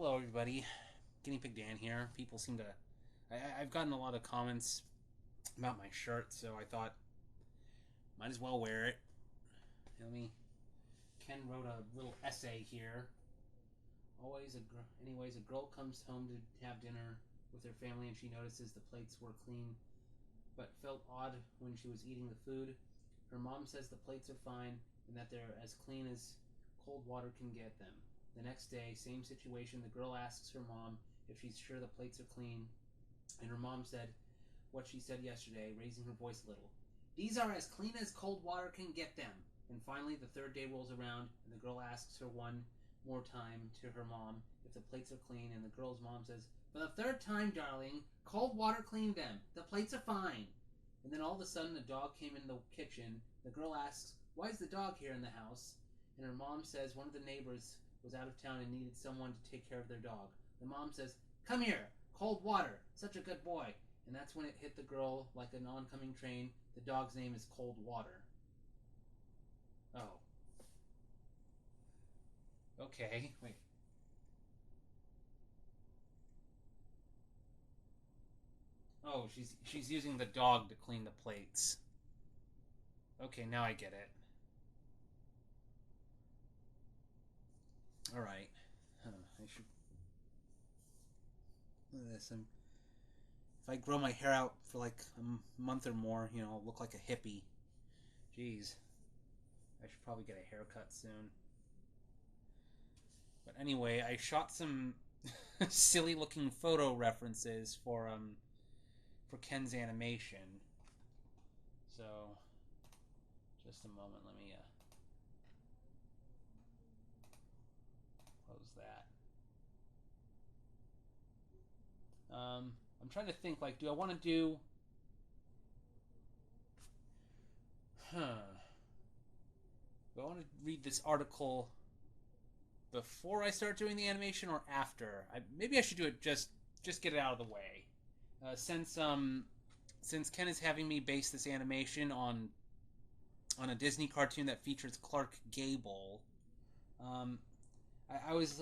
Hello, everybody. GuineaPigDan here. People seem to. I've gotten a lot of comments about my shirt, so I thought might as well wear it. Let me. Ken wrote a little essay here. Anyways, a girl comes home to have dinner with her family, and she notices the plates were clean, but felt odd when she was eating the food. Her mom says the plates are fine and that they're as clean as cold water can get them. The next day, same situation, the girl asks her mom if she's sure the plates are clean, and her mom said what she said yesterday, raising her voice a little. These are as clean as cold water can get them. And finally, the third day rolls around, and the girl asks her one more time to her mom if the plates are clean, and the girl's mom says, for the third time, darling, cold water cleaned them. The plates are fine. And then all of a sudden, the dog came in the kitchen. The girl asks, why is the dog here in the house? And her mom says one of the neighbors was out of town and needed someone to take care of their dog. The mom says, come here, cold water, such a good boy. And that's when it hit the girl like an oncoming train. The dog's name is Cold Water. Oh. Okay, wait. Oh, she's using the dog to clean the plates. Okay, now I get it. All right. I should. Look at this. If I grow my hair out for like a month or more, I'll look like a hippie. Jeez. I should probably get a haircut soon. But anyway, I shot some silly looking photo references for Ken's animation. So just a moment, let me close that. I'm trying to think, like, do I want to do do I want to read this article before I start doing the animation or after? Maybe I should do it just get it out of the way. Since Ken is having me base this animation on a Disney cartoon that features Clark Gable, um, I was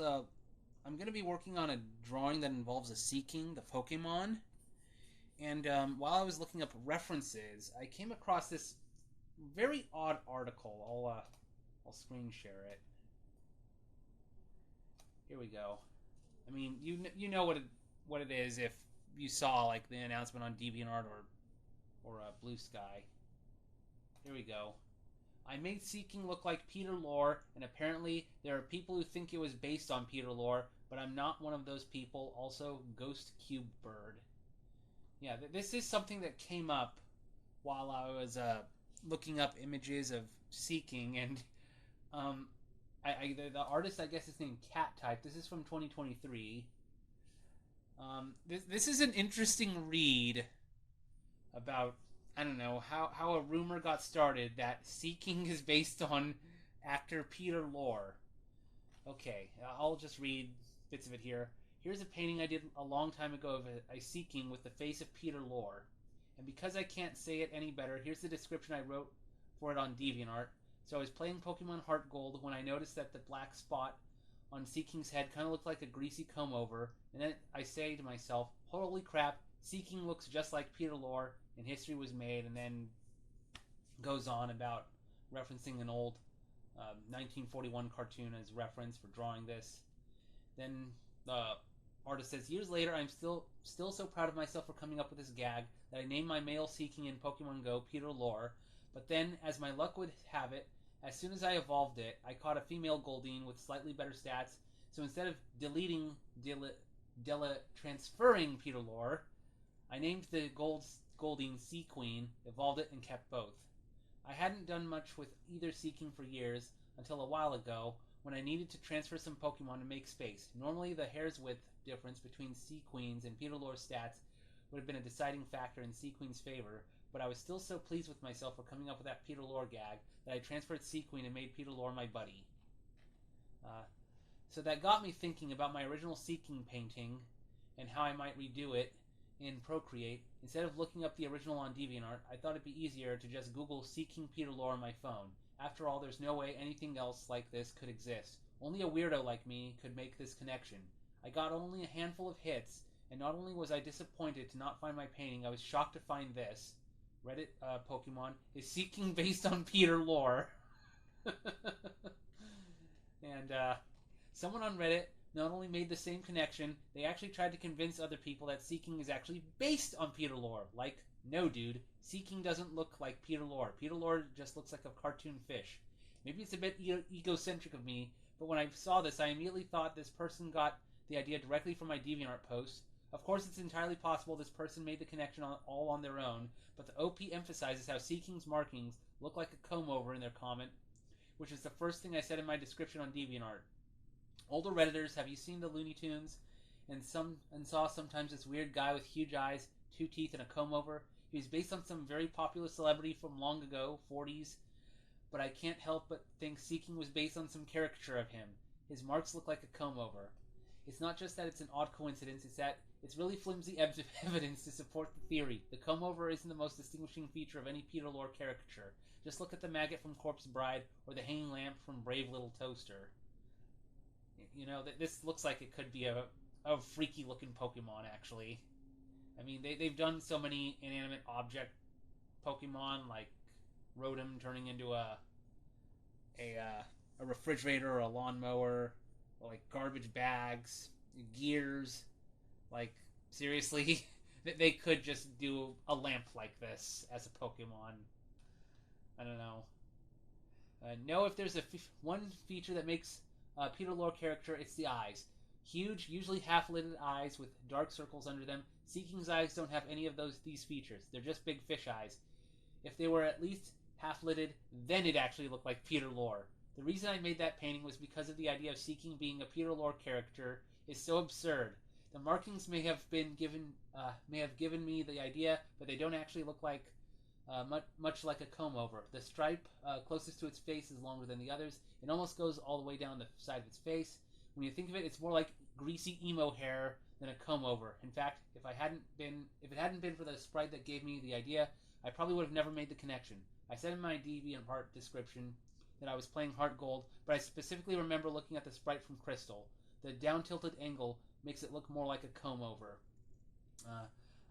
I'm going to be working on a drawing that involves a Seaking, the Pokemon. And while I was looking up references, I came across this very odd article. I'll screen share it. Here we go. I mean, you know what it is if you saw like the announcement on DeviantArt or Blue Sky. Here we go. I made Seeking look like Peter Lorre, and apparently there are people who think it was based on Peter Lorre, but I'm not one of those people. Also, Ghost Cube Bird. Yeah, this is something that came up while I was looking up images of Seeking, and the artist, I guess, is named Cat Type. This is from 2023. This is an interesting read about, I don't know, how a rumor got started that Seeking is based on actor Peter Lorre. Okay, I'll just read bits of it here. Here's a painting I did a long time ago of a Seeking with the face of Peter Lorre. And because I can't say it any better, here's the description I wrote for it on DeviantArt. So I was playing Pokemon Heart Gold when I noticed that the black spot on Seeking's head kind of looked like a greasy comb over, and then I say to myself, holy crap, Seeking looks just like Peter Lorre, and history was made, and then goes on about referencing an old 1941 cartoon as reference for drawing this. Then the artist says, years later, I'm still so proud of myself for coming up with this gag that I named my male Seeking in Pokemon Go Peter Lorre, but then, as my luck would have it, as soon as I evolved it, I caught a female Goldeen with slightly better stats, so instead of transferring Peter Lorre, I named the Goldeen Sea Queen, evolved it, and kept both. I hadn't done much with either Seeking for years, until a while ago, when I needed to transfer some Pokemon to make space. Normally, the hair's width difference between Sea Queen's and Peter Lorre's stats would have been a deciding factor in Sea Queen's favor, but I was still so pleased with myself for coming up with that Peter Lorre gag that I transferred Sea Queen and made Peter Lorre my buddy. So that got me thinking about my original Seeking painting and how I might redo it in Procreate. Instead of looking up the original on DeviantArt, I thought it'd be easier to just Google Seeking Peter Lorre on my phone. After all, there's no way anything else like this could exist. Only a weirdo like me could make this connection. I got only a handful of hits, and not only was I disappointed to not find my painting, I was shocked to find this. Reddit Pokemon is Seaking based on Peter Lorre. And someone on Reddit not only made the same connection, they actually tried to convince other people that Seaking is actually based on Peter Lorre. Like, no dude, Seaking doesn't look like Peter Lorre. Peter Lorre just looks like a cartoon fish. Maybe it's a bit egocentric of me, but when I saw this, I immediately thought this person got the idea directly from my DeviantArt post. Of course, it's entirely possible this person made the connection all on their own, but the OP emphasizes how Seaking's markings look like a comb-over in their comment, which is the first thing I said in my description on DeviantArt. Older Redditors, have you seen the Looney Tunes and saw sometimes this weird guy with huge eyes, 2 teeth, and a comb-over? He was based on some very popular celebrity from long ago, 40s, but I can't help but think Seaking was based on some caricature of him. His marks look like a comb-over. It's not just that it's an odd coincidence, it's that it's really flimsy evidence to support the theory. The comb-over isn't the most distinguishing feature of any Peter Lorre caricature. Just look at the maggot from Corpse Bride or the hanging lamp from Brave Little Toaster. You know, this looks like it could be a freaky-looking Pokemon, actually. I mean, they've done so many inanimate object Pokemon, like Rotom turning into a refrigerator or a lawnmower, or like garbage bags, gears. Like, seriously, they could just do a lamp like this as a Pokemon. I don't know. Know if there's one feature that makes Peter Lorre character, it's the eyes. Huge, usually half-lidded eyes with dark circles under them. Seaking's eyes don't have any of these features. They're just big fish eyes. If they were at least half-lidded, then it actually looked like Peter Lorre. The reason I made that painting was because of the idea of Seaking being a Peter Lorre character is so absurd. The markings may have given me the idea, but they don't actually look like much like a comb-over. The stripe closest to its face is longer than the others. It almost goes all the way down the side of its face. When you think of it, it's more like greasy emo hair than a comb-over. In fact, if it hadn't been for the sprite that gave me the idea, I probably would have never made the connection. I said in my DeviantArt description that I was playing Heart Gold, but I specifically remember looking at the sprite from Crystal. The down-tilted angle makes it look more like a comb-over.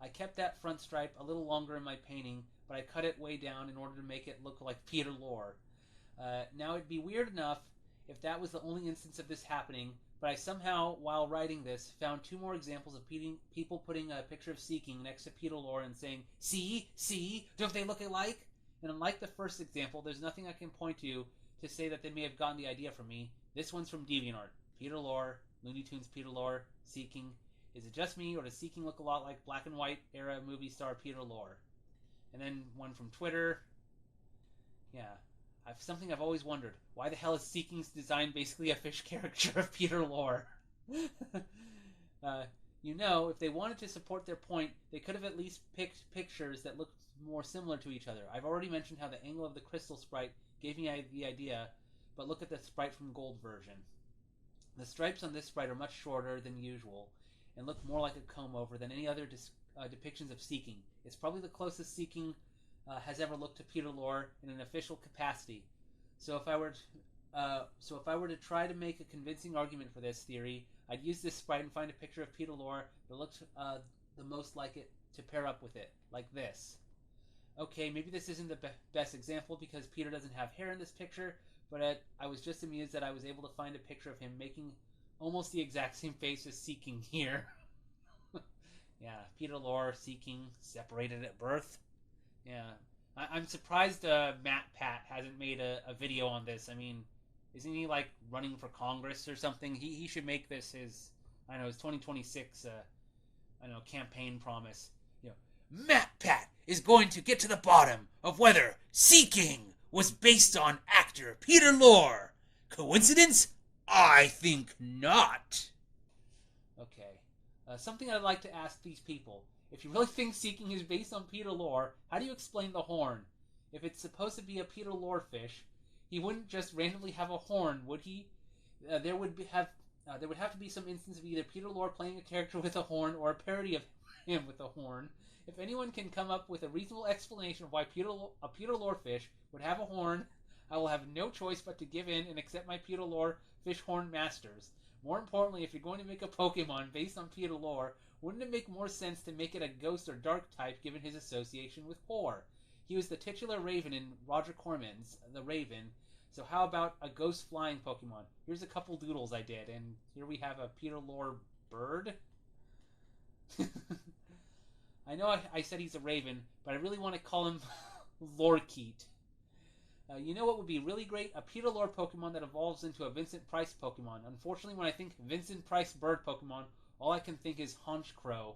I kept that front stripe a little longer in my painting, but I cut it way down in order to make it look like Peter Lorre. Now, it'd be weird enough if that was the only instance of this happening, but I somehow, while writing this, found 2 more examples of people putting a picture of Seaking next to Peter Lorre and saying, see, don't they look alike? And unlike the first example, there's nothing I can point to say that they may have gotten the idea from me. This one's from DeviantArt. Peter Lorre, Looney Tunes Peter Lorre, Seaking. Is it just me, or does Seaking look a lot like black and white era movie star Peter Lorre? And then one from Twitter. Yeah. Something I've always wondered. Why the hell is Seaking's design basically a fish caricature of Peter Lorre? If they wanted to support their point, they could have at least picked pictures that looked more similar to each other. I've already mentioned how the angle of the crystal sprite gave me the idea, but look at the sprite from Gold version. The stripes on this sprite are much shorter than usual, and look more like a comb-over than any other depictions of Seaking. It's probably the closest Seaking has ever looked to Peter Lorre in an official capacity. So if I were to try to make a convincing argument for this theory, I'd use this sprite and find a picture of Peter Lorre that looks the most like it to pair up with it, like this. Okay, maybe this isn't the best example because Peter doesn't have hair in this picture, but I was just amused that I was able to find a picture of him making almost the exact same face as Seaking here. Yeah, Peter Lorre, Seaking, separated at birth. Yeah, I'm surprised Matt Pat hasn't made a video on this. I mean, isn't he like running for Congress or something? He should make this his 2026 campaign promise. Matt Pat is going to get to the bottom of whether Seaking was based on actor Peter Lorre. Coincidence? I think not. Okay. Something I'd like to ask these people. If you really think Seaking is based on Peter Lorre, how do you explain the horn? If it's supposed to be a Peter Lorre fish, he wouldn't just randomly have a horn, would he? There would have to be some instance of either Peter Lorre playing a character with a horn or a parody of him with a horn. If anyone can come up with a reasonable explanation of why a Peter Lorre fish would have a horn, I will have no choice but to give in and accept my Peter Lorre fish horn masters. More importantly, if you're going to make a Pokemon based on Peter Lorre, wouldn't it make more sense to make it a ghost or dark type given his association with horror? He was the titular Raven in Roger Corman's The Raven, so how about a ghost flying Pokemon? Here's a couple doodles I did, and here we have a Peter Lorre bird. I know I said he's a Raven, but I really want to call him Lorkeet. You know what would be really great? A Peter Lorre Pokemon that evolves into a Vincent Price Pokemon. Unfortunately, when I think Vincent Price bird Pokemon, all I can think is Honchkrow.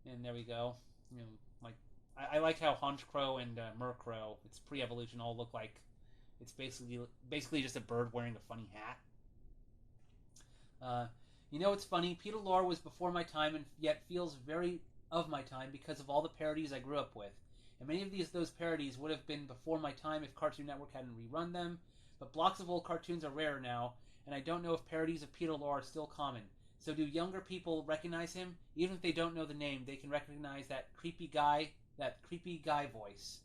And there we go. You know, like I like how Honchkrow and Murkrow, its pre-evolution, all look like it's basically just a bird wearing a funny hat. You know, it's funny. Peter Lorre was before my time, and yet feels very of my time because of all the parodies I grew up with. And many of those parodies would have been before my time if Cartoon Network hadn't rerun them. But blocks of old cartoons are rare now, and I don't know if parodies of Peter Lorre are still common. So do younger people recognize him? Even if they don't know the name, they can recognize that creepy guy voice.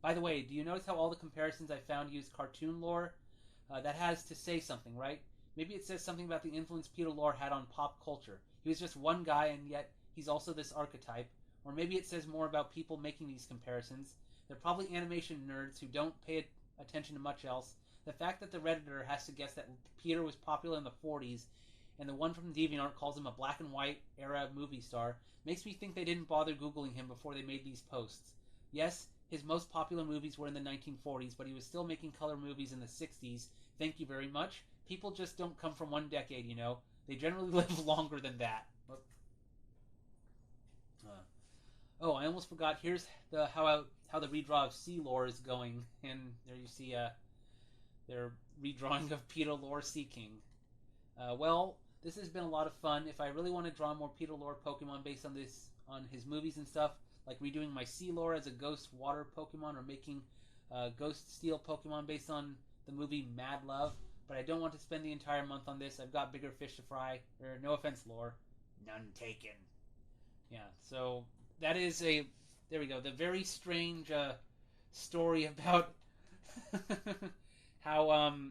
By the way, do you notice how all the comparisons I found use cartoon lore? That has to say something, right? Maybe it says something about the influence Peter Lorre had on pop culture. He was just one guy, and yet he's also this archetype. Or maybe it says more about people making these comparisons. They're probably animation nerds who don't pay attention to much else. The fact that the Redditor has to guess that Peter was popular in the 40s, and the one from DeviantArt calls him a black and white era movie star, makes me think they didn't bother Googling him before they made these posts. Yes, his most popular movies were in the 1940s, but he was still making color movies in the 60s. Thank you very much. People just don't come from one decade, you know. They generally live longer than that. Oh, I almost forgot. Here's how the redraw of Lorre is going, and there you see their redrawing of Peter Lorre Seaking. Well, this has been a lot of fun. If I really want to draw more Peter Lorre Pokemon based on his movies and stuff, like redoing my Lorre as a Ghost Water Pokemon or making Ghost Steel Pokemon based on the movie Mad Love, but I don't want to spend the entire month on this. I've got bigger fish to fry. No offense, Lorre. None taken. Yeah, so that is there we go, the very strange story about how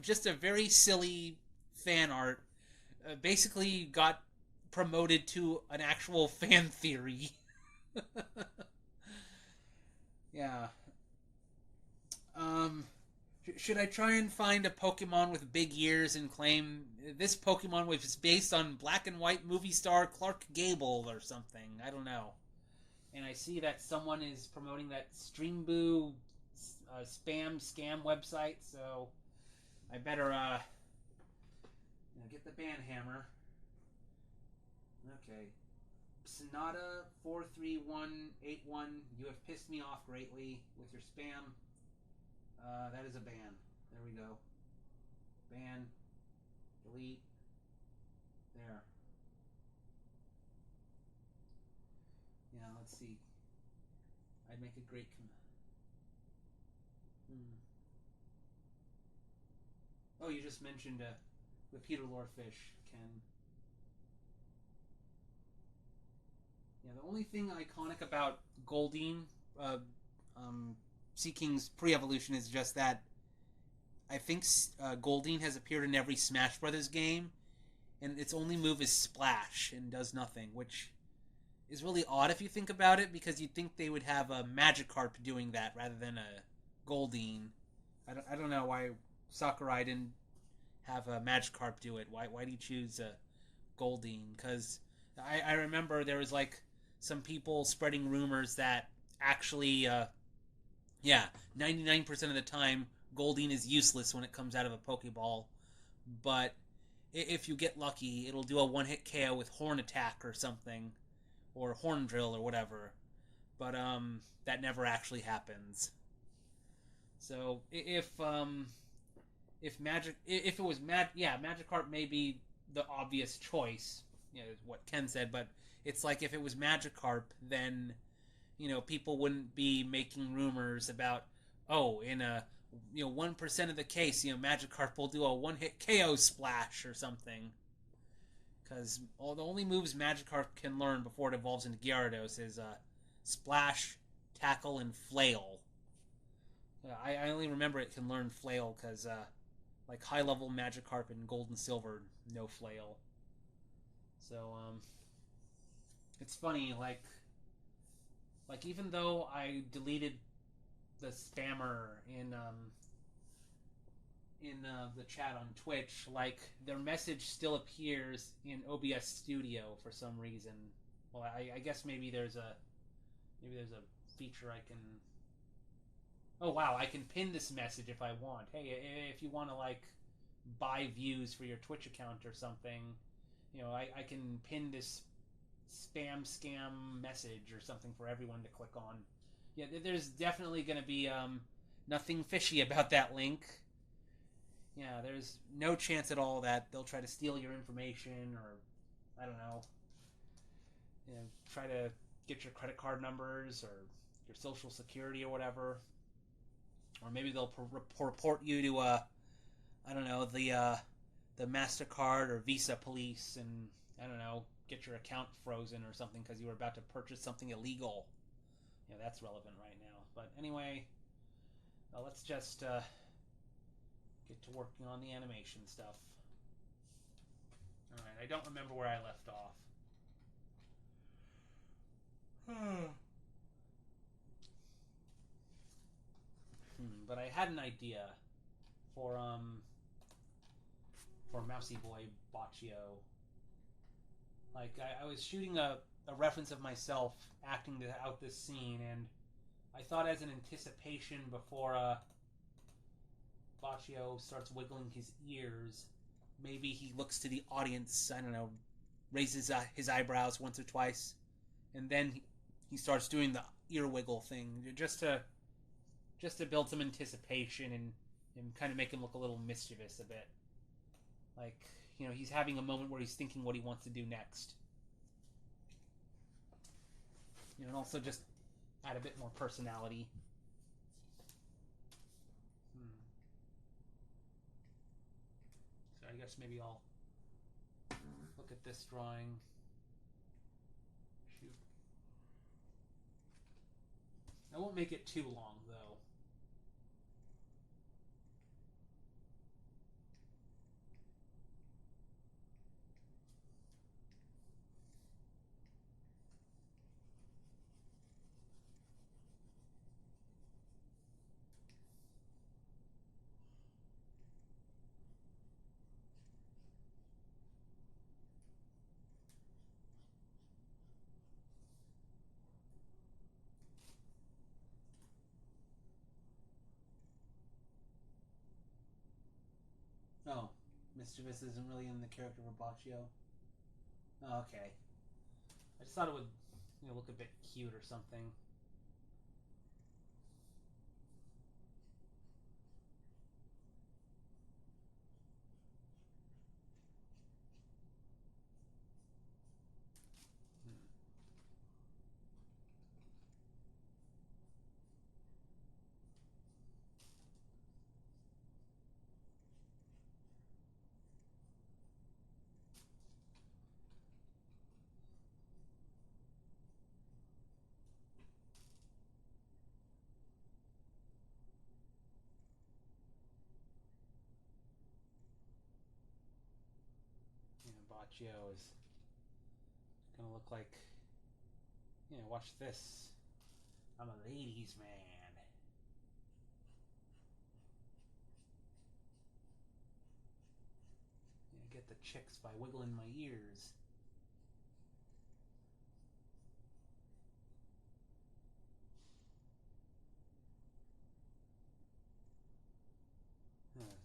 just a very silly fan art basically got promoted to an actual fan theory. Yeah. Should I try and find a Pokemon with big ears and claim this Pokemon was based on black and white movie star Clark Gable or something? I don't know. And I see that someone is promoting that Streamboo scam website, so I better get the band hammer. Okay. Sonata 43181, you have pissed me off greatly with your spam. That is a ban. There we go. Ban. Delete. There. Yeah, let's see. I'd make a great Oh, you just mentioned the Peter Lorre fish, Ken. Yeah, the only thing iconic about Goldeen, Seaking's pre-evolution is just that I think Goldeen has appeared in every Smash Brothers game, and its only move is Splash and does nothing, which is really odd if you think about it, because you'd think they would have a Magikarp doing that rather than a Goldeen. I don't know why Sakurai didn't have a Magikarp do it. Why do you choose Goldeen? Because I remember there was like some people spreading rumors that actually 99% of the time Goldeen is useless when it comes out of a Pokeball, but if you get lucky, it'll do a one-hit KO with Horn Attack or something, or Horn Drill or whatever, but that never actually happens. So if it was Magikarp may be the obvious choice, what Ken said, but it's like if it was Magikarp, then people wouldn't be making rumors about, in a 1% of the case, Magikarp will do a one-hit KO splash or something. Because the only moves Magikarp can learn before it evolves into Gyarados is Splash, Tackle, and Flail. I only remember it can learn Flail because like high level Magikarp and Gold and Silver, no flail. So it's funny, like even though I deleted the spammer in the chat on Twitch, like their message still appears in OBS Studio for some reason. Well, I guess maybe there's a feature I can. Oh wow, I can pin this message if I want. Hey, if you want to like buy views for your Twitch account or something, I can pin this spam scam message or something for everyone to click on. Yeah, there's definitely going to be nothing fishy about that link. Yeah, there's no chance at all that they'll try to steal your information or I don't know, try to get your credit card numbers or your social security or whatever. Or maybe they'll report you to I don't know, the MasterCard or Visa police and I don't know, get your account frozen or something because you were about to purchase something illegal. That's relevant right now. But anyway, let's just get to working on the animation stuff. Alright, I don't remember where I left off. But I had an idea for Mousy Boy Boccio. Like I was shooting a reference of myself acting out this scene, and I thought as an anticipation before Boccio starts wiggling his ears, maybe he looks to the audience, I don't know, raises his eyebrows once or twice, and then he starts doing the ear wiggle thing, just to build some anticipation and kind of make him look a little mischievous a bit. Like, he's having a moment where he's thinking what he wants to do next. And also just add a bit more personality. So I guess maybe I'll look at this drawing. Shoot. I won't make it too long, though. Oh, mischievous isn't really in the character of Boccio. Oh, okay. I just thought it would, look a bit cute or something. Boccio is gonna look like, watch this. I'm a ladies' man. Get the chicks by wiggling my ears.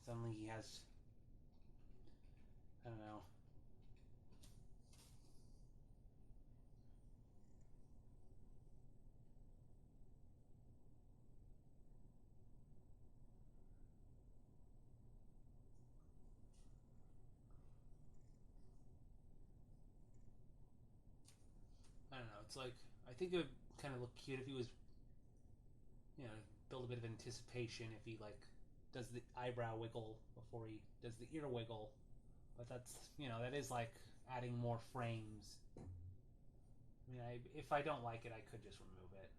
Suddenly he has, I don't know. I don't know. It's like, I think it would kind of look cute if he was, build a bit of anticipation if he like does the eyebrow wiggle before he does the ear wiggle. But that's, that is like adding more frames. I mean, if I don't like it, I could just remove it.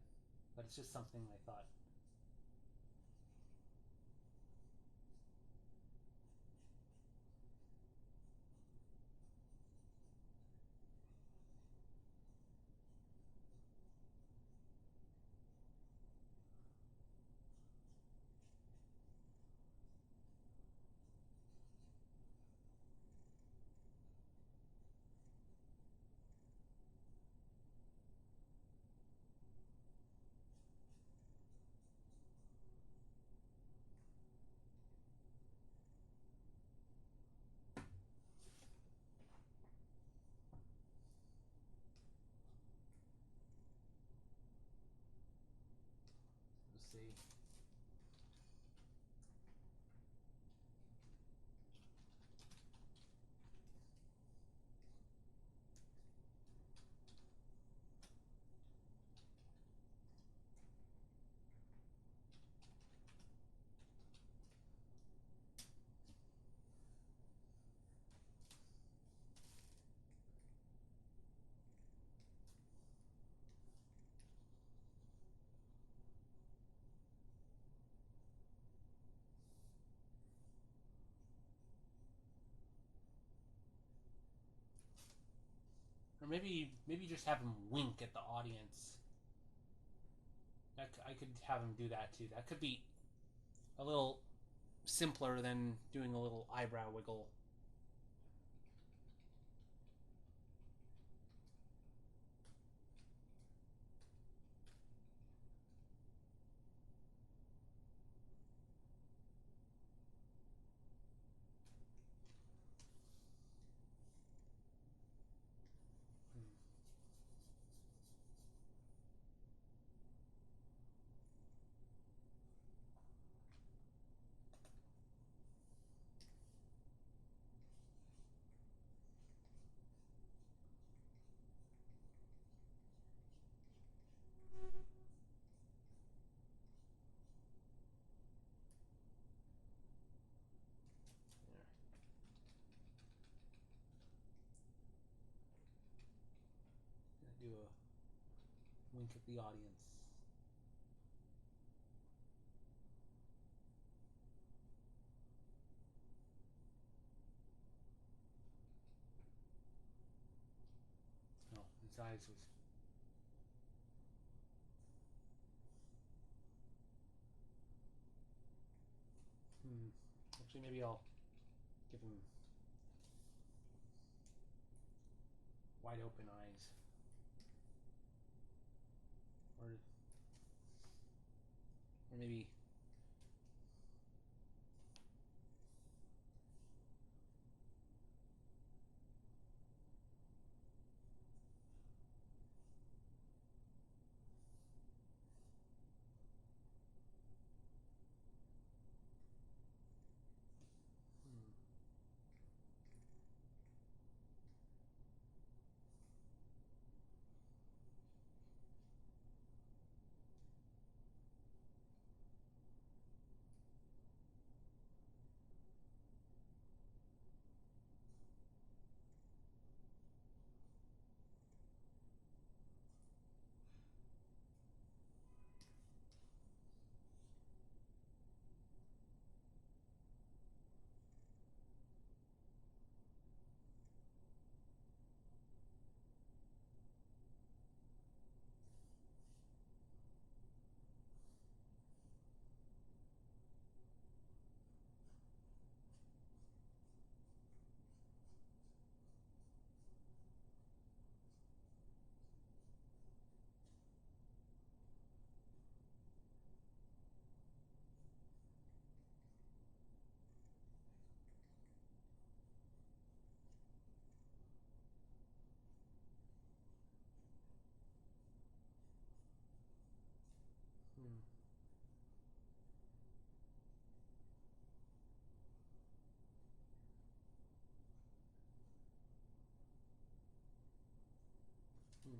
But it's just something I thought. see. Or maybe just have him wink at the audience. I could have him do that too. That could be a little simpler than doing a little eyebrow wiggle. Do a wink at the audience. No, his eyes was. Actually, maybe I'll give him wide open eyes. Or maybe.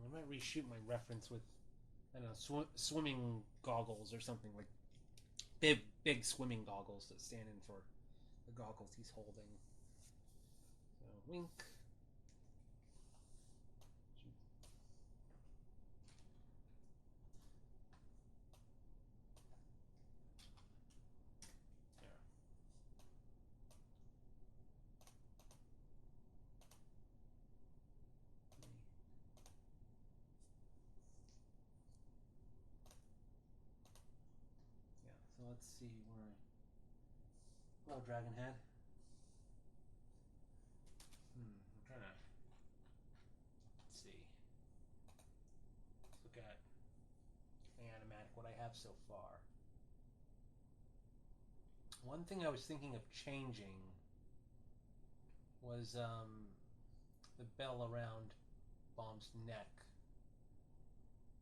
I might reshoot my reference with, I don't know, swimming goggles or something, like big swimming goggles that stand in for the goggles he's holding. So wink. So let's see where. Hello, Dragon Head. I'm trying to. Let's see. Let's look at the animatic, what I have so far. One thing I was thinking of changing was the bell around Bomb's neck.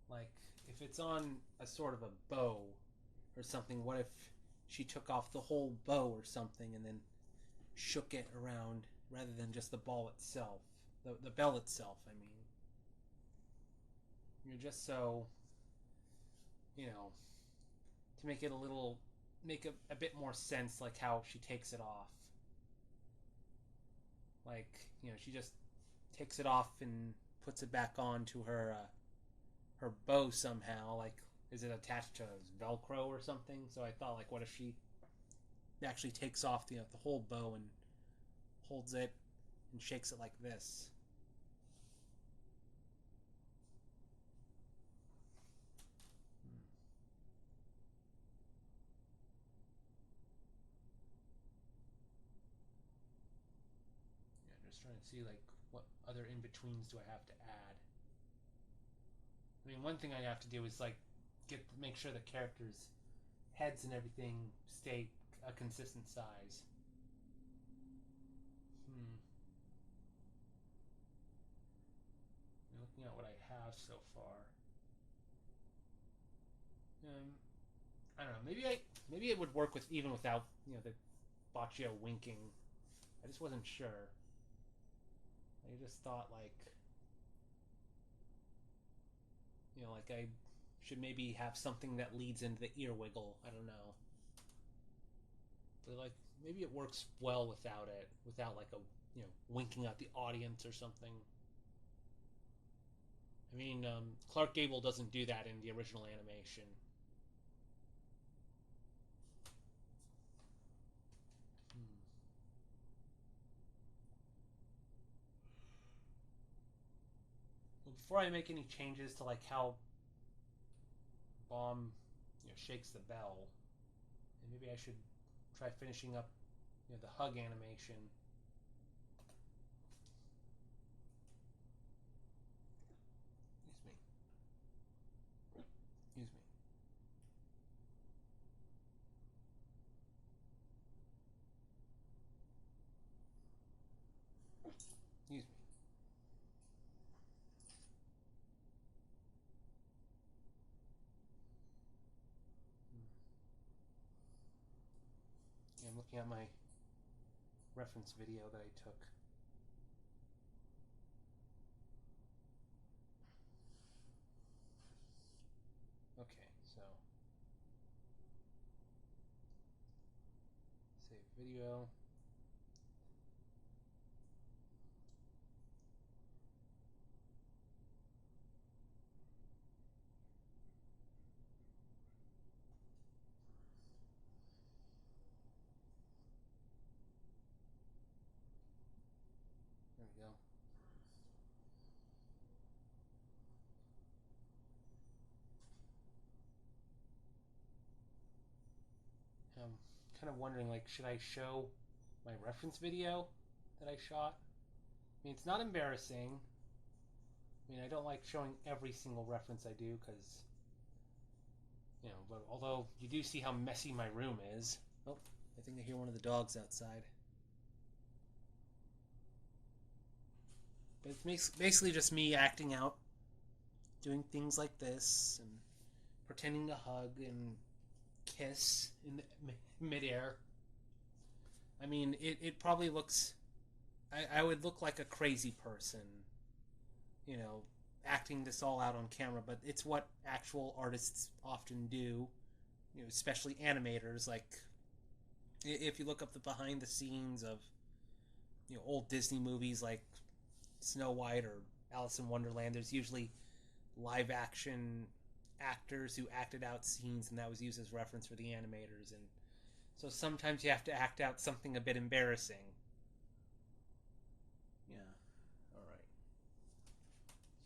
Like, if it's on a sort of a bow, or something. What if she took off the whole bow or something and then shook it around rather than just the ball itself, the bell itself, I mean. You're just so, to make it make a bit more sense, like how she takes it off. Like, she just takes it off and puts it back on to her bow somehow. Like, is it attached to Velcro or something? So I thought, like, what if she actually takes off the whole bow and holds it and shakes it like this? Yeah, just trying to see, like, what other in-betweens do I have to add. I mean, one thing I have to do is, like, make sure the characters' heads and everything stay a consistent size. I'm looking at what I have so far. I don't know. Maybe it would work even without the Baccio winking. I just wasn't sure. I just thought like I should maybe have something that leads into the ear wiggle. I don't know. But like maybe it works well without it, without like a winking at the audience or something. I mean, Clark Gable doesn't do that in the original animation. Well, before I make any changes to like how Bomb shakes the bell, and maybe I should try finishing up the hug animation. Excuse me. Excuse me. Yeah, I'm looking at my reference video that I took. Okay, so save video. There we go. I'm kind of wondering, like, should I show my reference video that I shot? I mean, it's not embarrassing. I mean, I don't like showing every single reference I do because, but although you do see how messy my room is. Oh, I think I hear one of the dogs outside. But it's basically just me acting out, doing things like this, and pretending to hug and kiss in midair. I mean, it probably looks... I would look like a crazy person, acting this all out on camera, but it's what actual artists often do, especially animators. Like, if you look up the behind the scenes of, old Disney movies like Snow White or Alice in Wonderland, there's usually live action actors who acted out scenes, and that was used as reference for the animators. And so sometimes you have to act out something a bit embarrassing. Yeah. All right.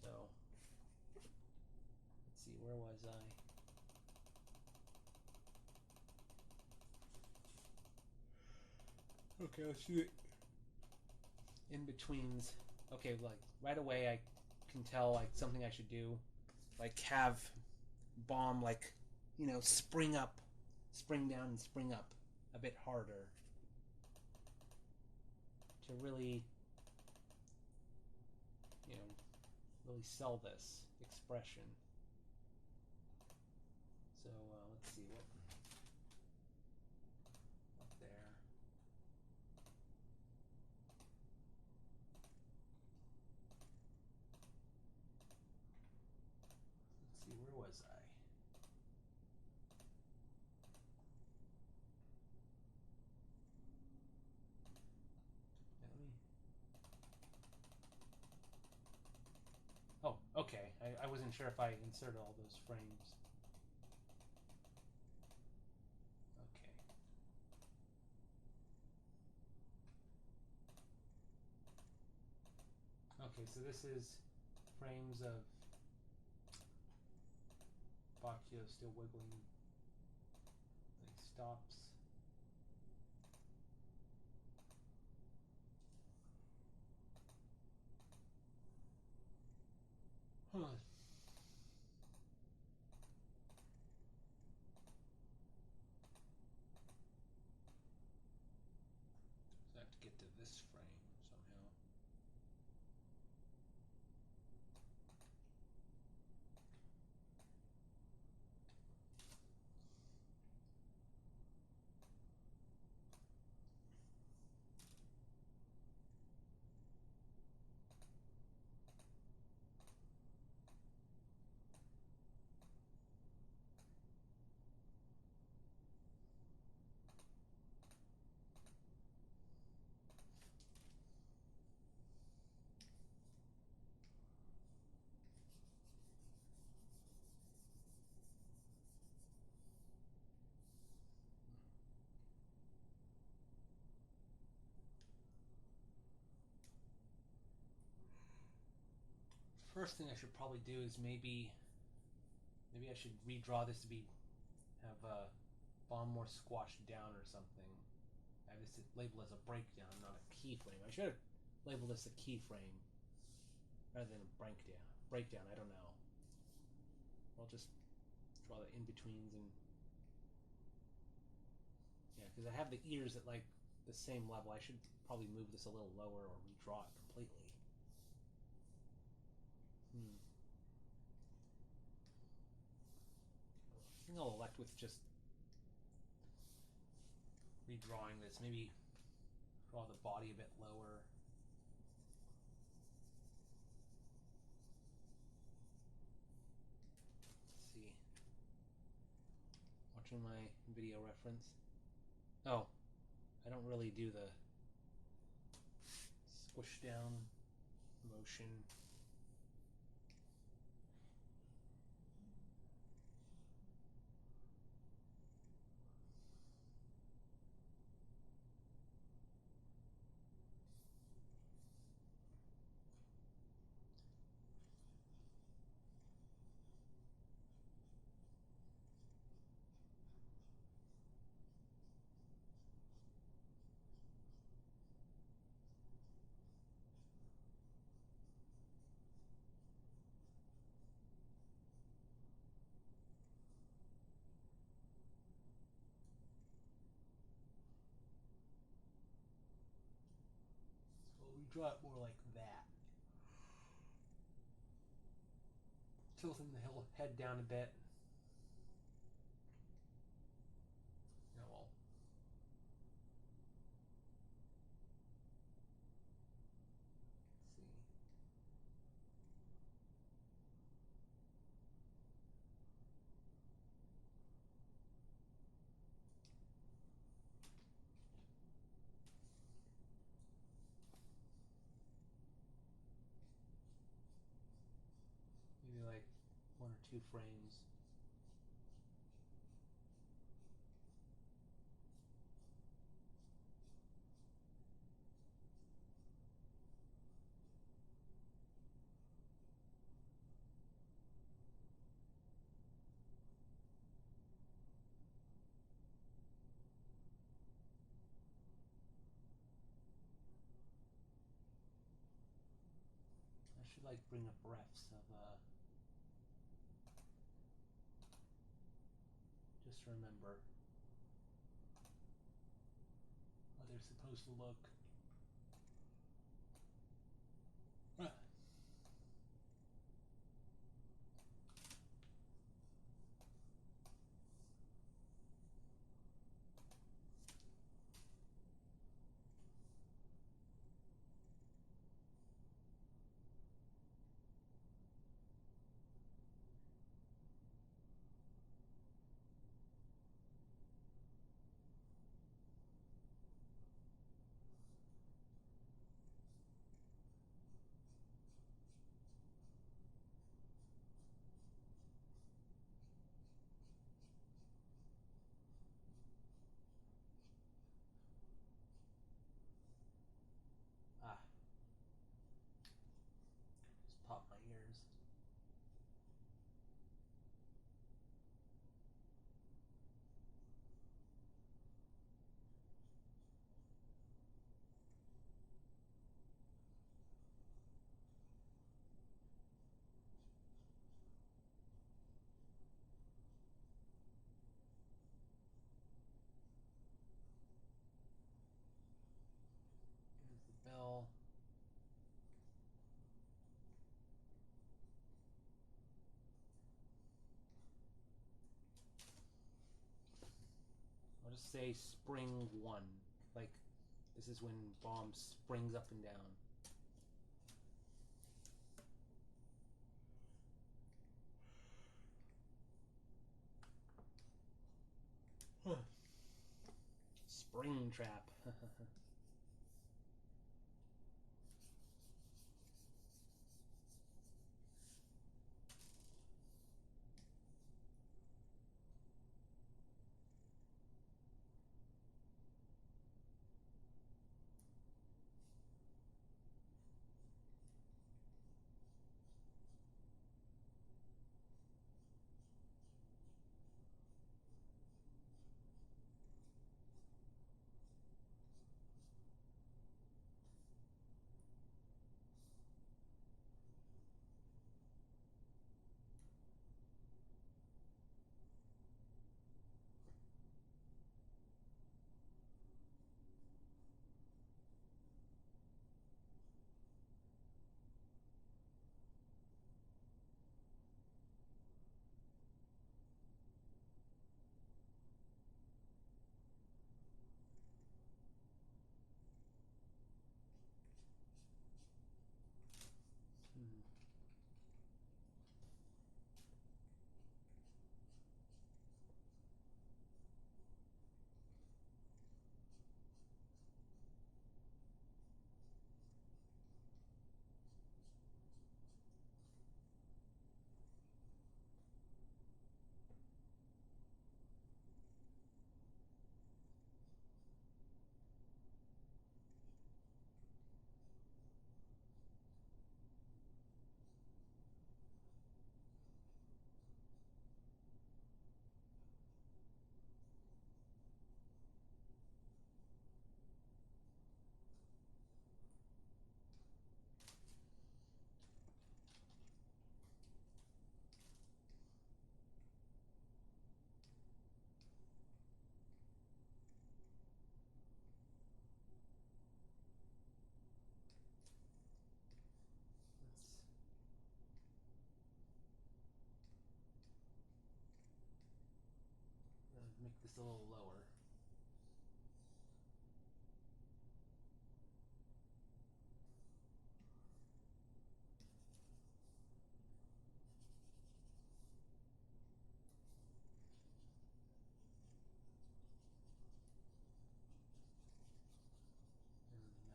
So let's see, where was I? Okay, let's do it. In betweens. Okay, like right away I can tell like something I should do, like have Bomb like spring down and spring up a bit harder to really really sell this expression. So let's see, wasn't sure if I inserted all those frames. Okay. Okay, so this is frames of Bacchio still wiggling. Then he stops. Huh. So I have to get to this frame somehow. First thing I should probably do is maybe I should redraw this to be have bomb more squashed down or something. I have this labeled as a breakdown, not a keyframe. I should have labeled this a keyframe rather than a breakdown. Breakdown, I don't know. I'll just draw the in-betweens and yeah, because I have the ears at like the same level. I should probably move this a little lower or redraw it completely. I think I'll elect with just redrawing this. Maybe draw the body a bit lower. Let's see. Watching my video reference. Oh, I don't really do the squish down motion. Draw it more like that. Tilting the head down a bit. Oh well. Let's see. Maybe like 1 or 2 frames. I should like bring up refs of just remember how they're supposed to look. say spring 1. Like, this is when Bomb springs up and down. Spring trap. Make this a little lower. And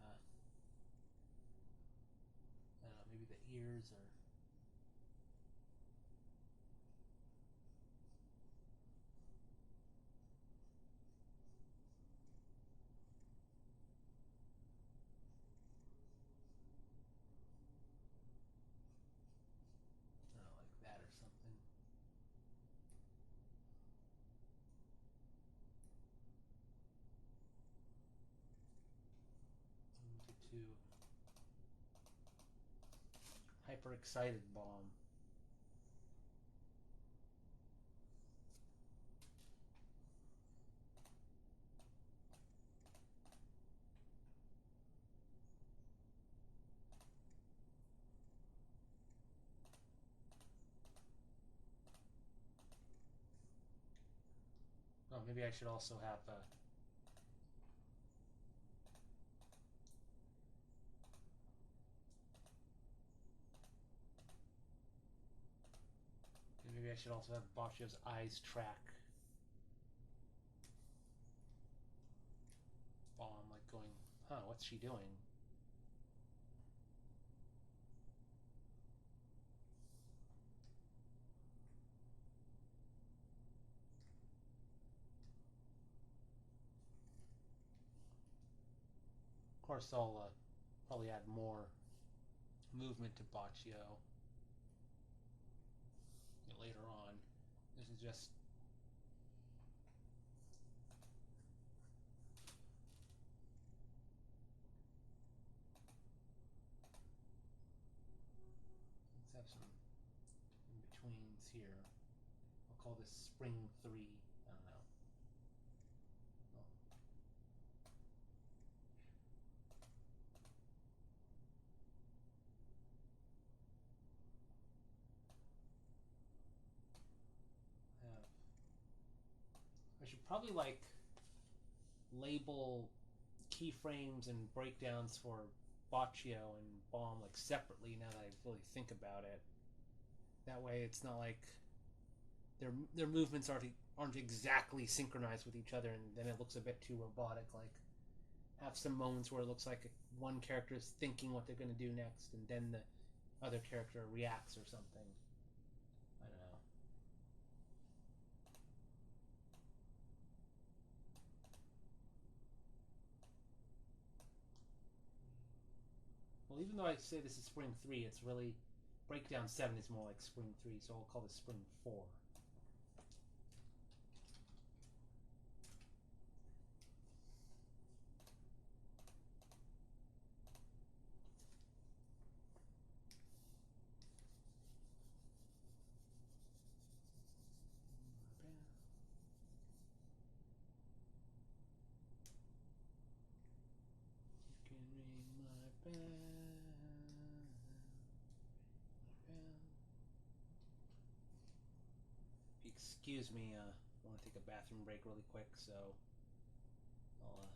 I don't know, maybe the ears are. Like that or something. To hyper excited Bomb. Oh, maybe I should also have maybe I should also have Bocchio's eyes track Bomb, like going, huh, what's she doing? Of course, I'll probably add more movement to Bocchio later on. This is just let's have some in-betweens here. I'll call this Spring 3. I don't know. I should probably like label keyframes and breakdowns for Baccio and Bomb like separately now that I really think about it. That way it's not like their movements aren't exactly synchronized with each other, and then it looks a bit too robotic. Like, have some moments where it looks like one character is thinking what they're going to do next, and then the other character reacts or something. I don't know. Well, even though I say this is Spring 3, it's really Breakdown 7 is more like Spring 3, so I'll call this Spring 4. Excuse me, I want to take a bathroom break really quick, so I'll,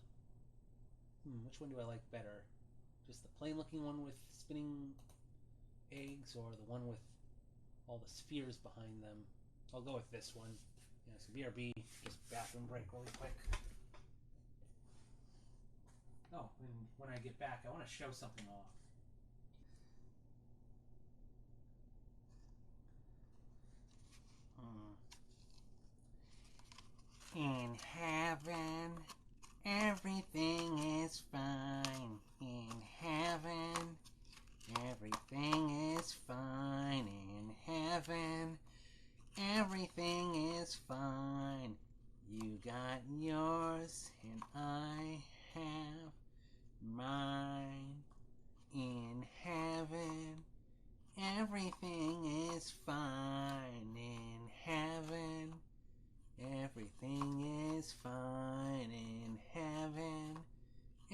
which one do I like better? Just the plain looking one with spinning eggs, or the one with all the spheres behind them? I'll go with this one. Yeah, so BRB, just bathroom break really quick. Oh, and when I get back, I want to show something off. In heaven, everything is fine. In heaven, everything is fine. In heaven, everything is fine. You got yours, and I have mine. In heaven, everything is fine. In heaven, everything is fine. In heaven,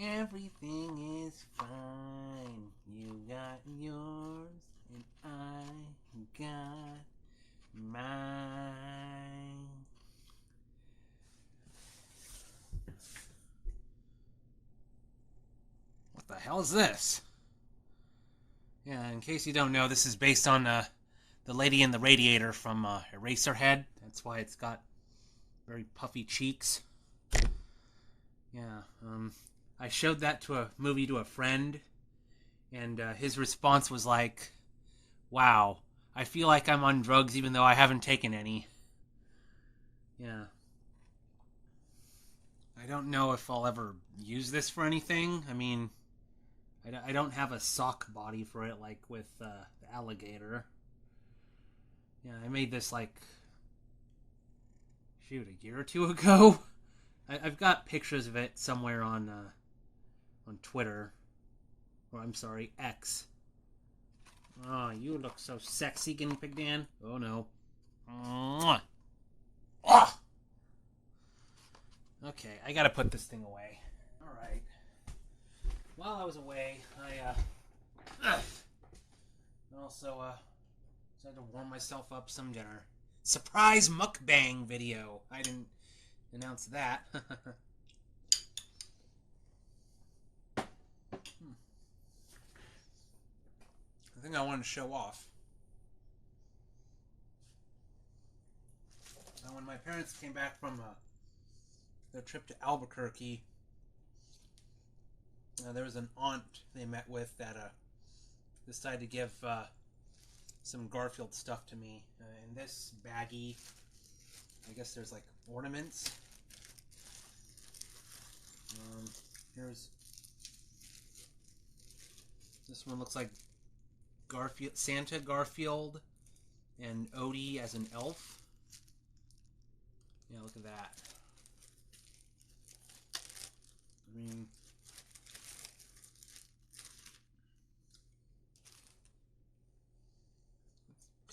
everything is fine. You got yours, and I got mine. What the hell is this? Yeah, in case you don't know, this is based on the Lady in the Radiator from Eraserhead. That's why it's got very puffy cheeks. Yeah, I showed that to a movie to a friend, and his response was like, wow, I feel like I'm on drugs even though I haven't taken any. Yeah. I don't know if I'll ever use this for anything. I mean, I don't have a sock body for it like with the alligator. Yeah, I made this like, shoot, a year or two ago. I've got pictures of it somewhere on Twitter. Or I'm sorry, X. Oh, you look so sexy, GuineaPigDan. Oh no. Mwah. Oh! Okay, I gotta put this thing away. Alright. While I was away, I also decided to warm myself up some dinner. Surprise mukbang video. I didn't announce that. I think I wanted to show off. Now, when my parents came back from their trip to Albuquerque, there was an aunt they met with that decided to give some Garfield stuff to me. In this baggie, I guess there's like ornaments. Here's this one. Looks like Garfield, Santa, Garfield, and Odie as an elf. Yeah, look at that. Green.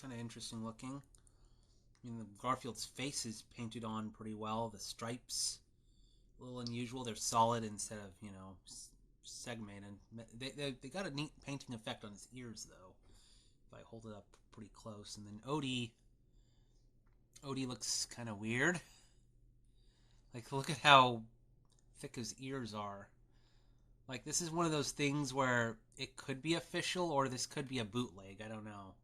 Kind of interesting looking. I mean, the Garfield's face is painted on pretty well. The stripes, a little unusual. They're solid instead of, you know, segmented. They got a neat painting effect on his ears, though, if I hold it up pretty close. And then Odie looks kind of weird. Like, look at how thick his ears are. Like, this is one of those things where it could be official or this could be a bootleg. I don't know.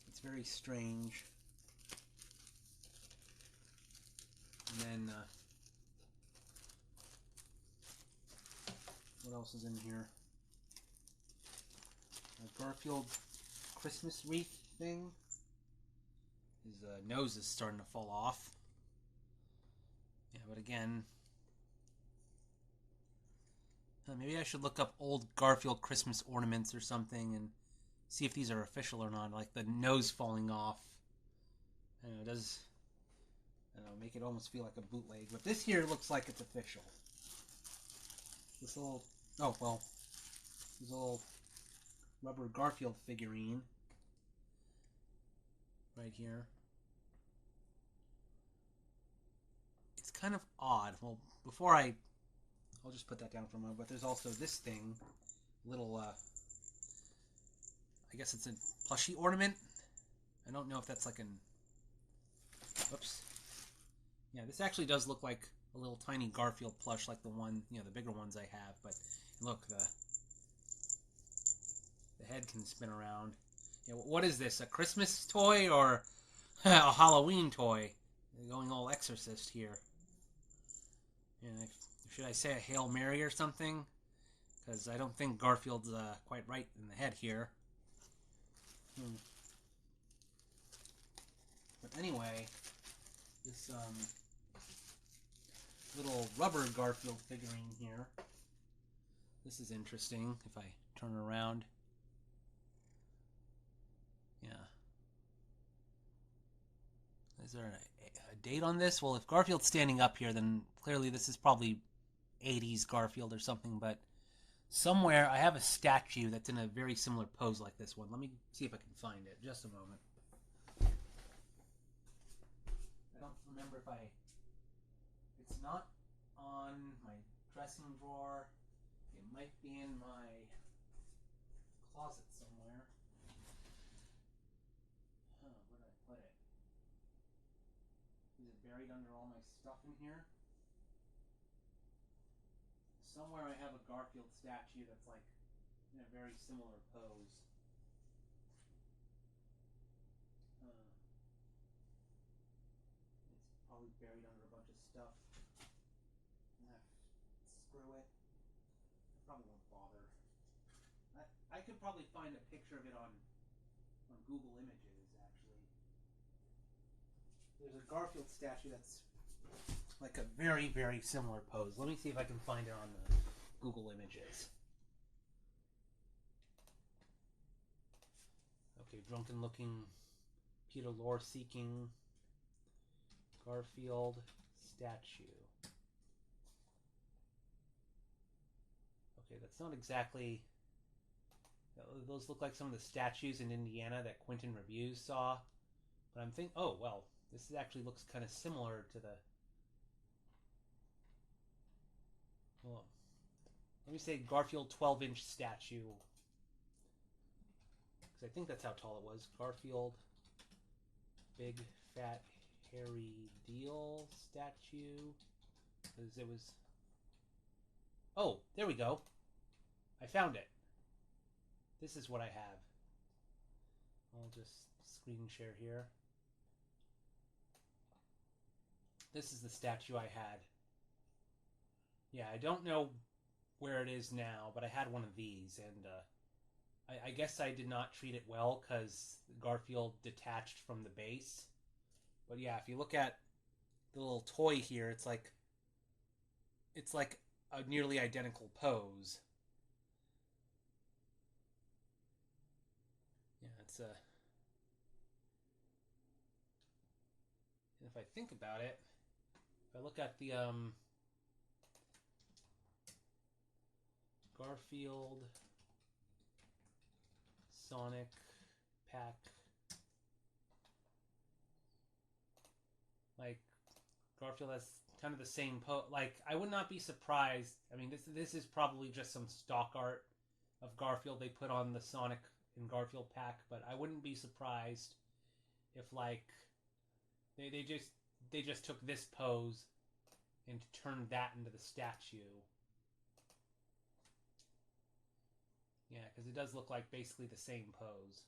It's very strange. And then, what else is in here? A Garfield Christmas wreath thing. His nose is starting to fall off. Yeah, but again, maybe I should look up old Garfield Christmas ornaments or something and see if these are official or not. Like the nose falling off. I don't know, it does, I don't know, make it almost feel like a bootleg. But this here looks like it's official. This little, oh well, this little rubber Garfield figurine right here. It's kind of odd. Well, before I'll just put that down for a moment, but there's also this thing, little, I guess it's a plushie ornament. I don't know if that's like an, whoops. Yeah, this actually does look like a little tiny Garfield plush, like the one, you know, the bigger ones I have, but look, the head can spin around. Yeah, what is this, a Christmas toy or a Halloween toy? They're going all Exorcist here. Yeah, should I say a Hail Mary or something? Because I don't think Garfield's quite right in the head here. But anyway, this little rubber Garfield figurine here. This is interesting if I turn it around. Yeah. Is there a date on this? Well, if Garfield's standing up here, then clearly this is probably 80s Garfield or something, but somewhere I have a statue that's in a very similar pose like this one. Let me see if I can find it. Just a moment. I don't remember if it's not on my dressing drawer. It might be in my closet somewhere. Where did I put it? Is it buried under all my stuff in here? Somewhere I have a Garfield statue that's like in a very similar pose. It's probably buried under a bunch of stuff. Screw it. I probably won't bother. I could probably find a picture of it on Google Images, actually. There's a Garfield statue that's like a very, very similar pose. Let me see if I can find it on the Google Images. Okay, drunken looking Peter Lorre Seaking Garfield statue. Okay, that's not exactly... Those look like some of the statues in Indiana that Quentin Reviews saw. But I'm thinking, oh, well, this actually looks kind of similar to the... Well, let me say Garfield 12-inch statue. Because I think that's how tall it was. Garfield big, fat, hairy deal statue. Because it was... Oh, there we go. I found it. This is what I have. I'll just screen share here. This is the statue I had. Yeah, I don't know where it is now, but I had one of these, and I guess I did not treat it well because Garfield detached from the base. But yeah, if you look at the little toy here, it's like a nearly identical pose. Yeah, it's a... And if I think about it, if I look at the Garfield Sonic pack, like Garfield has kind of the same like I would not be surprised. I mean, this is probably just some stock art of Garfield they put on the Sonic and Garfield pack, but I wouldn't be surprised if like they just took this pose and to turn that into the statue. Yeah, because it does look like basically the same pose.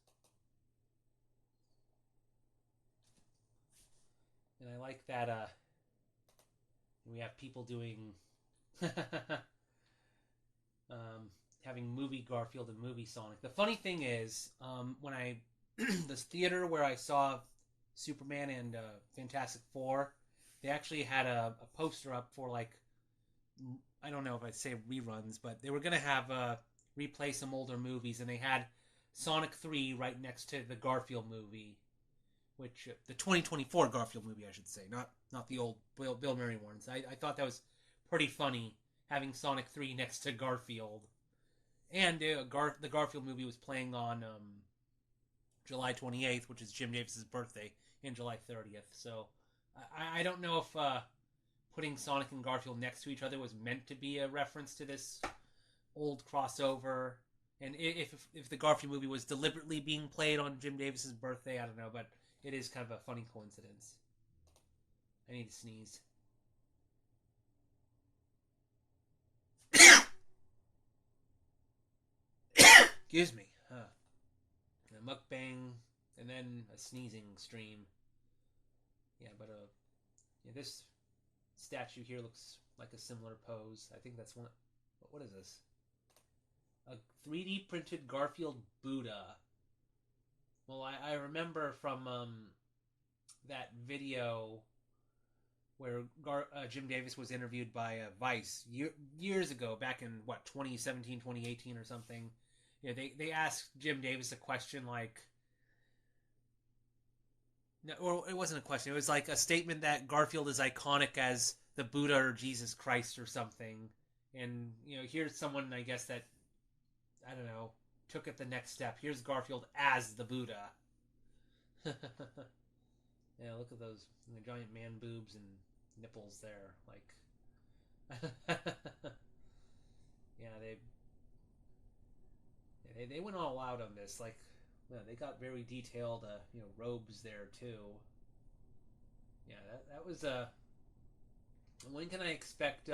And I like that we have people doing having movie Garfield and movie Sonic. The funny thing is, when I this theater where I saw Superman and Fantastic Four, they actually had a poster up for, like, I don't know if I'd say reruns, but they were going to have replay some older movies, and they had Sonic 3 right next to the Garfield movie, which the 2024 Garfield movie, I should say, not the old Bill Murray ones. I thought that was pretty funny, having Sonic 3 next to Garfield. And the Garfield movie was playing on July 28th, which is Jim Davis's birthday, and July 30th. So I don't know if putting Sonic and Garfield next to each other was meant to be a reference to this old crossover, and if the Garfield movie was deliberately being played on Jim Davis's birthday, I don't know, but it is kind of a funny coincidence. I need to sneeze. Excuse me. A mukbang, and then a sneezing stream. Yeah, but yeah, this statue here looks like a similar pose. I think that's one. What is this? A 3D printed Garfield Buddha. Well, I remember from that video where Jim Davis was interviewed by Vice years ago, back in, 2017, 2018 or something. Yeah, they asked Jim Davis a question like... No, or it wasn't a question. It was like a statement that Garfield is iconic as the Buddha or Jesus Christ or something. And, here's someone, I guess, that, I don't know, took it the next step. Here's Garfield as the Buddha. Yeah, look at those giant man boobs and nipples there. Like, yeah, they went all out on this. Like, yeah, they got very detailed, robes there too. Yeah, that was when can I expect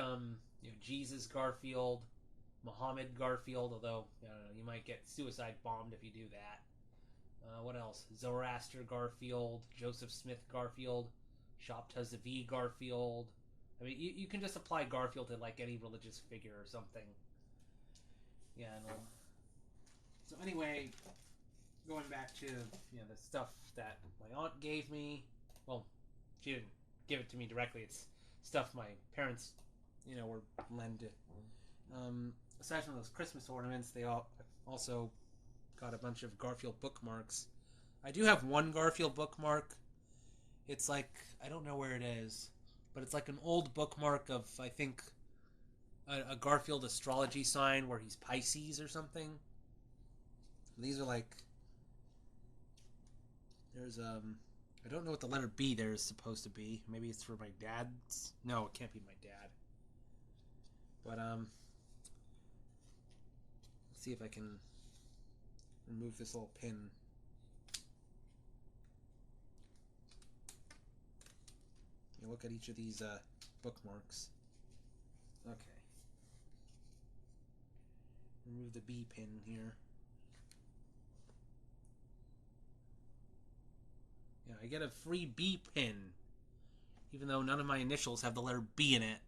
Jesus Garfield, Muhammad Garfield? Although I don't know, you might get suicide bombed if you do that. What else? Zoroaster Garfield, Joseph Smith Garfield, Shabta Zavi Garfield. I mean, you can just apply Garfield to like any religious figure or something. Yeah. So anyway, going back to the stuff that my aunt gave me. Well, she didn't give it to me directly. It's stuff my parents, were lent. Aside from those Christmas ornaments, they also got a bunch of Garfield bookmarks. I do have one Garfield bookmark. It's like, I don't know where it is, but it's like an old bookmark of, I think, a Garfield astrology sign where he's Pisces or something. These are like, there's I don't know what the letter B there is supposed to be. Maybe it's for my dad's. No, it can't be my dad. But let's see if I can remove this little pin. You look at each of these bookmarks. Okay. Remove the B pin here. Yeah, I get a free B pin, even though none of my initials have the letter B in it.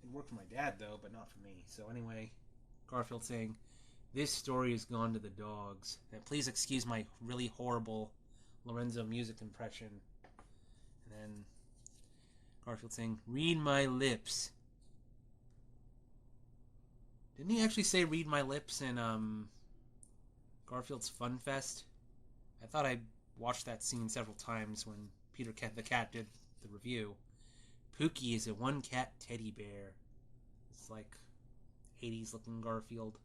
It worked for my dad, though, but not for me. So anyway, Garfield saying, "This story has gone to the dogs." And please excuse my really horrible Lorenzo music impression. And then Garfield saying, "Read my lips." Didn't he actually say "read my lips" in Garfield's Fun Fest? I thought I watched that scene several times when Peter the Cat did the review. Pookie is a one-cat teddy bear. It's like 80s looking Garfield.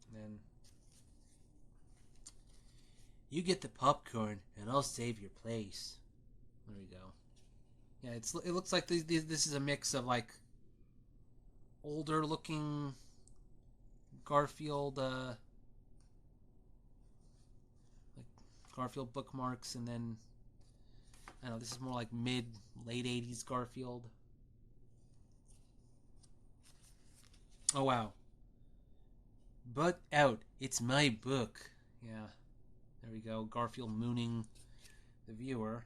And then, "You get the popcorn and I'll save your place." There we go. Yeah, it looks like this is a mix of like older looking Garfield like Garfield bookmarks, and then I don't know, this is more like late 80s Garfield. Oh, wow. Butt out. It's my book. Yeah. There we go. Garfield mooning the viewer.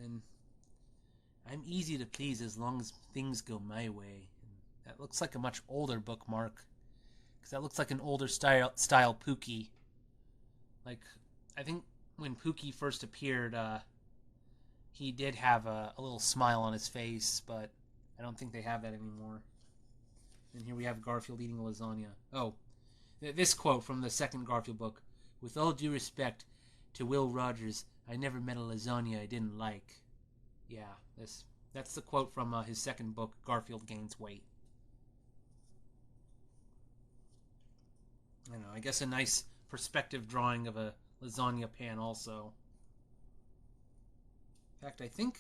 And I'm easy to please as long as things go my way. And that looks like a much older bookmark. Because that looks like an older style Pookie. Like, I think when Pookie first appeared, he did have a little smile on his face, but I don't think they have that anymore. And here we have Garfield eating lasagna. Oh, this quote from the second Garfield book. With all due respect to Will Rogers, I never met a lasagna I didn't like. Yeah, that's the quote from his second book, Garfield Gains Weight. I don't know, I guess a nice perspective drawing of a lasagna pan also. In fact, I think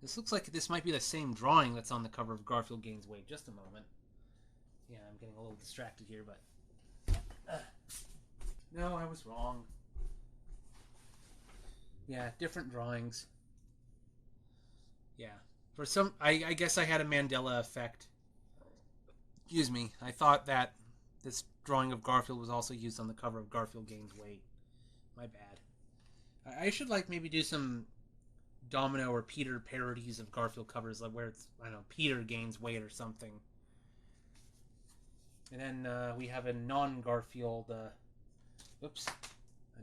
this looks like this might be the same drawing that's on the cover of Garfield Gains Weight. Just a moment. Yeah, I'm getting a little distracted here, but... no, I was wrong. Yeah, different drawings. Yeah. For some... I guess I had a Mandela effect. Excuse me. I thought that this drawing of Garfield was also used on the cover of Garfield Gains Weight. My bad. I should, like, maybe do some Domino or Peter parodies of Garfield covers, like where it's, I don't know, Peter gains weight or something. And then we have a non-Garfield, a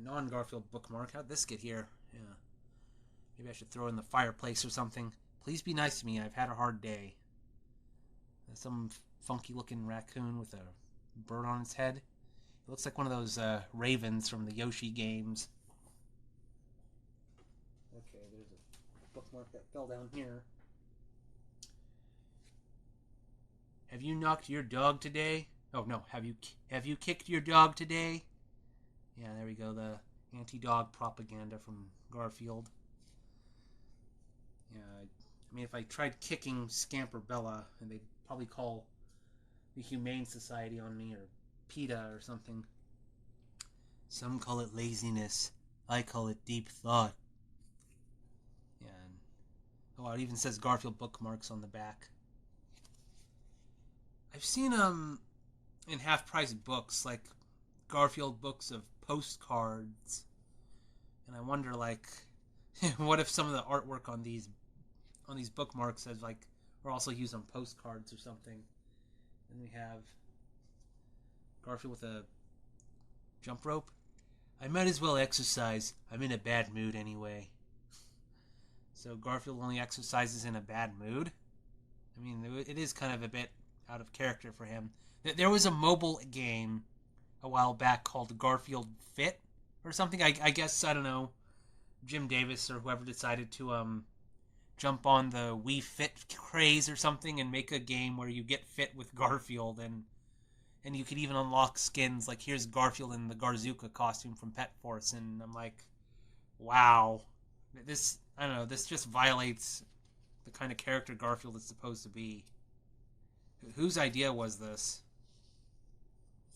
non-Garfield bookmark. How'd this get here? Yeah. Maybe I should throw it in the fireplace or something. Please be nice to me. I've had a hard day. Some funky-looking raccoon with a bird on its head. It looks like one of those ravens from the Yoshi games. Okay, there's a bookmark that fell down here. Have you knocked your dog today? Oh no, have you kicked your dog today? Yeah, there we go, the anti-dog propaganda from Garfield. Yeah, I mean, if I tried kicking Scamper Bella, and they'd probably call the Humane Society on me, or PETA or something. Some call it laziness. I call it deep thought. Yeah, and, oh, it even says Garfield bookmarks on the back. I've seen in half-price books, like Garfield books of postcards, and I wonder, like, what if some of the artwork on these bookmarks says, like, are also used on postcards or something. And we have Garfield with a jump rope. I might as well exercise. I'm in a bad mood anyway. So Garfield only exercises in a bad mood? I mean, it is kind of a bit out of character for him. There was a mobile game a while back called Garfield Fit or something. I guess, I don't know, Jim Davis or whoever decided to jump on the Wii Fit craze or something and make a game where you get fit with Garfield, and you could even unlock skins. Like, here's Garfield in the Garzuka costume from Pet Force, and I'm like, wow. This, I don't know, this just violates the kind of character Garfield is supposed to be. Whose idea was this?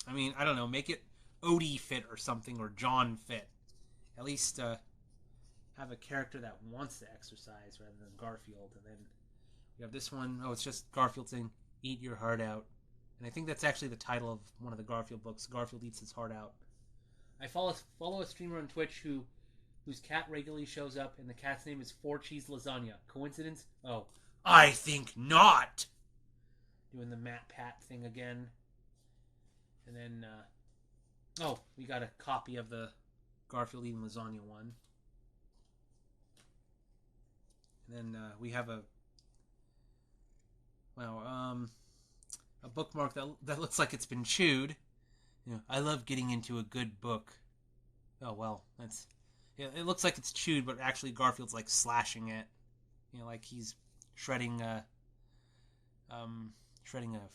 I mean, I don't know, make it Odie Fit or something, or John Fit. At least have a character that wants to exercise rather than Garfield. And then we have this one. Oh, it's just Garfield saying, eat your heart out. And I think that's actually the title of one of the Garfield books, Garfield Eats His Heart Out. I follow a streamer on Twitch whose cat regularly shows up, and the cat's name is 4Cheese Lasagna. Coincidence? Oh, I think not! Doing the Matt Pat thing again. And then, oh, we got a copy of the Garfield eating lasagna one. And then we have a bookmark that looks like it's been chewed. You know, I love getting into a good book. Oh well, it looks like it's chewed, but actually Garfield's like slashing it. You know, like he's shredding a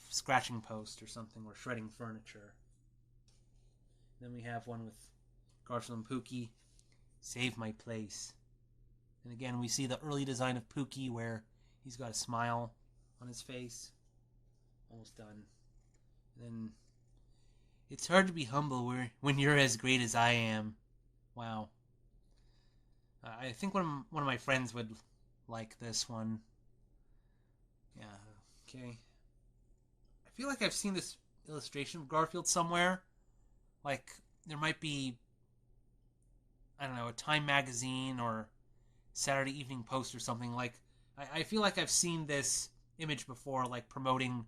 scratching post or something, or shredding furniture. Then we have one with Garfield and Pookie. Save my place. And again, we see the early design of Pookie where he's got a smile on his face. Almost done. And then It's hard to be humble when you're as great as I am. Wow. I think one of my friends would like this one. Yeah. Okay. I feel like I've seen this illustration of Garfield somewhere. Like there might be, I don't know, a Time magazine or Saturday Evening Post or something. Like I feel like I've seen this image before, like promoting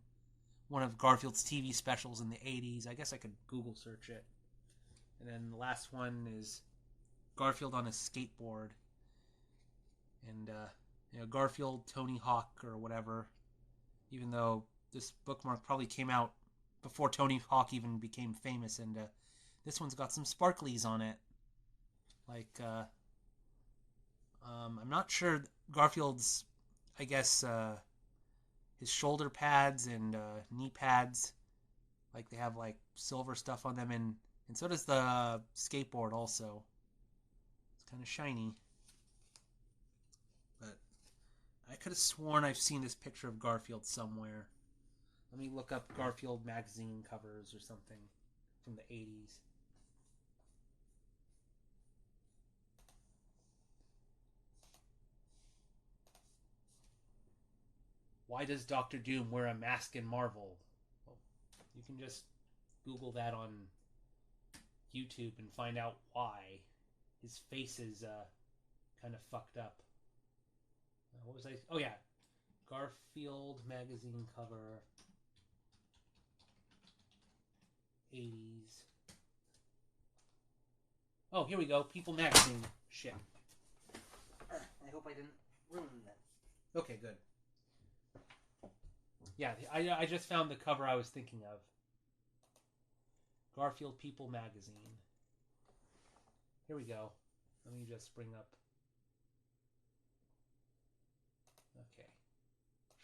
one of Garfield's TV specials in the 80s. I guess I could Google search it. And then the last one is Garfield on a skateboard. And, Garfield, Tony Hawk, or whatever. Even though this bookmark probably came out before Tony Hawk even became famous. And this one's got some sparklies on it. Like, I'm not sure Garfield's, I guess, his shoulder pads and knee pads, like they have like silver stuff on them, and so does the skateboard also. It's kind of shiny. But I could have sworn I've seen this picture of Garfield somewhere. Let me look up Garfield magazine covers or something from the 80s. Why does Doctor Doom wear a mask in Marvel? Well, you can just Google that on YouTube and find out why. His face is kind of fucked up. What was I? Oh yeah, Garfield magazine cover, 80s. Oh, here we go. People magazine. Shit. I hope I didn't ruin that. Okay, good. Yeah, I just found the cover I was thinking of. Garfield People magazine. Here we go. Let me just bring up. Okay.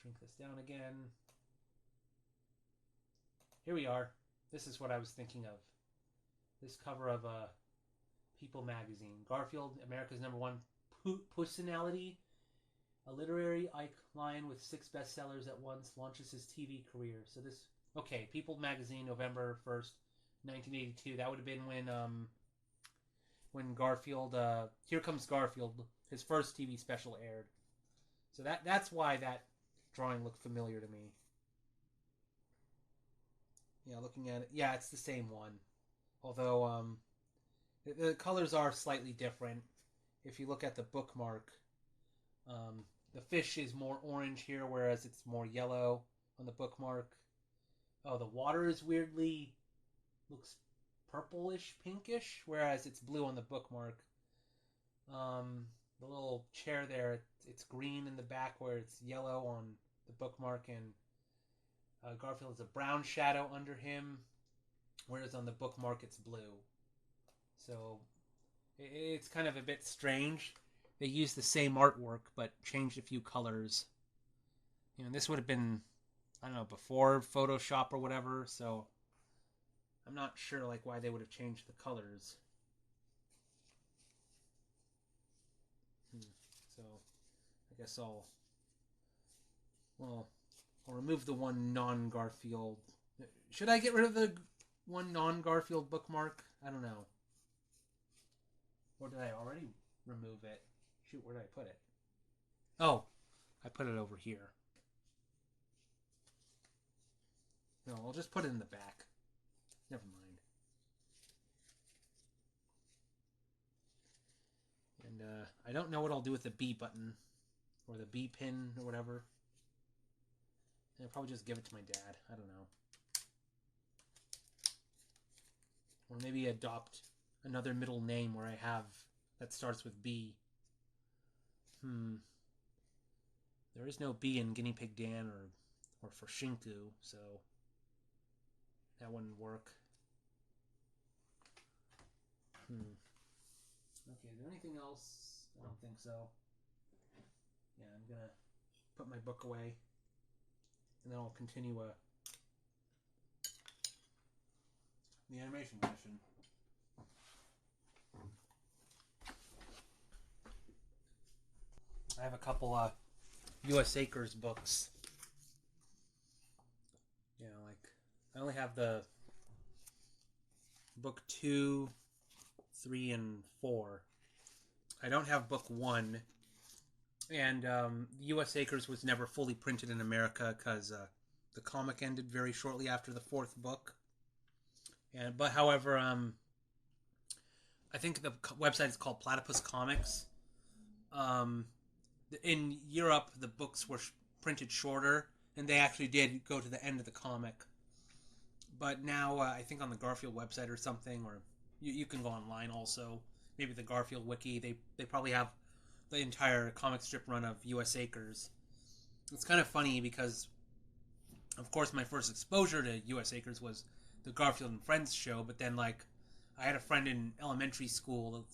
Shrink this down again. Here we are. This is what I was thinking of. This cover of People magazine. Garfield, America's #1 personality, a literary icon with 6 bestsellers at once, launches his TV career. So this, okay, People magazine, November 1st, 1982. That would have been when Garfield, Here Comes Garfield, his first TV special aired. So that's why that drawing looked familiar to me. Yeah, looking at it, yeah, it's the same one. Although the colors are slightly different. If you look at the bookmark, the fish is more orange here, whereas it's more yellow on the bookmark. Oh, the water is weirdly looks purplish, pinkish, whereas it's blue on the bookmark. The little chair there, it's green in the back where it's yellow on the bookmark, and Garfield has a brown shadow under him, whereas on the bookmark it's blue. So it's kind of a bit strange. They used the same artwork but changed a few colors. This would have been, I don't know, before Photoshop or whatever, so I'm not sure like why they would have changed the colors. So I guess I'll remove the one non-Garfield. Should I get rid of the one non-Garfield bookmark? I don't know. Or did I already remove it? Shoot, where did I put it? Oh, I put it over here. No, I'll just put it in the back. Never mind. And I don't know what I'll do with the B button or the B pin or whatever. I'll probably just give it to my dad. I don't know. Or maybe adopt another middle name where I have that starts with B. There is no B in GuineaPigDan or for Shinku, so that wouldn't work. Okay, is there anything else? I don't think so. Yeah, I'm gonna put my book away, and then I'll continue the animation mission. I have a couple U.S. Acres books. Like I only have the book 2, 3, and 4. I don't have book 1. And U.S. Acres was never fully printed in America because the comic ended very shortly after the 4th book. But however, I think the website is called Platypus Comics. In Europe, the books were printed shorter, and they actually did go to the end of the comic. But now, I think on the Garfield website or something, or you can go online also. Maybe the Garfield wiki. They probably have the entire comic strip run of U.S. Acres. It's kind of funny because, of course, my first exposure to U.S. Acres was the Garfield and Friends show, but then, like, I had a friend in elementary school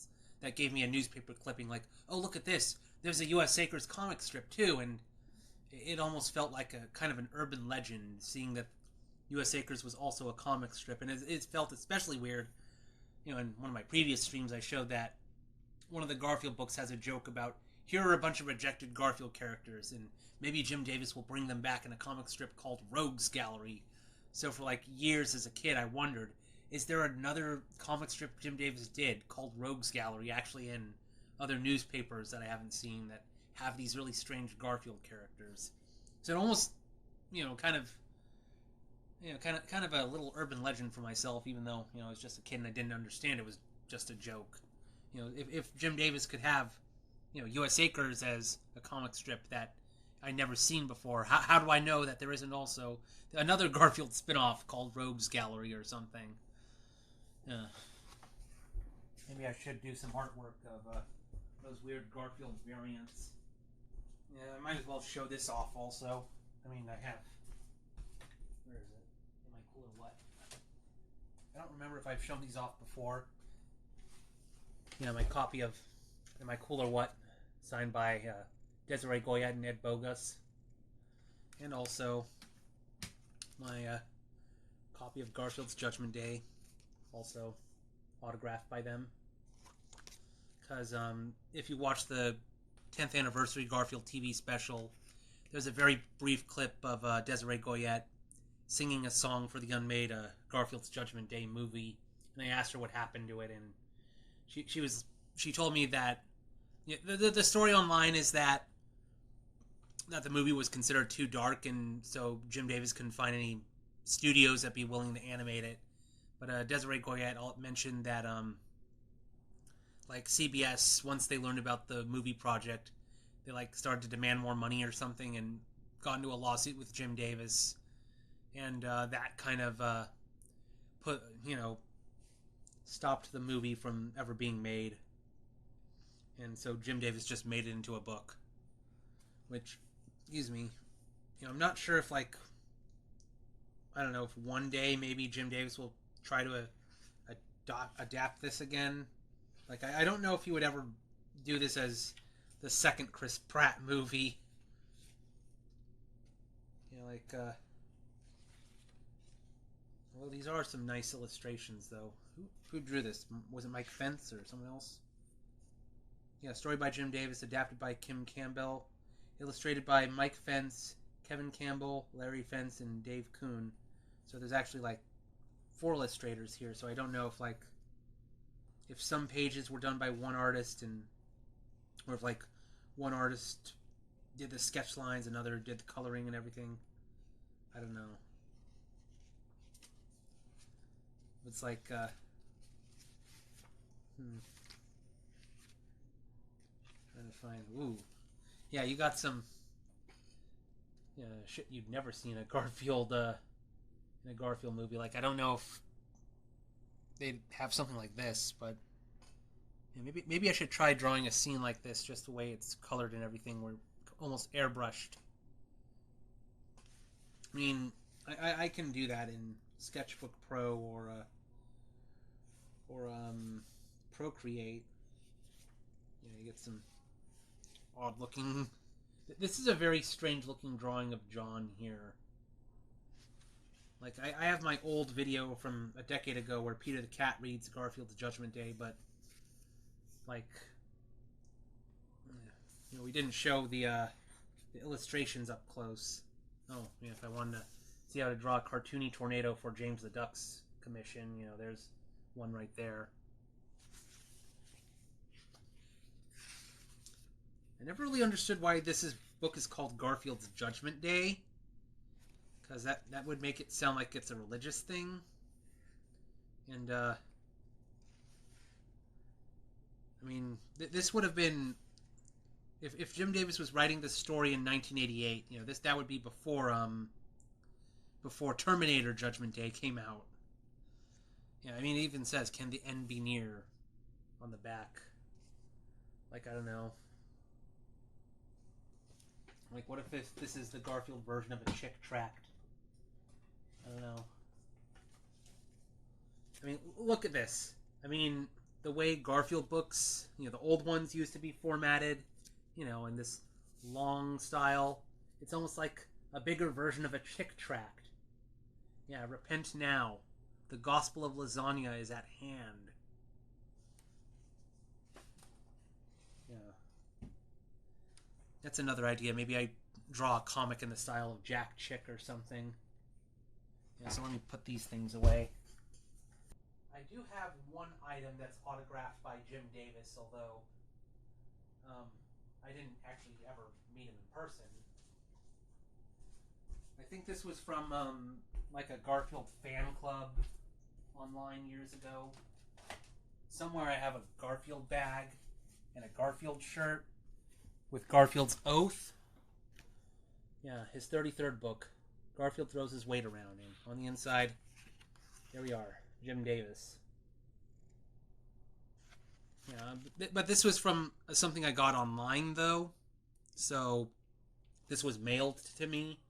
that gave me a newspaper clipping, like, oh, look at this. There's a U.S. Acres comic strip, too, and it almost felt like a kind of an urban legend, seeing that U.S. Acres was also a comic strip, and it felt especially weird. You know, in one of my previous streams, I showed that one of the Garfield books has a joke about, here are a bunch of rejected Garfield characters, and maybe Jim Davis will bring them back in a comic strip called Rogues Gallery. So for, like, years as a kid, I wondered, is there another comic strip Jim Davis did called Rogues Gallery actually in other newspapers that I haven't seen that have these really strange Garfield characters? So it almost, kind of a little urban legend for myself, even though, I was just a kid and I didn't understand it was just a joke. If Jim Davis could have, U.S. Acres as a comic strip that I'd never seen before, how do I know that there isn't also another Garfield spinoff called Rogues Gallery or something? Maybe I should do some artwork of those weird Garfield variants. Yeah, I might as well show this off also. I mean, I have... Where is it? Am I cool or what? I don't remember if I've shown these off before. My copy of Am I Cool or What? Signed by Desiree Goyette and Ed Bogus. And also my copy of Garfield's Judgment Day. Also autographed by them. Because if you watch the 10th anniversary Garfield TV special, there's a very brief clip of Desiree Goyette singing a song for the unmade Garfield's Judgment Day movie. And I asked her what happened to it, and she told me that the story online is that the movie was considered too dark, and so Jim Davis couldn't find any studios that'd be willing to animate it. But Desiree Goyette mentioned that like CBS, once they learned about the movie project, they started to demand more money or something and got into a lawsuit with Jim Davis, and that kind of stopped the movie from ever being made. And so Jim Davis just made it into a book, which, excuse me, I'm not sure if I don't know if one day maybe Jim Davis will try to adapt this again. I don't know if he would ever do this as the second Chris Pratt movie. Well, these are some nice illustrations, though. Who drew this? Was it Mike Fence or someone else? Yeah, story by Jim Davis, adapted by Kim Campbell, illustrated by Mike Fence, Kevin Campbell, Larry Fence, and Dave Kuhn. So there's actually 4 illustrators here, so I don't know if some pages were done by one artist or if one artist did the sketch lines, another did the coloring and everything. I don't know. It's trying to find. Ooh, yeah, you got some shit you've never seen in a Garfield movie. I don't know if they'd have something like this, but maybe I should try drawing a scene like this, just the way it's colored and everything, where almost airbrushed. I mean, I can do that in Sketchbook Pro or Procreate. You get some odd looking. This is a very strange looking drawing of John here. I have my old video from a decade ago where Peter the Cat reads Garfield's Judgment Day, but we didn't show the illustrations up close. Oh, yeah, if I wanted to see how to draw a cartoony tornado for James the Duck's commission, there's one right there. I never really understood why book is called Garfield's Judgment Day, because that would make it sound like it's a religious thing. And I mean, this would have been, if Jim Davis was writing this story in 1988, that would be before Terminator Judgment Day came out. Yeah, I mean, it even says, "Can the end be near?" on the back. Like, I don't know. Like, what if this is the Garfield version of a chick tract? I don't know. I mean, look at this. I mean, the way Garfield books, the old ones used to be formatted, in this long style. It's almost like a bigger version of a chick tract. Yeah, repent now. The gospel of lasagna is at hand. Yeah. That's another idea. Maybe I draw a comic in the style of Jack Chick or something. Yeah, so let me put these things away. I do have one item that's autographed by Jim Davis, although I didn't actually ever meet him in person. I think this was from like a Garfield fan club online years ago. Somewhere I have a Garfield bag and a Garfield shirt with Garfield's oath. Yeah, his 33rd book. Garfield throws his weight around, and on the inside, there we are, Jim Davis. Yeah, but this was from something I got online, though. So this was mailed to me.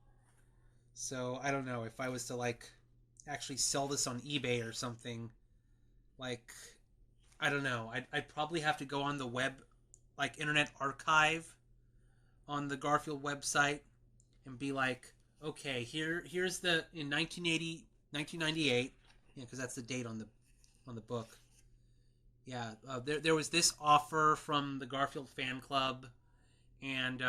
So I don't know if I was to like actually sell this on eBay or something. Like, I don't know. I'd probably have to go on the web, like Internet Archive, on the Garfield website, and be like, okay, here's the in 1998, because that's the date on the book. Yeah, there was this offer from the Garfield fan club, and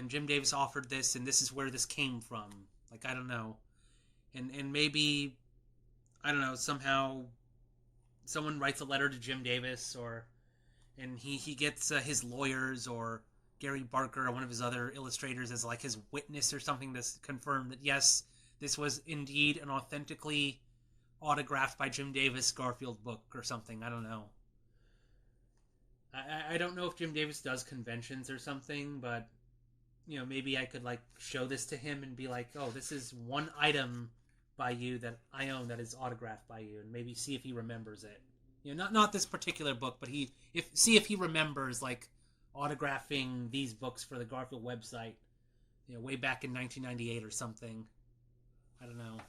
Jim Davis offered this, and this is where this came from. Like, I don't know, and maybe, I don't know, somehow someone writes a letter to Jim Davis, and he gets his lawyers or Gary Barker or one of his other illustrators as like his witness or something to confirm that yes, this was indeed an authentically autographed by Jim Davis Garfield book or something. I don't know. I don't know if Jim Davis does conventions or something, but maybe I could like show this to him and be like, oh, this is one item by you that I own that is autographed by you, and maybe see if he remembers it. Not this particular book, but see if he remembers like autographing these books for the Garfield website, way back in 1998 or something. I don't know.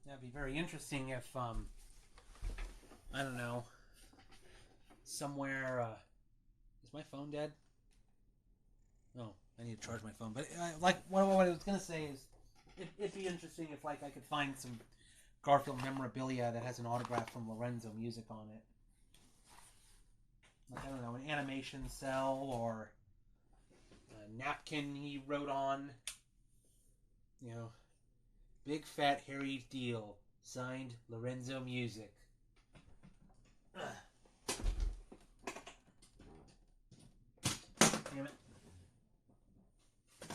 That'd be very interesting if, I don't know, somewhere, is my phone dead? Oh, I need to charge my phone. But, what I was going to say is, it'd be interesting if, like, I could find some Garfield memorabilia that has an autograph from Lorenzo Music on it. Like, I don't know, an animation cell or a napkin he wrote on. Big fat hairy deal. Signed Lorenzo Music. Damn it. I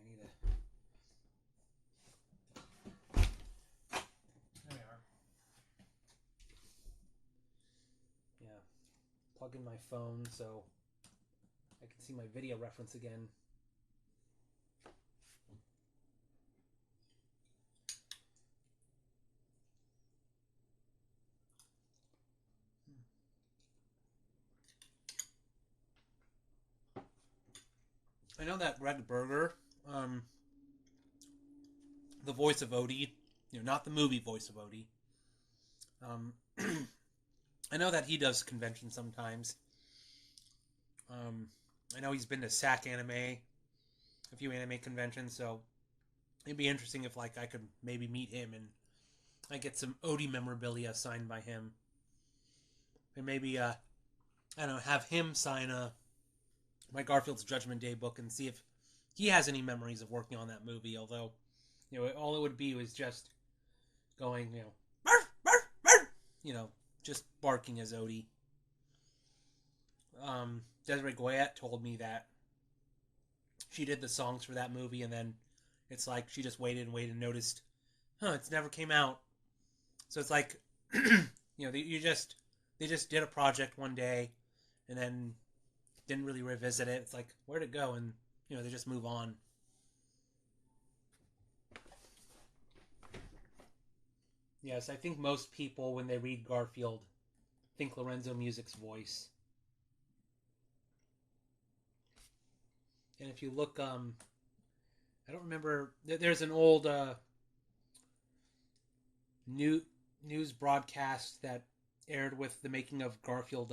need a... There we are. Yeah. Plug in my phone so I can see my video reference again. I know that Greg Berger, the voice of Odie, not the movie voice of Odie. I know that he does conventions sometimes. I know he's been to SAC Anime, a few anime conventions, so it'd be interesting if like I could maybe meet him and I get some Odie memorabilia signed by him. And maybe, I don't know, have him sign my Garfield's Judgment Day book and see if he has any memories of working on that movie, although, all it would be was just going, barf, barf, barf, just barking as Odie. Desiree Goyette told me that she did the songs for that movie, and then it's like she just waited and waited and noticed, it's never came out. So it's like, they just did a project one day, and then didn't really revisit it. It's like, where'd it go? And they just move on. Yes, I think most people, when they read Garfield, think Lorenzo Music's voice. And if you look, I don't remember. There's an old news broadcast that aired with the making of Garfield.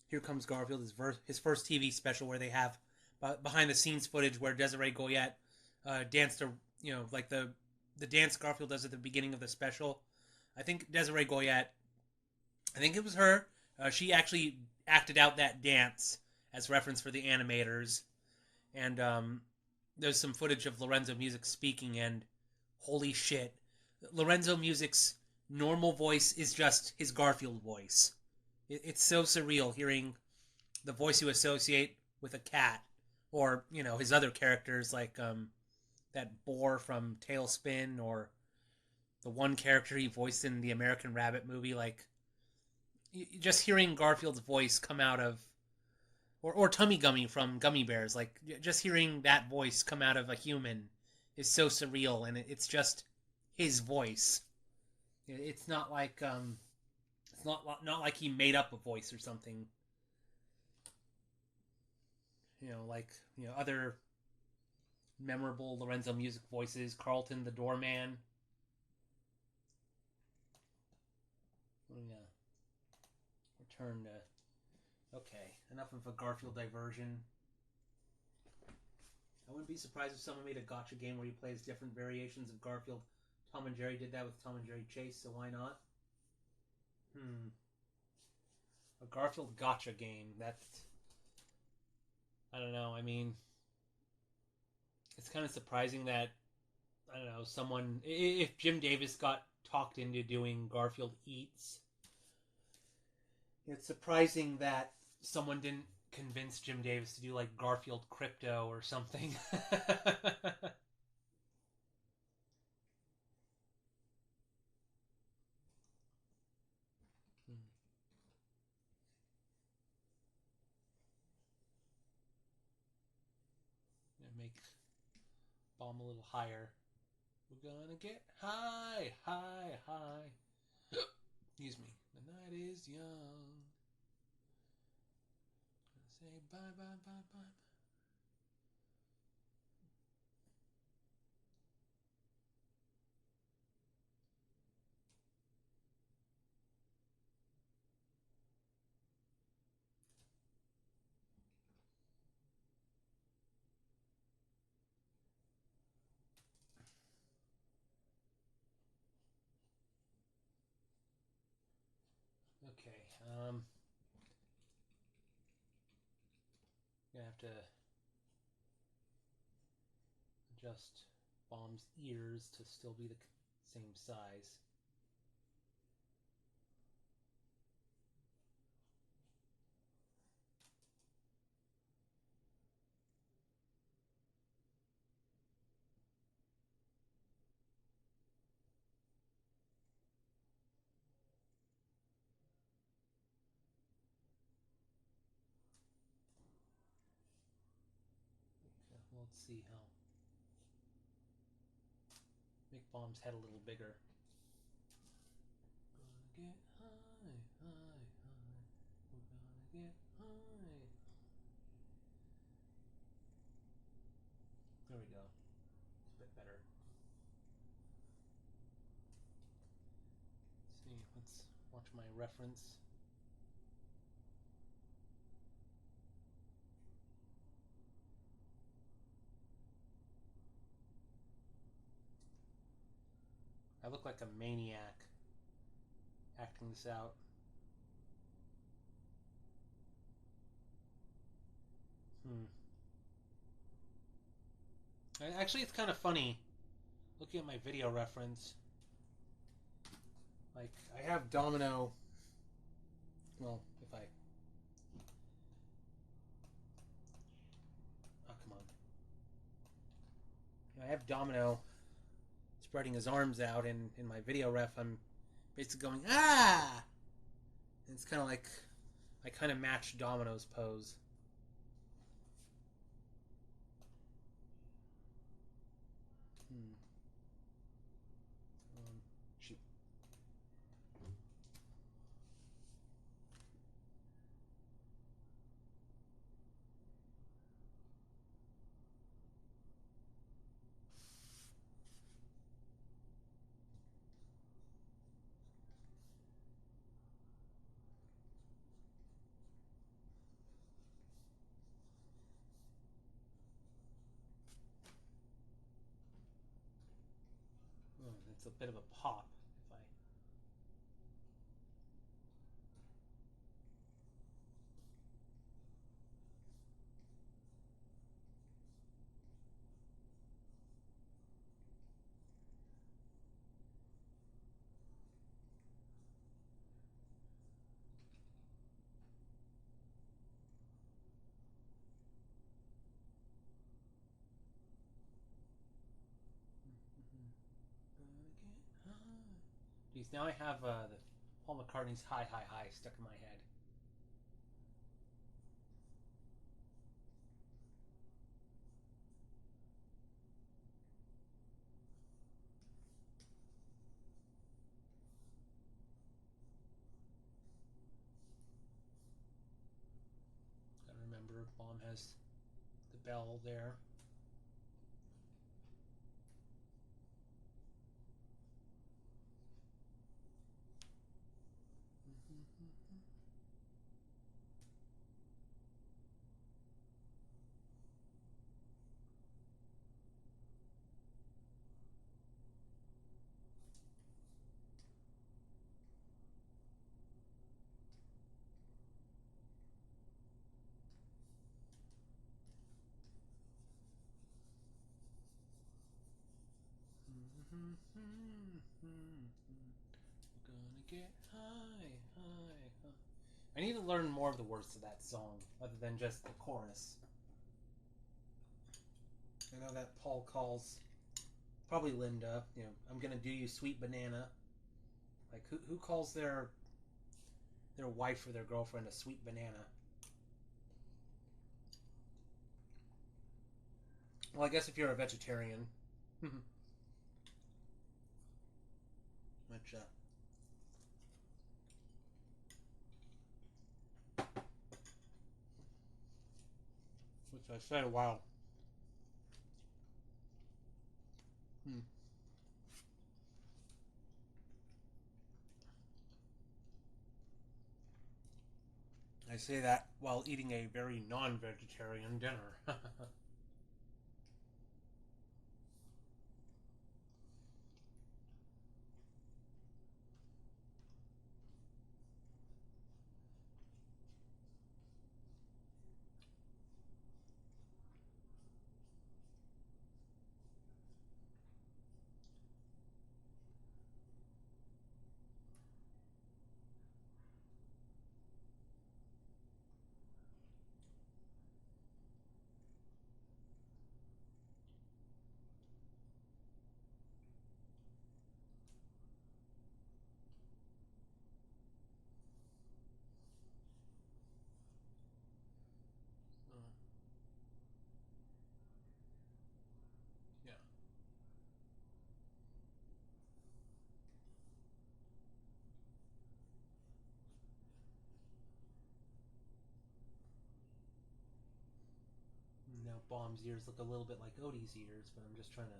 Here Comes Garfield, his first TV special, where they have behind the scenes footage where Desiree Goyette danced, like the dance Garfield does at the beginning of the special. I think Desiree Goyette, I think it was her. She actually acted out that dance as reference for the animators. And there's some footage of Lorenzo Music speaking, and holy shit, Lorenzo Music's normal voice is just his Garfield voice. It's so surreal hearing the voice you associate with a cat, or his other characters like that boar from Tailspin, or the one character he voiced in the American Rabbit movie. Like, just hearing Garfield's voice come out of, or Tummy Gummy from Gummy Bears, like just hearing that voice come out of a human is so surreal, and it's just his voice. It's not like it's not like he made up a voice or something. Like other memorable Lorenzo Music voices, Carlton the Doorman. I'm gonna return to. Okay, enough of a Garfield diversion. I wouldn't be surprised if someone made a gotcha game where he plays different variations of Garfield. Tom and Jerry did that with Tom and Jerry Chase, so why not? A Garfield gotcha game. That's, I don't know. I mean, it's kind of surprising that, I don't know, someone, if Jim Davis got talked into doing Garfield Eats, it's surprising that someone didn't convince Jim Davis to do like Garfield Crypto or something. Make bomb a little higher. We're gonna get high, high, high. Excuse me. The night is young. Say bye, bye, bye, bye. Okay. Gonna have to adjust Bomb's ears to still be the same size. Okay, let's see how. Make Bomb's head a little bigger. Gonna get high, high, high. We're gonna get high. There we go. It's a bit better. Let's see, let's watch my reference. I look like a maniac acting this out. Actually, it's kind of funny looking at my video reference. Like, I have domino. Well, if I... Oh, come on. I have domino spreading his arms out, and in my video ref, I'm basically going, ah! And it's kind of like, I kind of match Domino's pose. Shoot. Oh, it's a bit of a pop. If I... Geez, now I have the Paul McCartney's High, High, High stuck in my head. Gotta remember, Bomb has the bell there. We're gonna get high, high, high. I need to learn more of the words to that song, other than just the chorus. I know that Paul calls, probably Linda, you know, I'm gonna do you sweet banana. Like, who calls their wife or their girlfriend a sweet banana? Well, I guess if you're a vegetarian. Which, I say, wow. I say that while eating a very non-vegetarian dinner. Yeah. Now Bomb's ears look a little bit like Odie's ears, but I'm just trying to...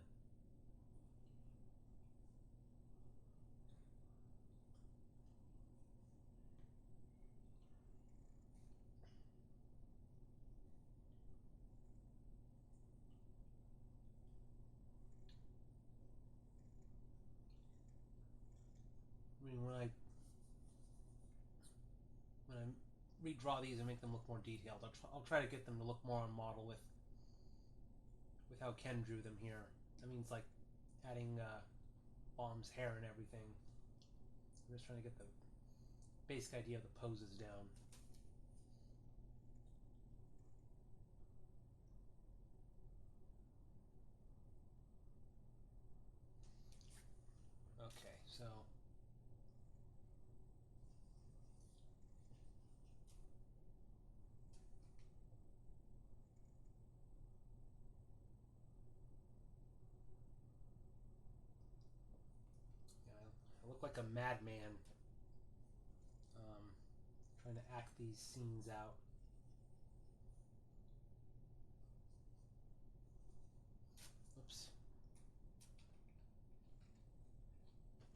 I mean, when I redraw these and make them look more detailed, I'll try to get them to look more on model with how Ken drew them here. That means, like, adding Bomb's hair and everything. I'm just trying to get the basic idea of the poses down. Okay, so yeah, I look like a madman trying to act these scenes out. Oops.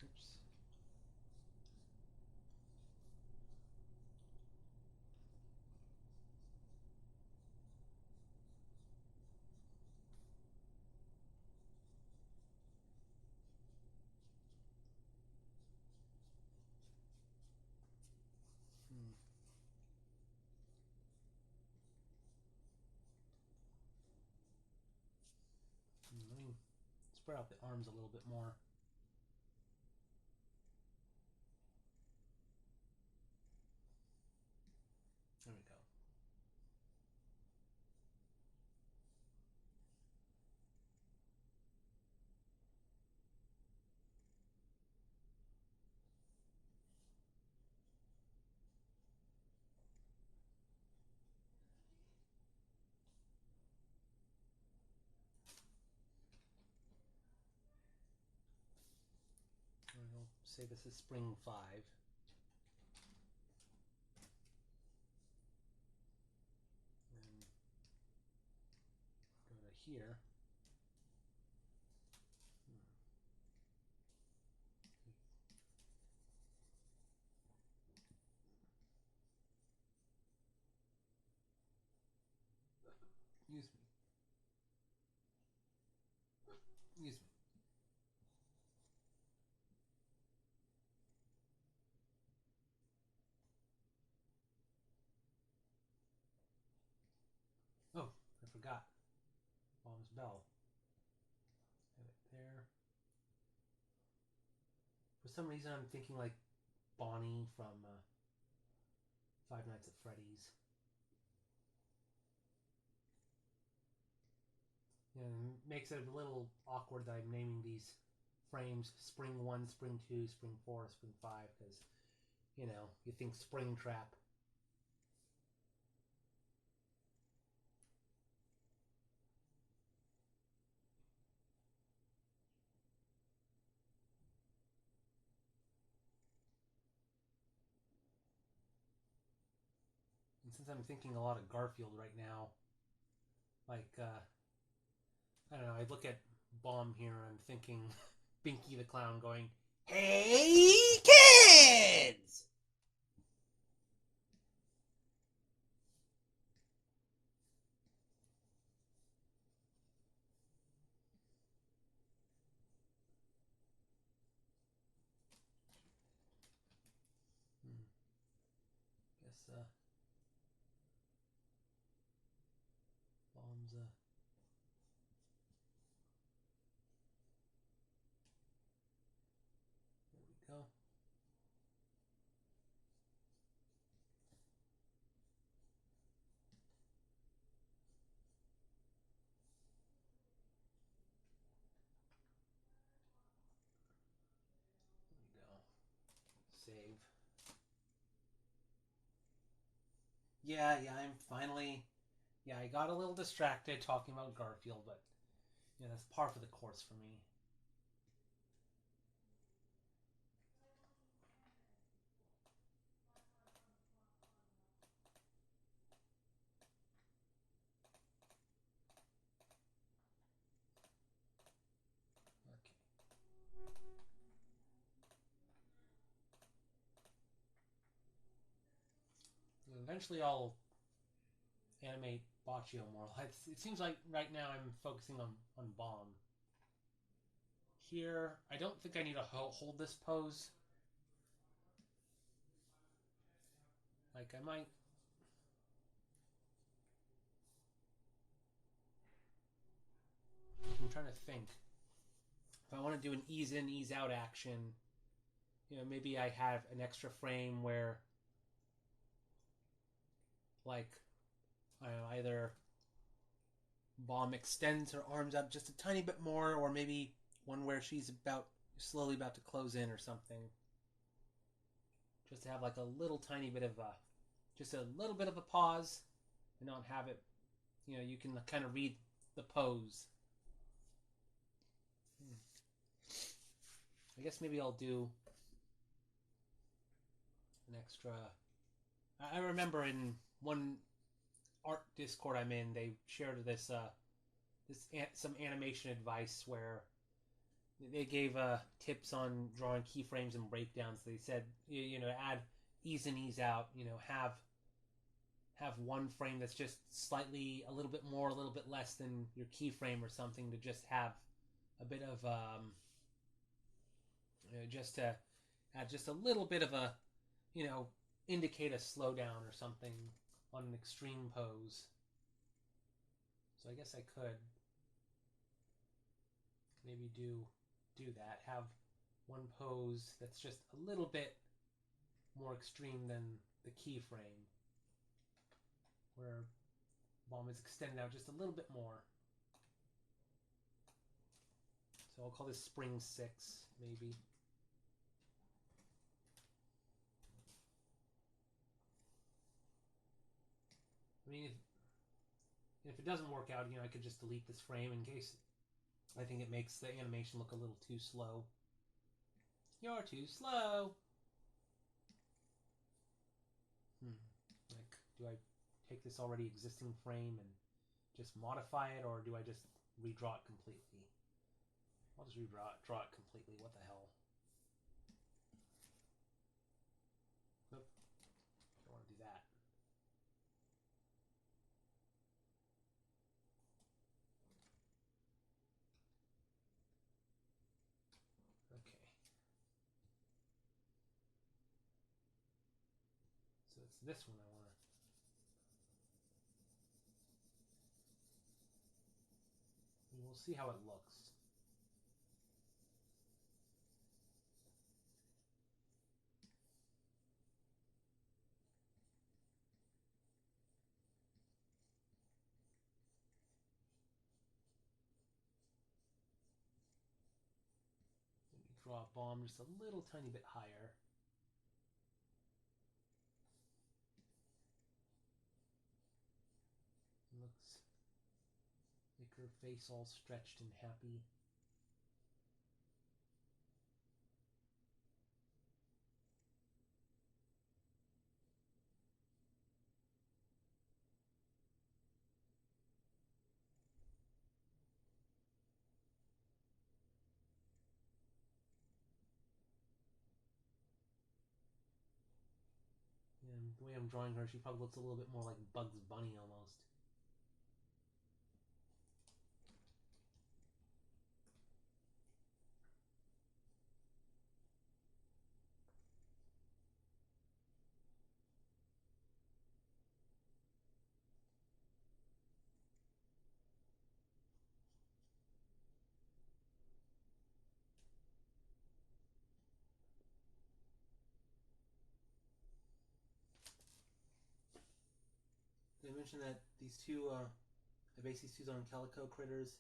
Oops. Let me spread out the arms a little bit more. There we go. We'll say this is spring 5. And go to here. Excuse me. Excuse me. Oh, I forgot. Mom's bell. Have it there. For some reason, I'm thinking like Bonnie from Five Nights at Freddy's. And it makes it a little awkward that I'm naming these frames Spring 1, Spring 2, Spring 4, Spring 5, because, you know, you think Spring Trap. And since I'm thinking a lot of Garfield right now, like, I don't know, I look at Bomb here and I'm thinking Binky the Clown going, "Hey, kids!" Guess, Bomb's, there we go. There we go. Save. Yeah, I'm finally... Yeah, I got a little distracted talking about Garfield, but, yeah, that's par for the course for me. Okay. Eventually I'll animate Baccio more. It seems like right now I'm focusing on Bomb. Here, I don't think I need to hold this pose. Like, I might... I'm trying to think. If I want to do an ease in, ease out action, maybe I have an extra frame where, like, I don't know, either Bomb extends her arms out just a tiny bit more, or maybe one where she's slowly about to close in or something. Just to have like a little tiny bit of just a little bit of a pause, and not have it, you can kind of read the pose. I guess maybe I'll do an extra. I remember in one art Discord I'm in, they shared some animation advice where they gave tips on drawing keyframes and breakdowns. They said, add ease in, ease out. Have one frame that's just slightly a little bit more, a little bit less than your keyframe or something, to just have a bit of just to add just a little bit of a, indicate a slowdown or something on an extreme pose. So I guess I could maybe do that. Have one pose that's just a little bit more extreme than the keyframe, where Bomb is extended out just a little bit more. So I'll call this Spring 6, maybe. I mean, if it doesn't work out, I could just delete this frame in case I think it makes the animation look a little too slow. You're too slow. Like, do I take this already existing frame and just modify it, or do I just redraw it completely? I'll just draw it completely. What the hell? Nope. Don't want to do that. Okay. So it's this one I want to. We'll see how it looks. Draw a Bomb just a little tiny bit higher. Looks like her face all stretched and happy. And the way I'm drawing her, she probably looks a little bit more like Bugs Bunny almost. Did I mention that these two, I based these two on Calico Critters,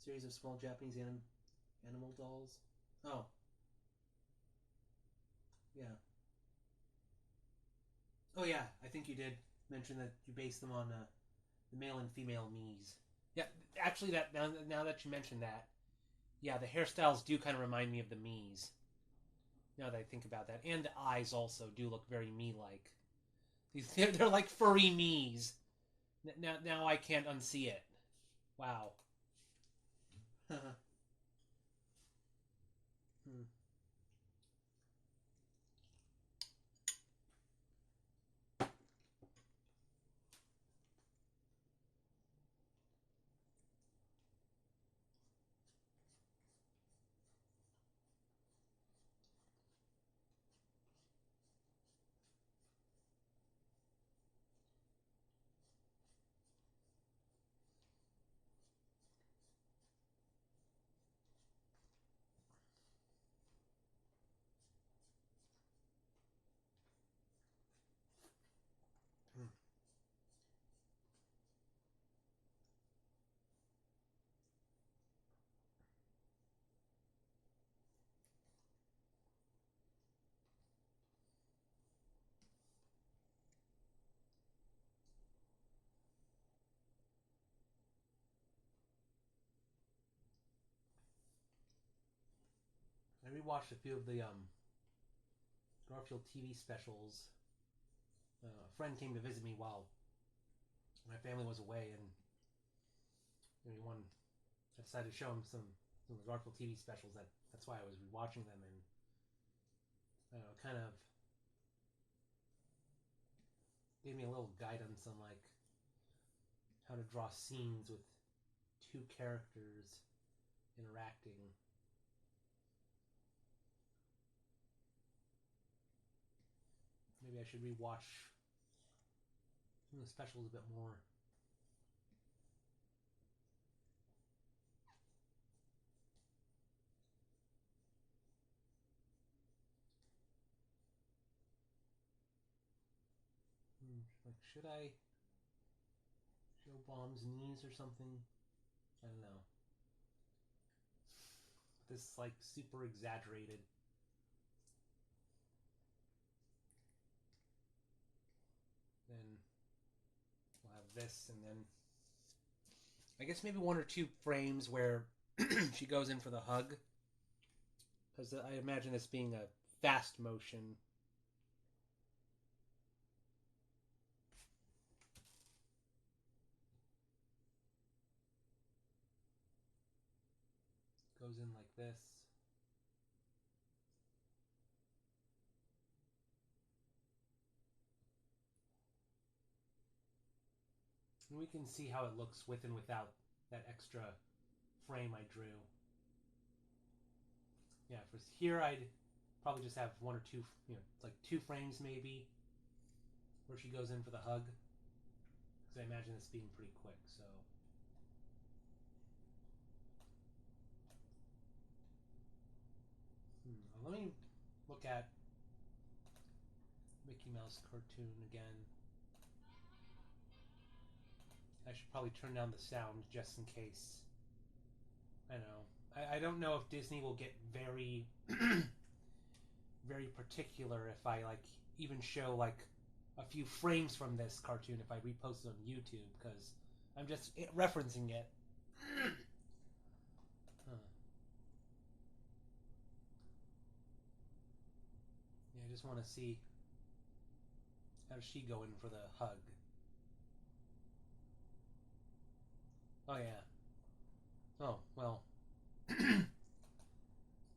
series of small Japanese animal dolls? Oh. Yeah. Oh yeah, I think you did mention that you based them on the male and female Miis. Yeah, actually, that now that you mentioned that, yeah, the hairstyles do kind of remind me of the Miis. Now that I think about that, and the eyes also do look very Me-like. They're like furry Miis. Now I can't unsee it. Wow. Hmm. rewatched a few of the Garfield TV specials. A friend came to visit me while my family was away, and I decided to show him some of the Garfield TV specials. That's why I was rewatching them, and I don't know, kind of gave me a little guidance on like how to draw scenes with two characters interacting. Maybe I should rewatch the specials a bit more. Like, should I show Bomb's knees or something? I don't know. This like super exaggerated. Then we'll have this, and then I guess maybe one or two frames where she goes in for the hug, because I imagine this being a fast motion. Goes in like this. And we can see how it looks with and without that extra frame I drew. Yeah, for here I'd probably just have one or two, like 2 frames maybe, where she goes in for the hug. Because I imagine this being pretty quick, so. Let me look at Mickey Mouse cartoon again. I should probably turn down the sound just in case. I know. I don't know if Disney will get very, very particular if I like even show like a few frames from this cartoon if I repost it on YouTube, because I'm just referencing it. Yeah, I just want to see how does she go in for the hug. Oh yeah. Oh well.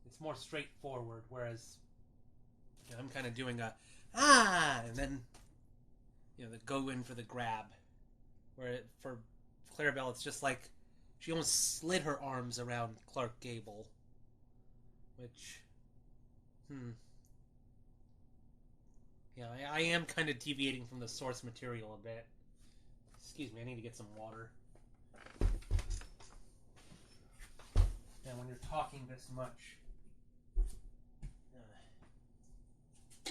It's more straightforward, whereas I'm kind of doing a and then the go in for the grab. Where for Clarabelle, it's just like she almost slid her arms around Clark Gable, which, yeah, I am kind of deviating from the source material a bit. Excuse me, I need to get some water. And when you're talking this much, I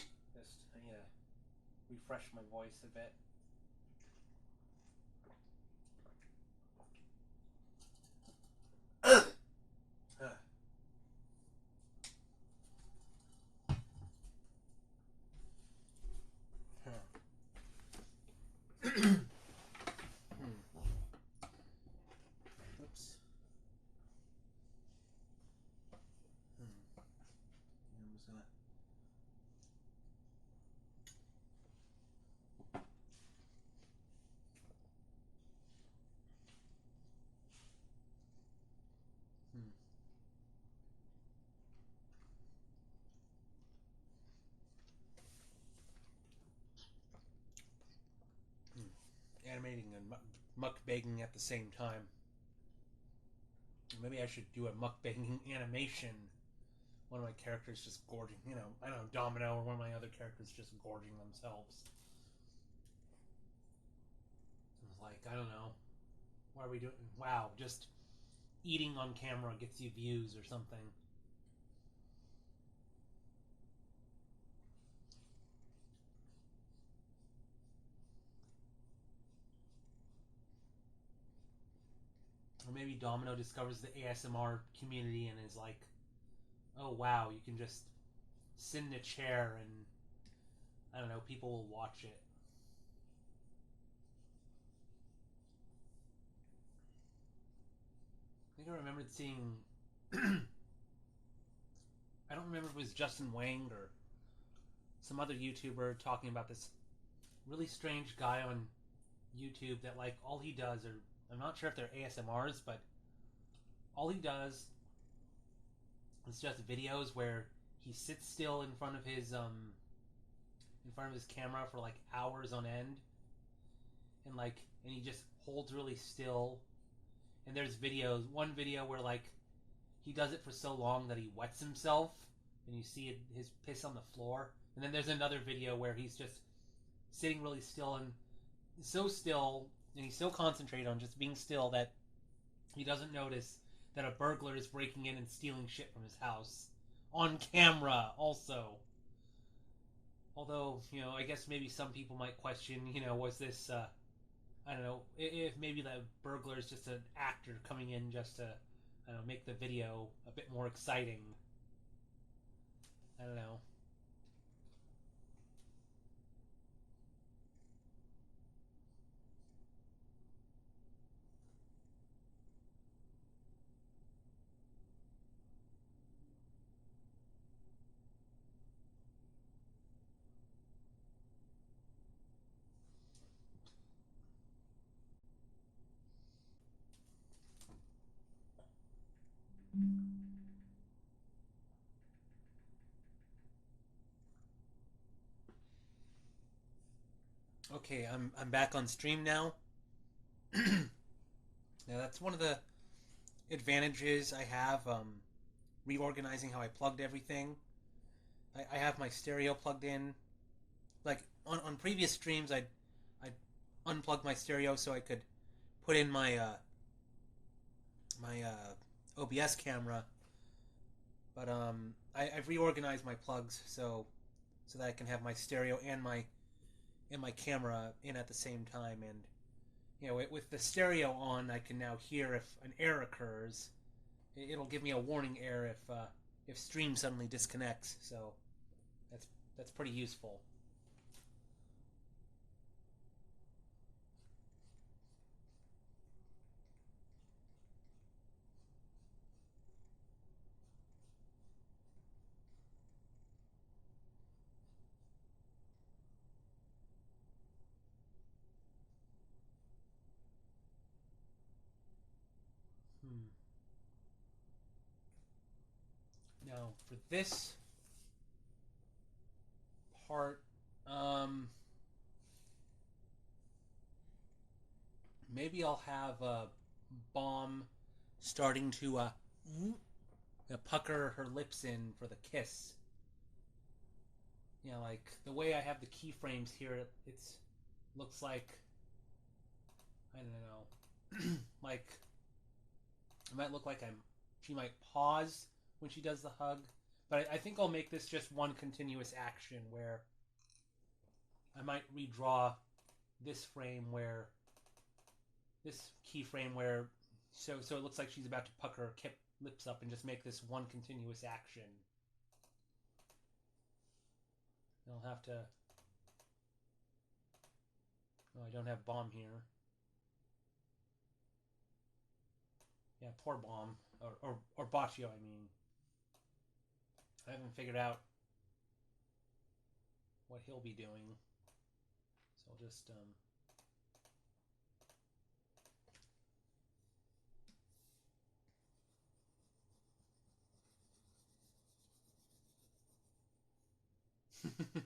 need to refresh my voice a bit. Oops. I'm just gonna. Animating and mukbanging at the same time. Maybe I should do a mukbanging animation. One of my characters just gorging, I don't know, Domino or one of my other characters just gorging themselves. It's like, I don't know. What are we doing? Wow, just eating on camera gets you views or something. Or maybe Domino discovers the ASMR community and is like, oh wow, you can just sit in a chair and, I don't know, people will watch it. I think I remembered seeing I don't remember if it was Justin Wang or some other YouTuber talking about this really strange guy on YouTube that like all he does, or I'm not sure if they're ASMRs, but all he does is just videos where he sits still in front of his camera for like hours on end, and he just holds really still. And there's one video where like he does it for so long that he wets himself, and you see his piss on the floor. And then there's another video where he's just sitting really still, and so still, and he's so concentrated on just being still that he doesn't notice that a burglar is breaking in and stealing shit from his house on camera also. Although, I guess maybe some people might question, was this, I don't know, if maybe the burglar is just an actor coming in just to, I don't know, make the video a bit more exciting. I don't know. Okay, I'm back on stream now. Now that's one of the advantages I have, reorganizing how I plugged everything. I have my stereo plugged in. Like on previous streams, I'd unplug my stereo so I could put in my OBS camera. But I've reorganized my plugs so that I can have my stereo and my camera in at the same time. And with the stereo on, I can now hear if an error occurs. It'll give me a warning error if stream suddenly disconnects. So that's pretty useful. Hmm. Now for this part, maybe I'll have a bomb starting to pucker her lips in for the kiss. Like the way I have the keyframes here, it's looks like, I don't know, like it might look like she might pause when she does the hug, but I think I'll make this just one continuous action where I might redraw this keyframe where so it looks like she's about to pucker her lips up, and just make this one continuous action. I'll have to. Oh, I don't have bomb here. Yeah, poor bomb or Baccio. I mean, I haven't figured out what he'll be doing, so I'll just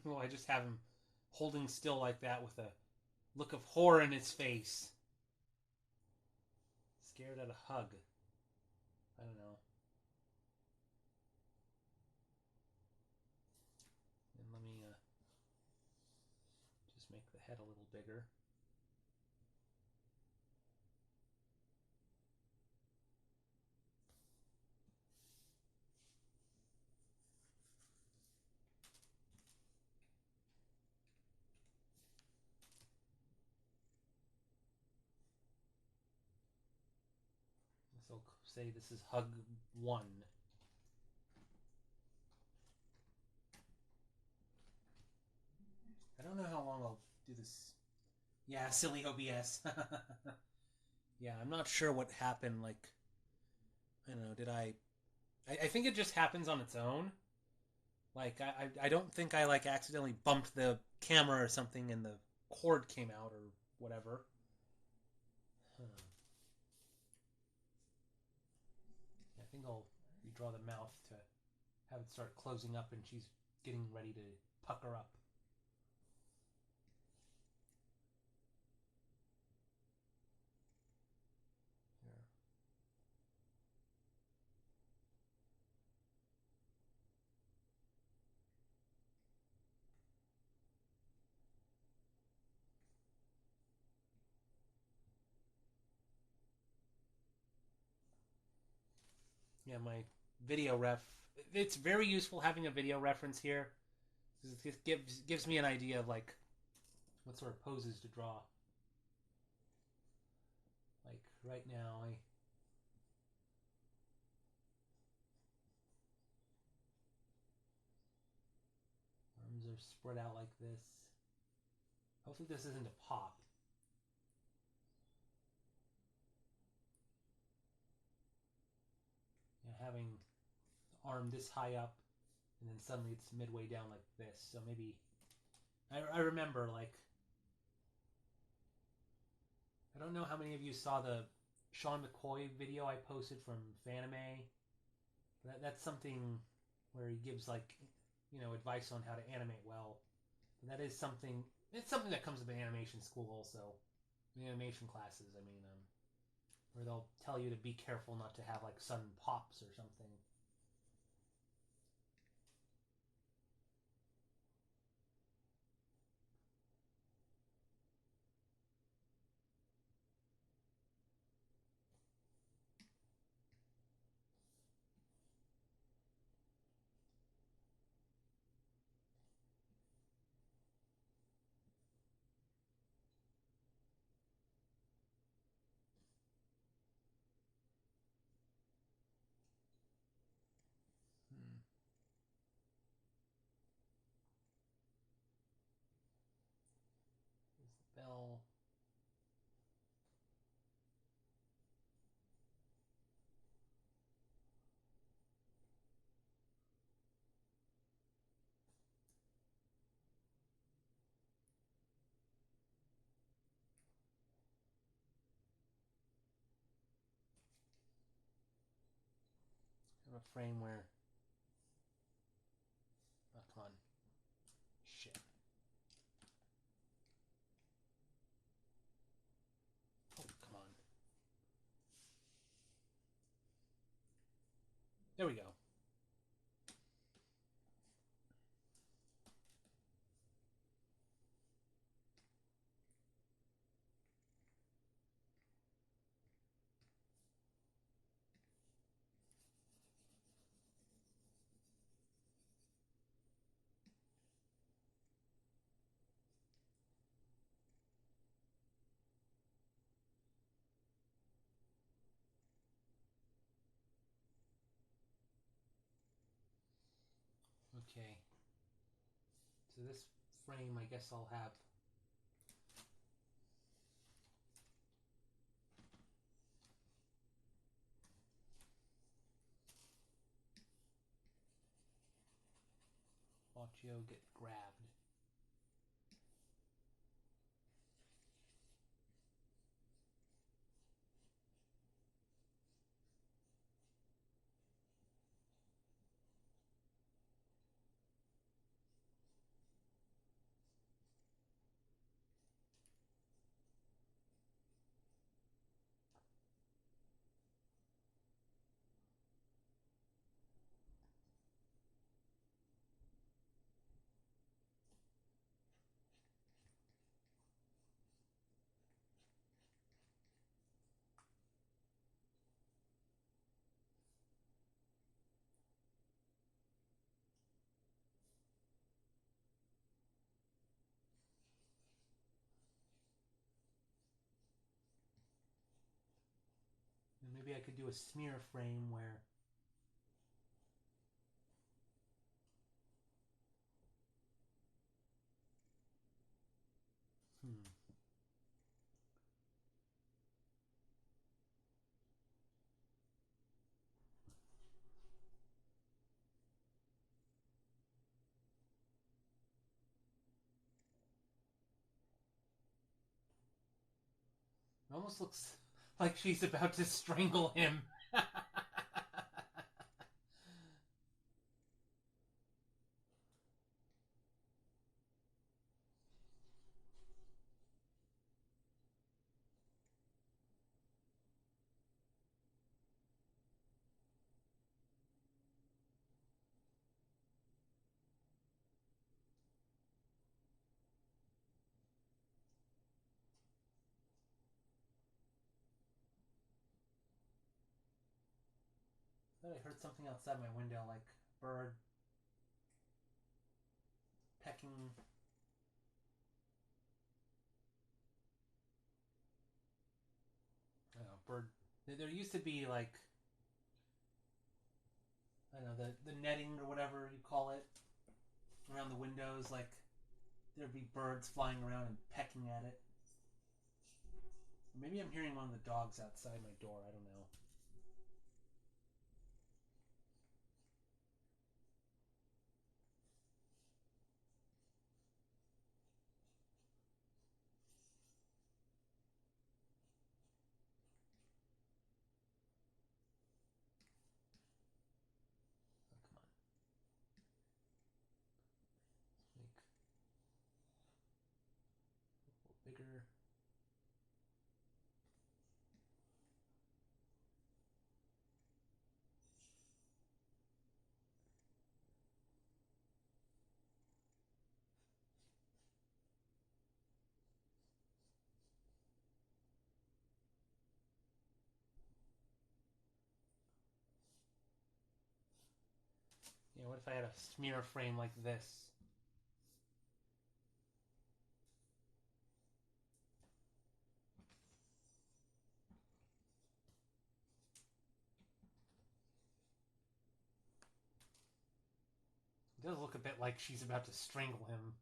well, I just have him holding still like that with a look of horror in his face. Scared at a hug. I don't know. And let me just make the head a little bigger. So say this is hug 1. I don't know how long I'll do this. Yeah, silly OBS. Yeah, I'm not sure what happened. Like, I don't know. I think it just happens on its own. Like I don't think I like accidentally bumped the camera or something and the cord came out or whatever. Huh. I think I'll redraw the mouth to have it start closing up and she's getting ready to pucker up. Here. Yeah, my video ref. It's very useful having a video reference here. It gives me an idea of like what sort of poses to draw. Like right now, arms are spread out like this. Hopefully this isn't a pop. You know, having the arm this high up and then suddenly it's midway down like this. So maybe I remember like I don't know how many of you saw the Sean McCoy video I posted from Fanime. That's something where he gives like advice on how to animate well. And that is something. It's something that comes with the animation school also, the animation classes. I mean, where they'll tell you to be careful not to have like sudden pops or something. Hmm. Here's the bell. Have a frame where. Oh, come on. Shit. Oh, come on. There we go. Okay. So this frame, I guess I'll have. Boccio get grabbed. And maybe I could do a smear frame where. Hmm. Almost looks like she's about to strangle him. I thought I heard something outside my window, like bird pecking. I don't know, bird. There used to be like, I don't know, the netting or whatever you call it around the windows. Like there'd be birds flying around and pecking at it. Maybe I'm hearing one of the dogs outside my door. I don't know. Oh, come on. Let's make it a little bigger. Yeah, what if I had a smear frame like this? It does look a bit like she's about to strangle him.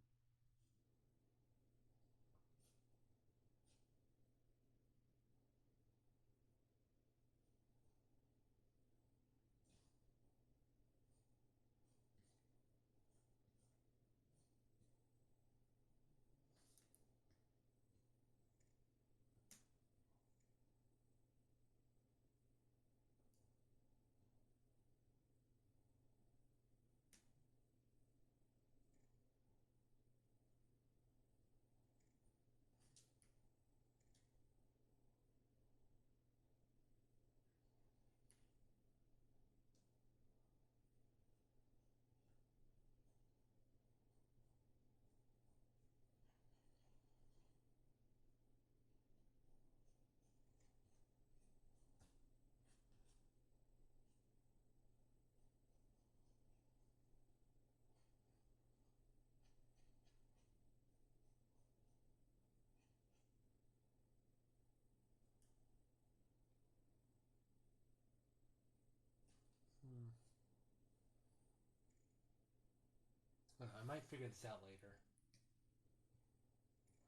I might figure this out later.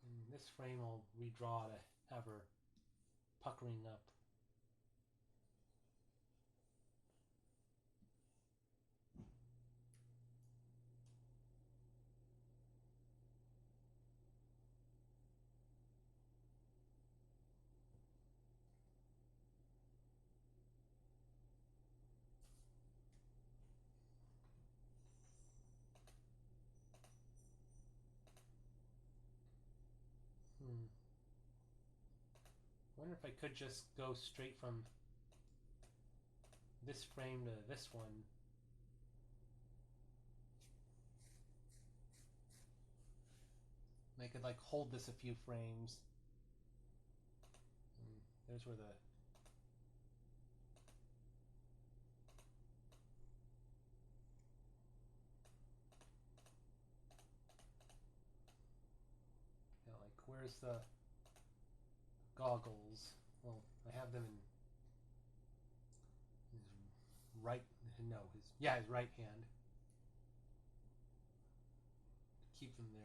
And this frame I'll redraw to have her puckering up. I wonder if I could just go straight from this frame to this one. And I could like hold this a few frames. And there's where the like where's the goggles? Well, I have them in his right. No, his right hand. Keep them there.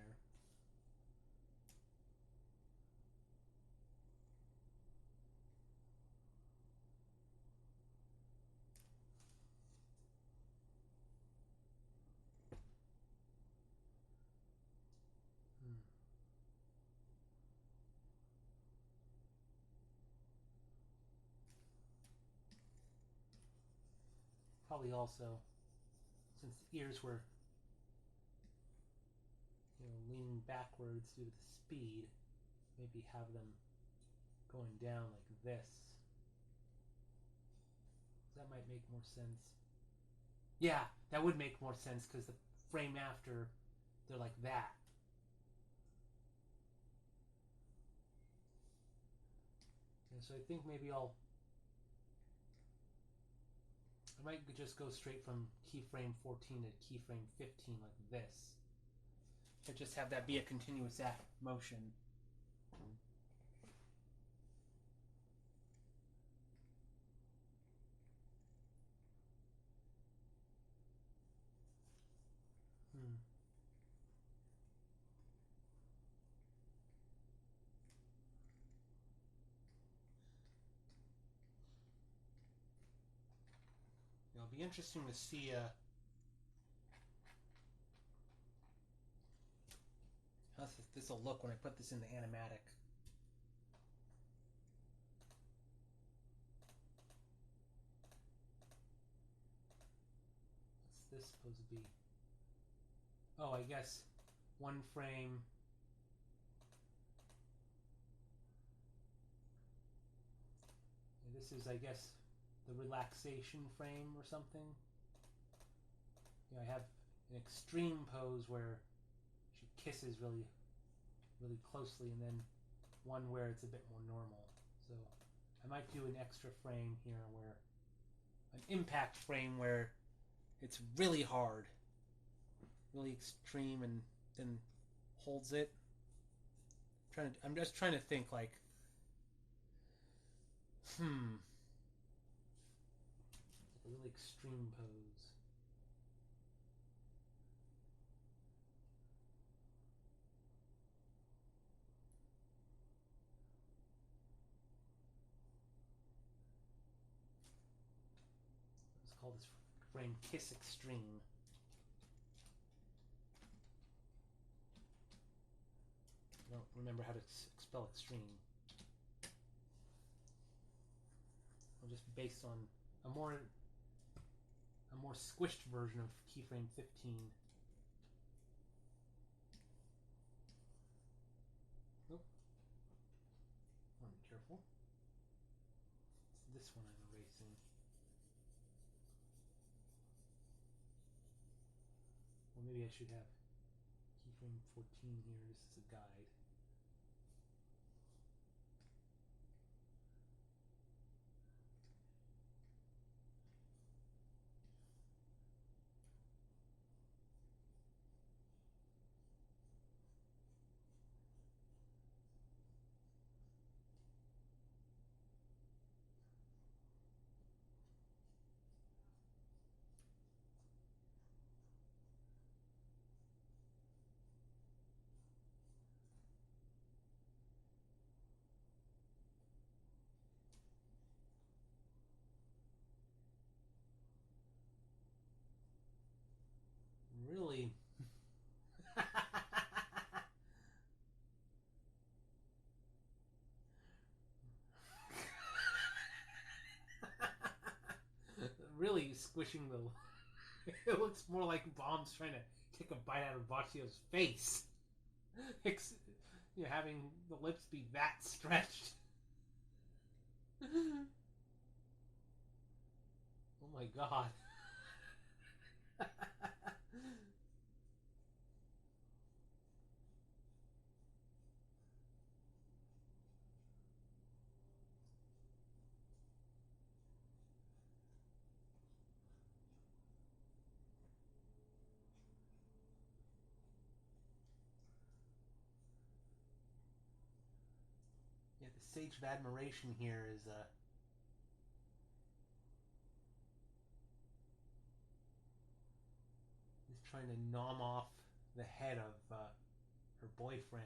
probably also, since the ears were, leaning backwards due to the speed, maybe have them going down like this. That might make more sense. Yeah, that would make more sense because the frame after, they're like that. And so I think maybe I might just go straight from keyframe 14 to keyframe 15 like this. To just have that be a continuous motion. It'll be interesting to see how this will look when I put this in the animatic. What's this supposed to be? Oh, I guess one frame. This is, I guess, the relaxation frame or something. I have an extreme pose where she kisses really, really closely, and then one where it's a bit more normal. So I might do an extra frame here where an impact frame where it's really hard, really extreme, and then holds it. I'm just trying to think like, a really extreme pose. Let's call this frame Kiss Extreme. I don't remember how to spell extreme. Or just based on a more squished version of keyframe 15. Nope. I want to be careful. It's this one I'm erasing. Well, maybe I should have keyframe 14 here just as a guide. Really? Really squishing the... It looks more like Bomb's trying to take a bite out of Bacchio's face. Having the lips be that stretched. Oh my god. Yeah, the Sage of Admiration here is trying to nom off the head of her boyfriend.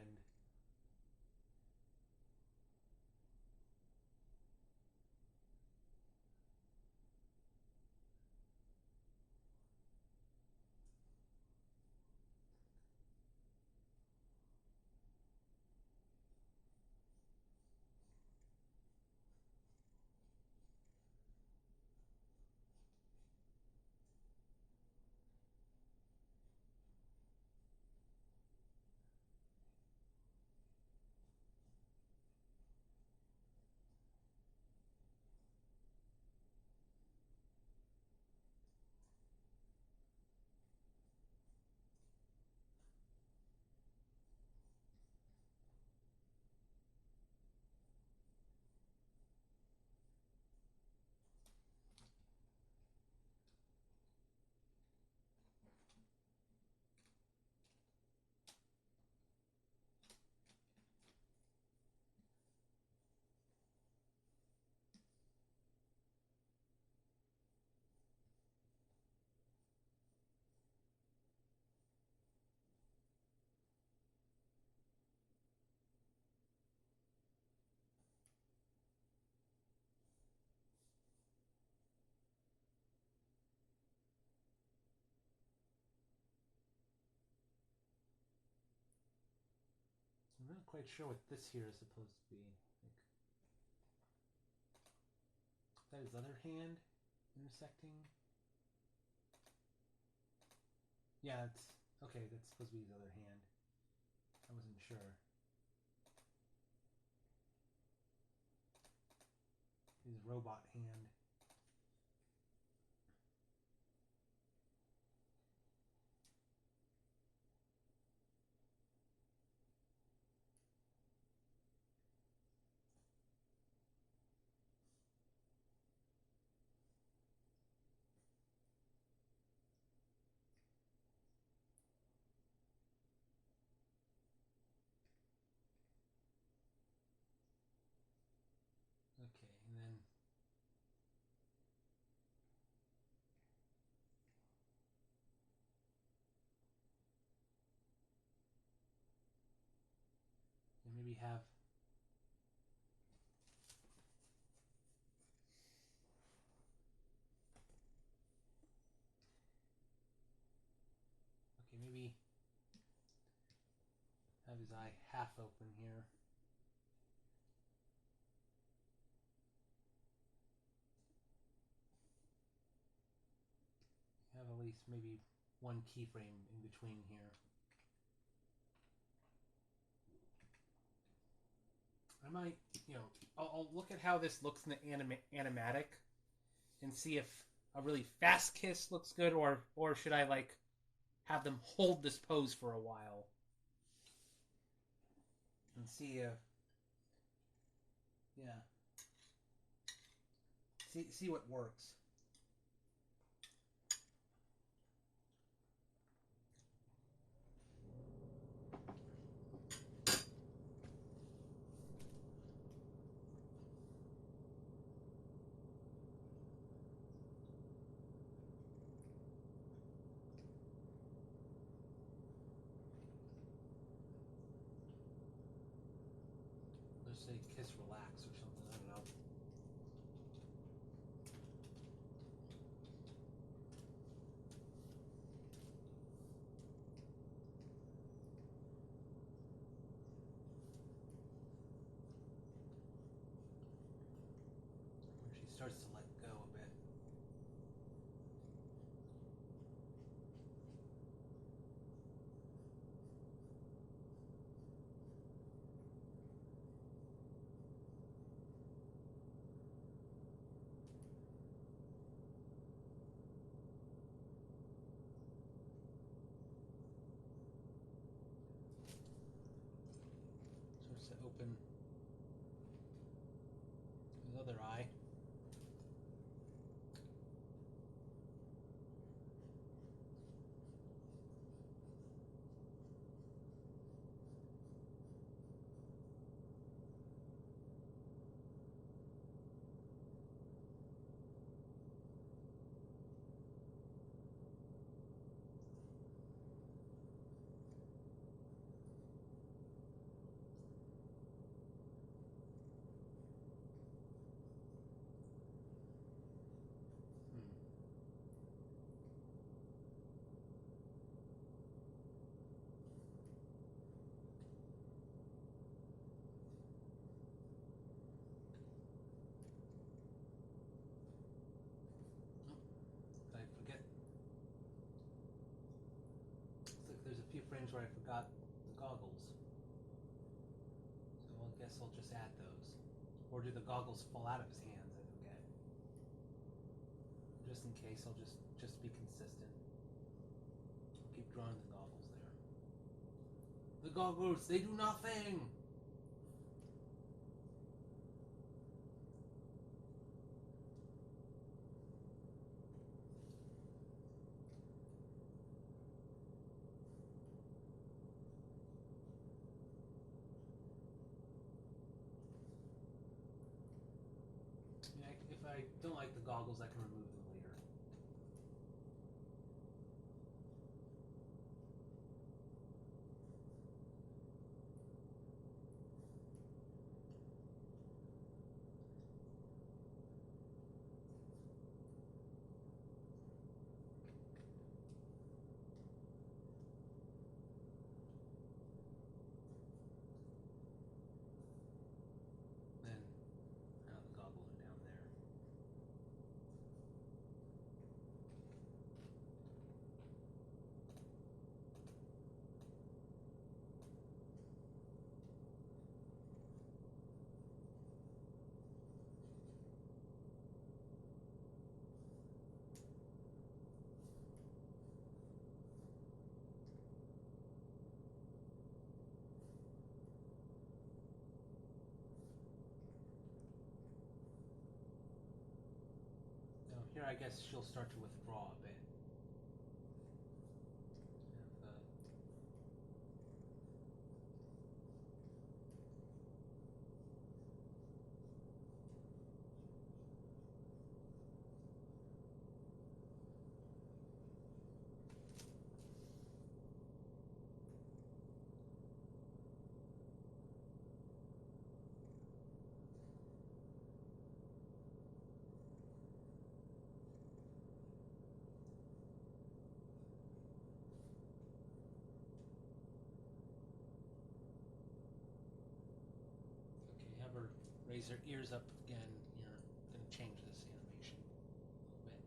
I'm not quite sure what this here is supposed to be. Like, is that his other hand intersecting? Yeah, it's okay. That's supposed to be his other hand. I wasn't sure. His robot hand. Okay, and then maybe have maybe have his eye half open here. Have at least maybe one keyframe in between here. I might, I'll look at how this looks in the animatic and see if a really fast kiss looks good, or should I like have them hold this pose for a while and see if see what works. Let's say kiss relax or something. I don't know. Where she starts to let go a bit. Starts to open his other eye. I forget. Looks like there's a few frames where I forgot the goggles. So I guess I'll just add those. Or do the goggles fall out of his hands? I forget. Just in case, I'll just be consistent. I'll keep drawing the goggles there. The goggles, they do nothing! If I don't like the goggles, I can remove them later. Here, I guess she'll start to withdraw a bit. Okay, have her raise her ears up again. You're going to change this animation a little bit.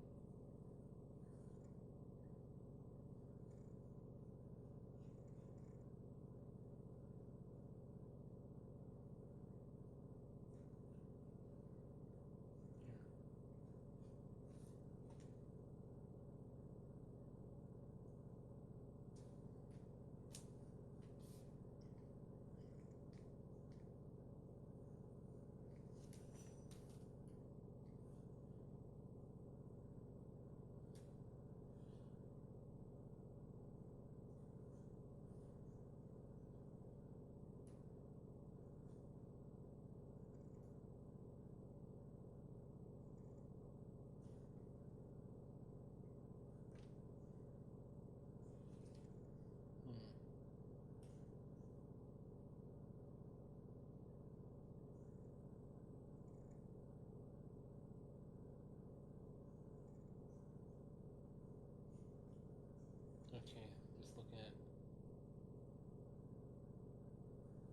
Okay, just looking at...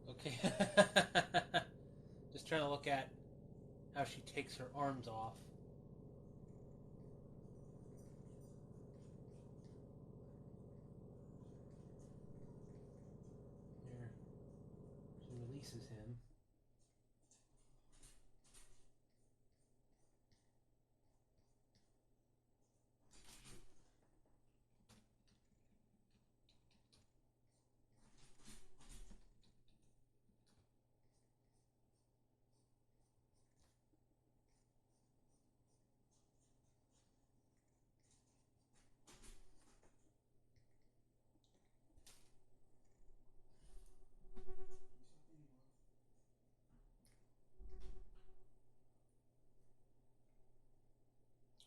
Okay. Just trying to look at how she takes her arms off. There. She releases him.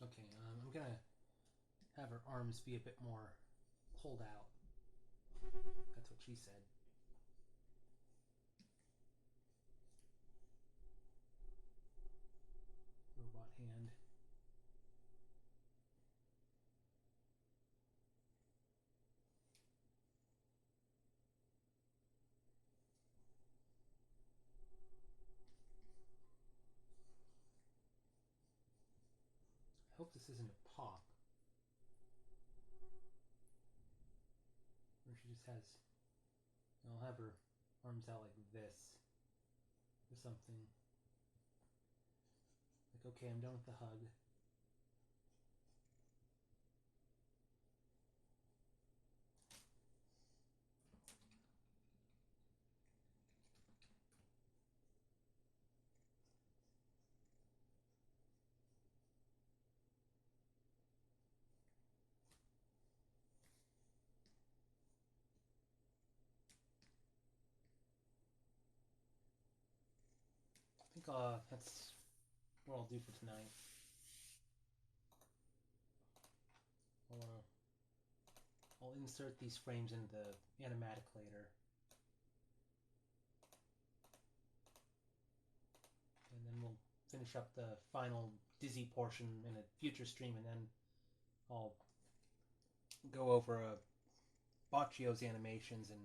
Okay, I'm gonna have her arms be a bit more pulled out. That's what she said. Robot hand. I hope this isn't a pop. Or she just has... I'll have her arms out like this. Or something. Like, okay, I'm done with the hug. I think that's what I'll do for tonight. I'll insert these frames into the animatic later. And then we'll finish up the final Dizzy portion in a future stream, and then I'll go over Bocchio's animations and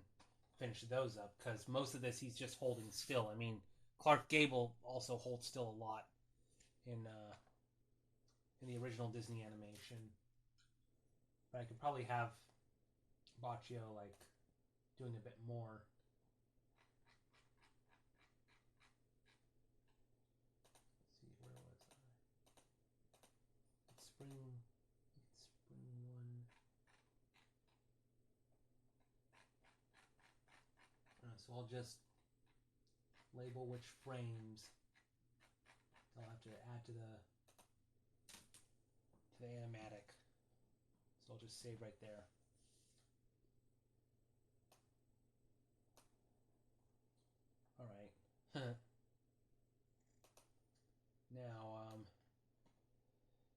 finish those up, because most of this he's just holding still. I mean, Clark Gable also holds still a lot in the original Disney animation. But I could probably have Bocchio like doing a bit more. Let's see, where was I? It's spring 1. So I'll just label which frames I'll have to add to the to the animatic. So I'll just save right there. All right. Now,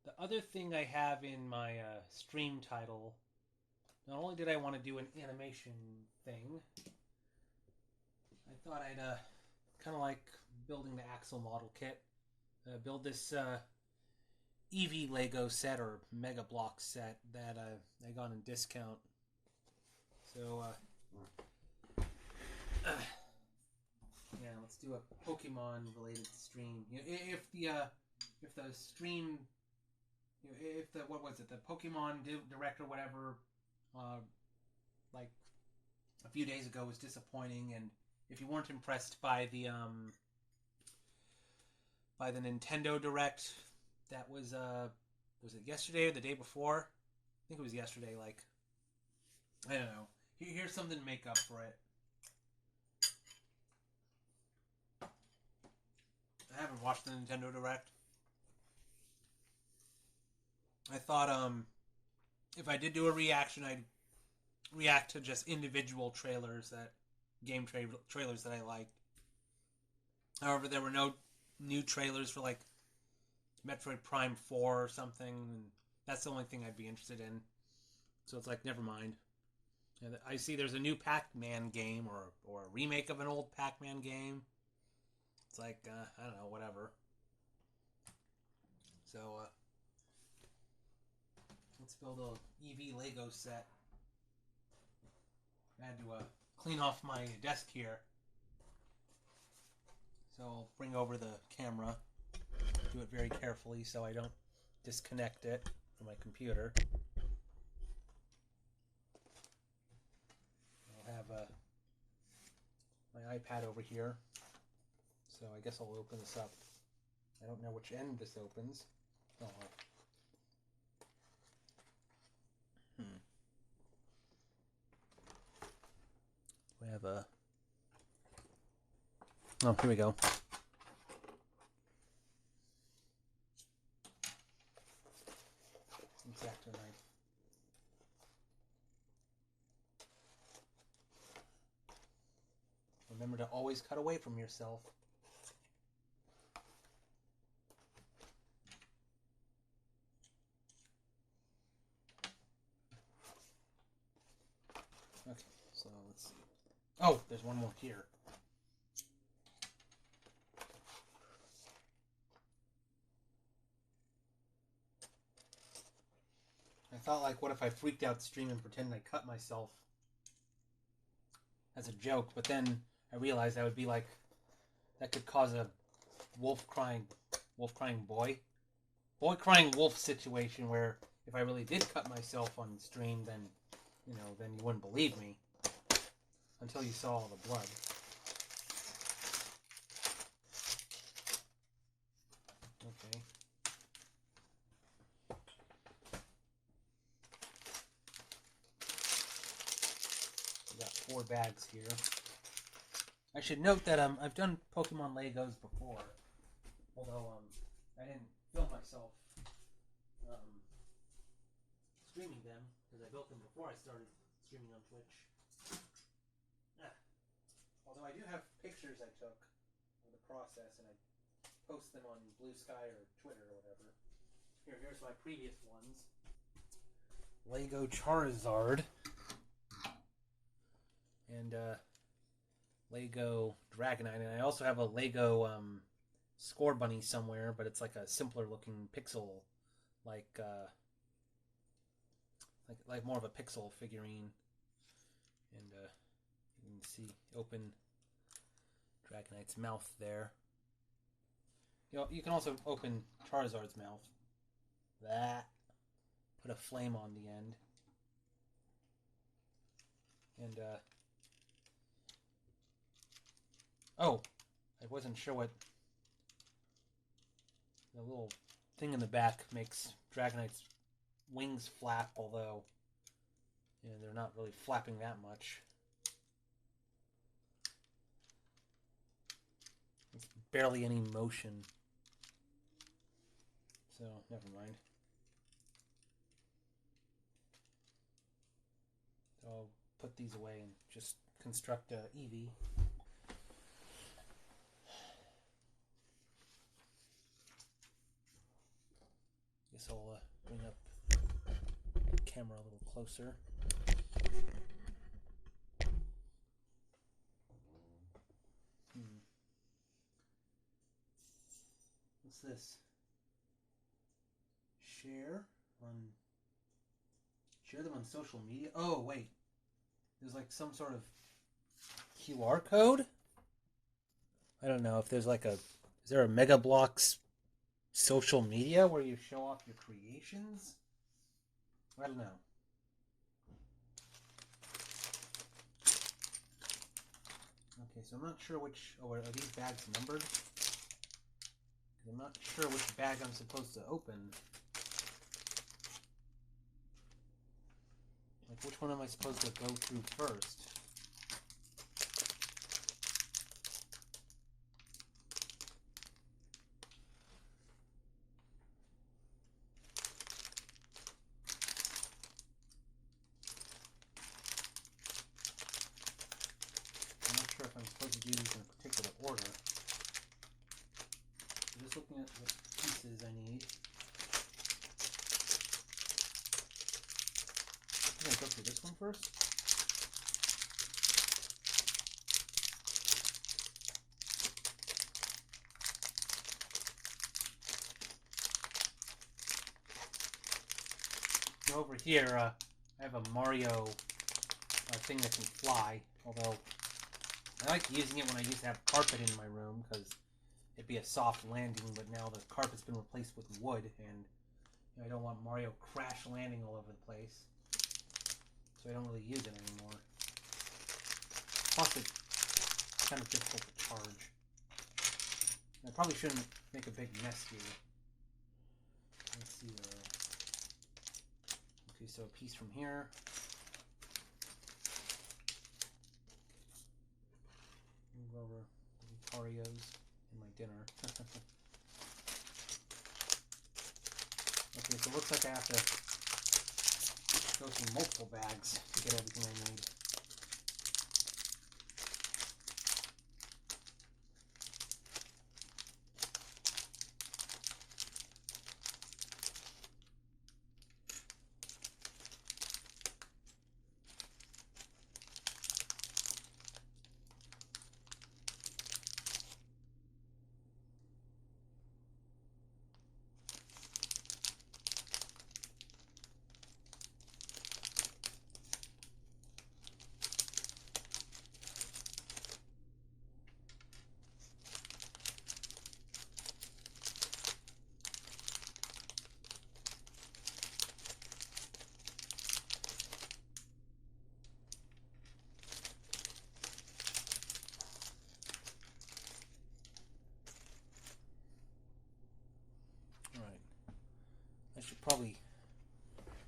the other thing I have in my stream title, not only did I want to do an animation thing, I thought I'd kind of like building the Axle model kit. Build this Eevee Lego set or Mega Block set that I got on discount. So, yeah, let's do a Pokemon related stream. If the stream, if the what was it, the Pokemon Direct or whatever, like a few days ago was disappointing, and if you weren't impressed by the Nintendo Direct, that was it yesterday or the day before? I think it was yesterday. Like, I don't know. Here's something to make up for it. I haven't watched the Nintendo Direct. I thought if I did do a reaction, I'd react to just individual trailers trailers that I liked. However, there were no new trailers for like Metroid Prime 4 or something, and that's the only thing I'd be interested in. So it's like, never mind. I see there's a new Pac-Man game or a remake of an old Pac-Man game. It's like, I don't know, whatever. So, let's build a Eevee Lego set. I had to clean off my desk here. So I'll bring over the camera. Do it very carefully so I don't disconnect it from my computer. I'll have my iPad over here. So I guess I'll open this up. I don't know which end this opens. Oh, well. We have a... Oh, here we go. Exacto knife. Remember to always cut away from yourself. Okay, so let's see. Oh, there's one more here. I thought, like, what if I freaked out stream and pretended I cut myself as a joke, but then I realized that would be like, that could cause a wolf crying boy crying wolf situation where if I really did cut myself on stream, then, then you wouldn't believe me until you saw all the blood. Okay. We got 4 bags here. I should note that I've done Pokemon Legos before, although I didn't film myself streaming them because I built them before I started streaming on Twitch. Although I do have pictures I took of the process, and I post them on Blue Sky or Twitter or whatever. Here's my previous ones. Lego Charizard and Lego Dragonite, and I also have a Lego Score Bunny somewhere, but it's like a simpler looking pixel, like more of a pixel figurine. And you can see open Dragonite's mouth there. You can also open Charizard's mouth. That. Put a flame on the end. And oh, I wasn't sure what the little thing in the back makes Dragonite's wings flap, although they're not really flapping that much. It's barely any motion. So, never mind. put these away and just construct a Eevee. Guess I'll bring up the camera a little closer. What's this? Share them on social media. Oh wait, there's like some sort of QR code. I don't know if there's like is there a Mega Bloks social media where you show off your creations? I don't know. Okay, so I'm not sure which. Oh, are these bags numbered? Because I'm not sure which bag I'm supposed to open. Like, which one am I supposed to go through first? I'm not sure if I'm supposed to do these in a particular order. I'm just looking at what pieces I need. I'm going to go through this one first. Over here, I have a Mario thing that can fly, although I like using it when I used to have carpet in my room because it'd be a soft landing, but now the carpet's been replaced with wood, and you know, I don't want Mario crash landing all over the place, so I don't really use it anymore. Plus, it's kind of difficult to charge. I probably shouldn't make a big mess here. Let's see. Okay, so a piece from here. Move over the Lucarios in my dinner. Okay, so it looks like I have to go through multiple bags to get everything I need. I should probably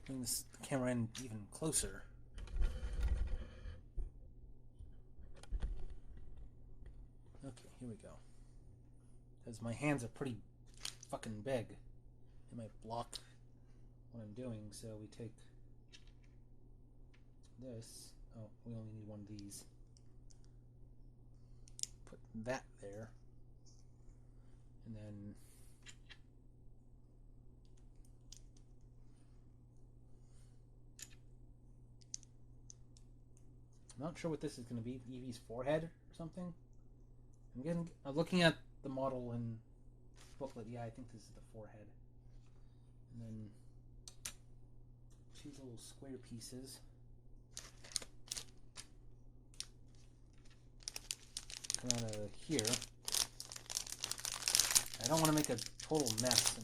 bring this camera in even closer. Okay, here we go. Because my hands are pretty fucking big. It might block what I'm doing, so we take this. Oh, we only need one of these. Put that there. And then I'm not sure what this is going to be. Eevee's forehead or something. I'm looking at the model in the booklet. Yeah, I think this is the forehead. And then two little square pieces. Come out of here. I don't want to make a total mess.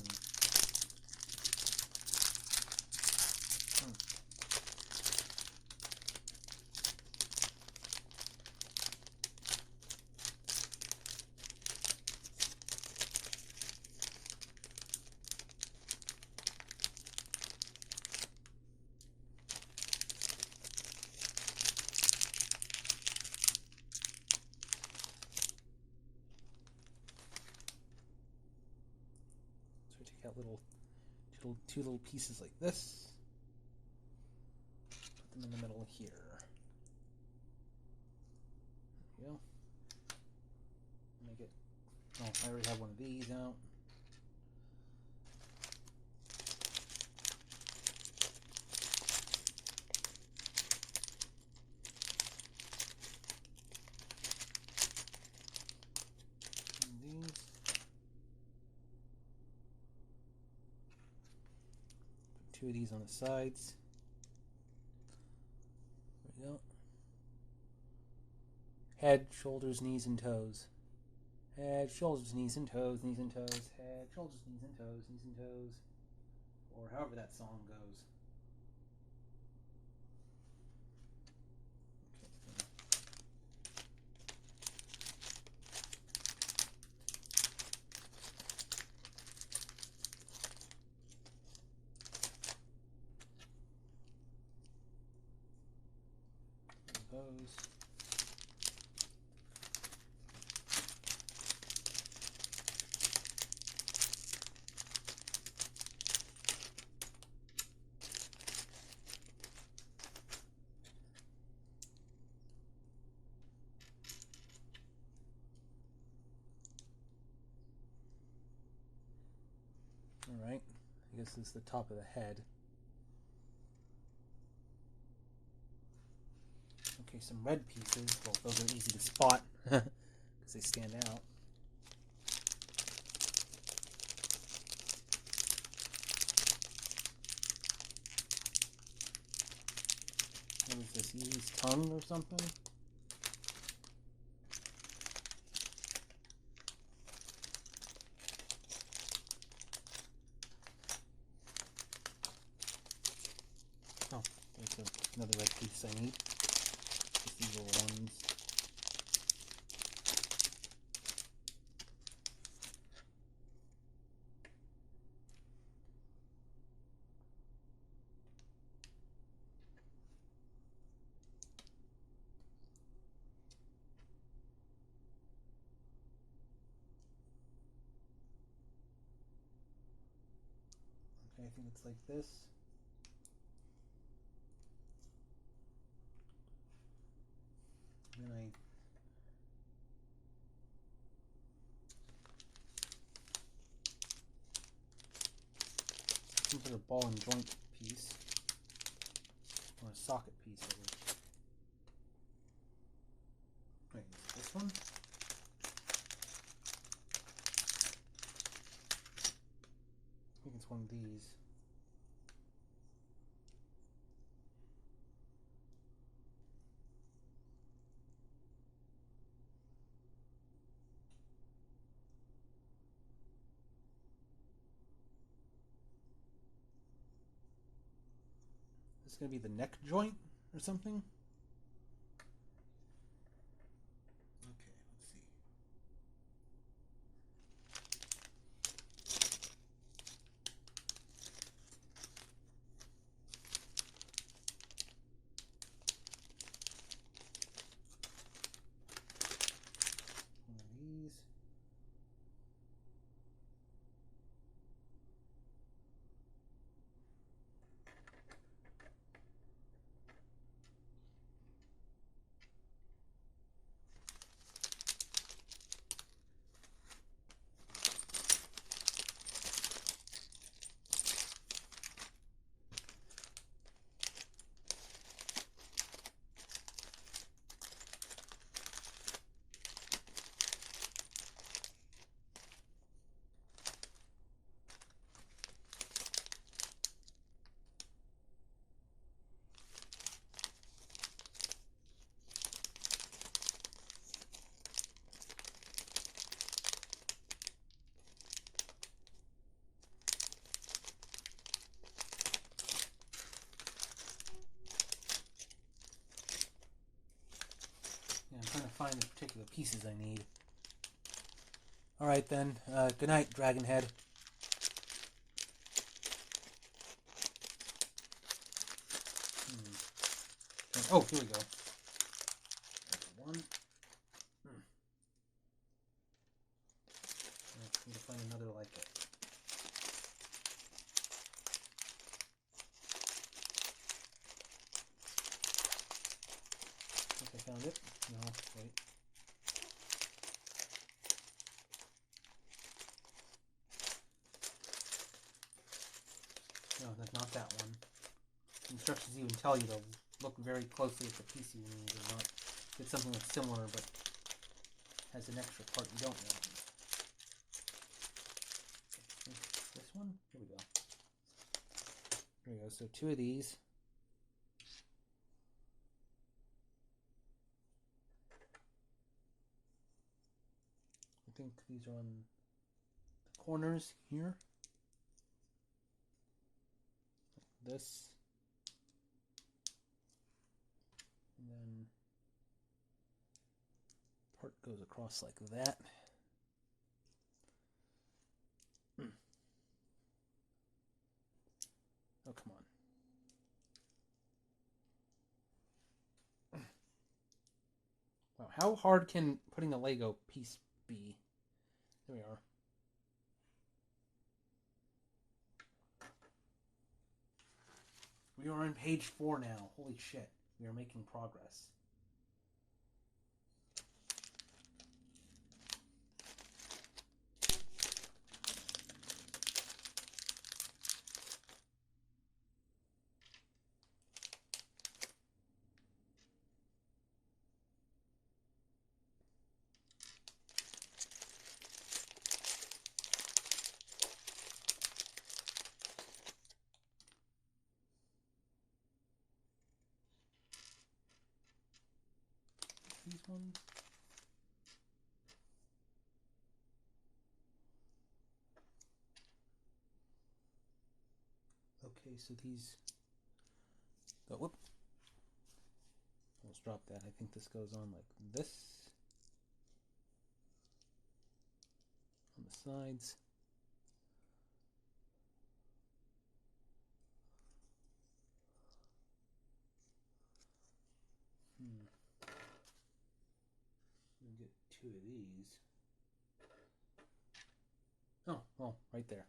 Got two little pieces like this. Put them in the middle here. There we go. Make it. Oh, I already have one of these out. Two of these on the sides. There we go. Head, shoulders, knees, and toes. Head, shoulders, knees, and toes, knees and toes. Head, shoulders, knees and toes, knees and toes. Or however that song goes. Those. Alright, I guess this is the top of the head. Okay, some red pieces. Well, those are easy to spot because they stand out. What is this, Eevee's tongue or something? Oh, there's another red piece I need. Just these little ones. Okay, I think it's like this. And then some sort of ball and joint piece. Or a socket piece of it. Wait, is it this one? I think it's one of these. This is going to be the neck joint or something? Okay, let's see. One of these. Yeah, I'm trying to find the particular pieces I need. Alright then, good night, Dragon Head. Oh, here we go. There's one. I need to find another like it. I think I found it. No, wait. No, that's not that one. Instructions even tell you to look very closely at the piece you need and not get something that's similar but has an extra part you don't want. This one? Here we go. Here we go. So 2 of these. I think these are on the corners here. Like this. And then part goes across like that. Oh, come on. Wow, how hard can putting a Lego piece be? There we are. We are on page 4 now. Holy shit. We are making progress. These ones. Okay, so these go. Whoop. Almost dropped that. I think this goes on like this on the sides. We'll get 2 of these. Oh, well, right there.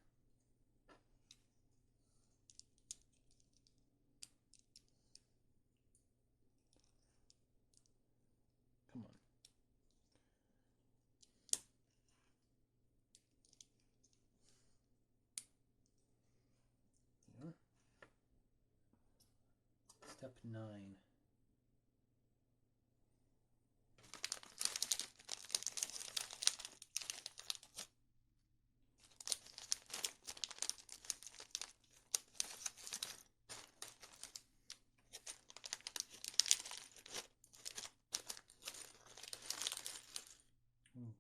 Come on. Here. Step 9.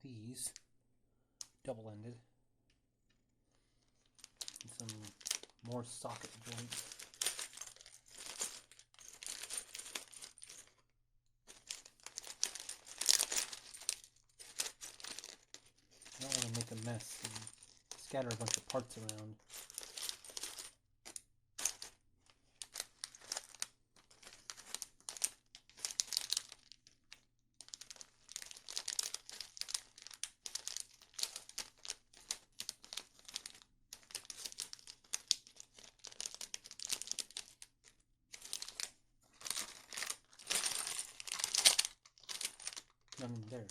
These double-ended and some more socket joints. I don't want to make a mess and scatter a bunch of parts around. There.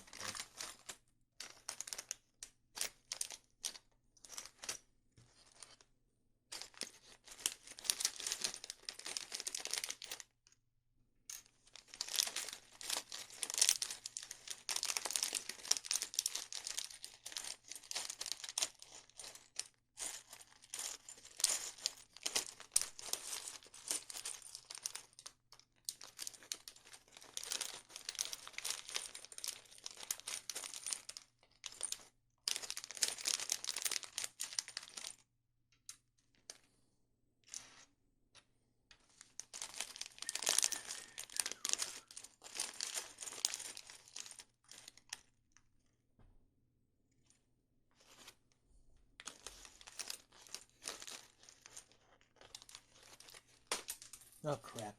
Oh, crap.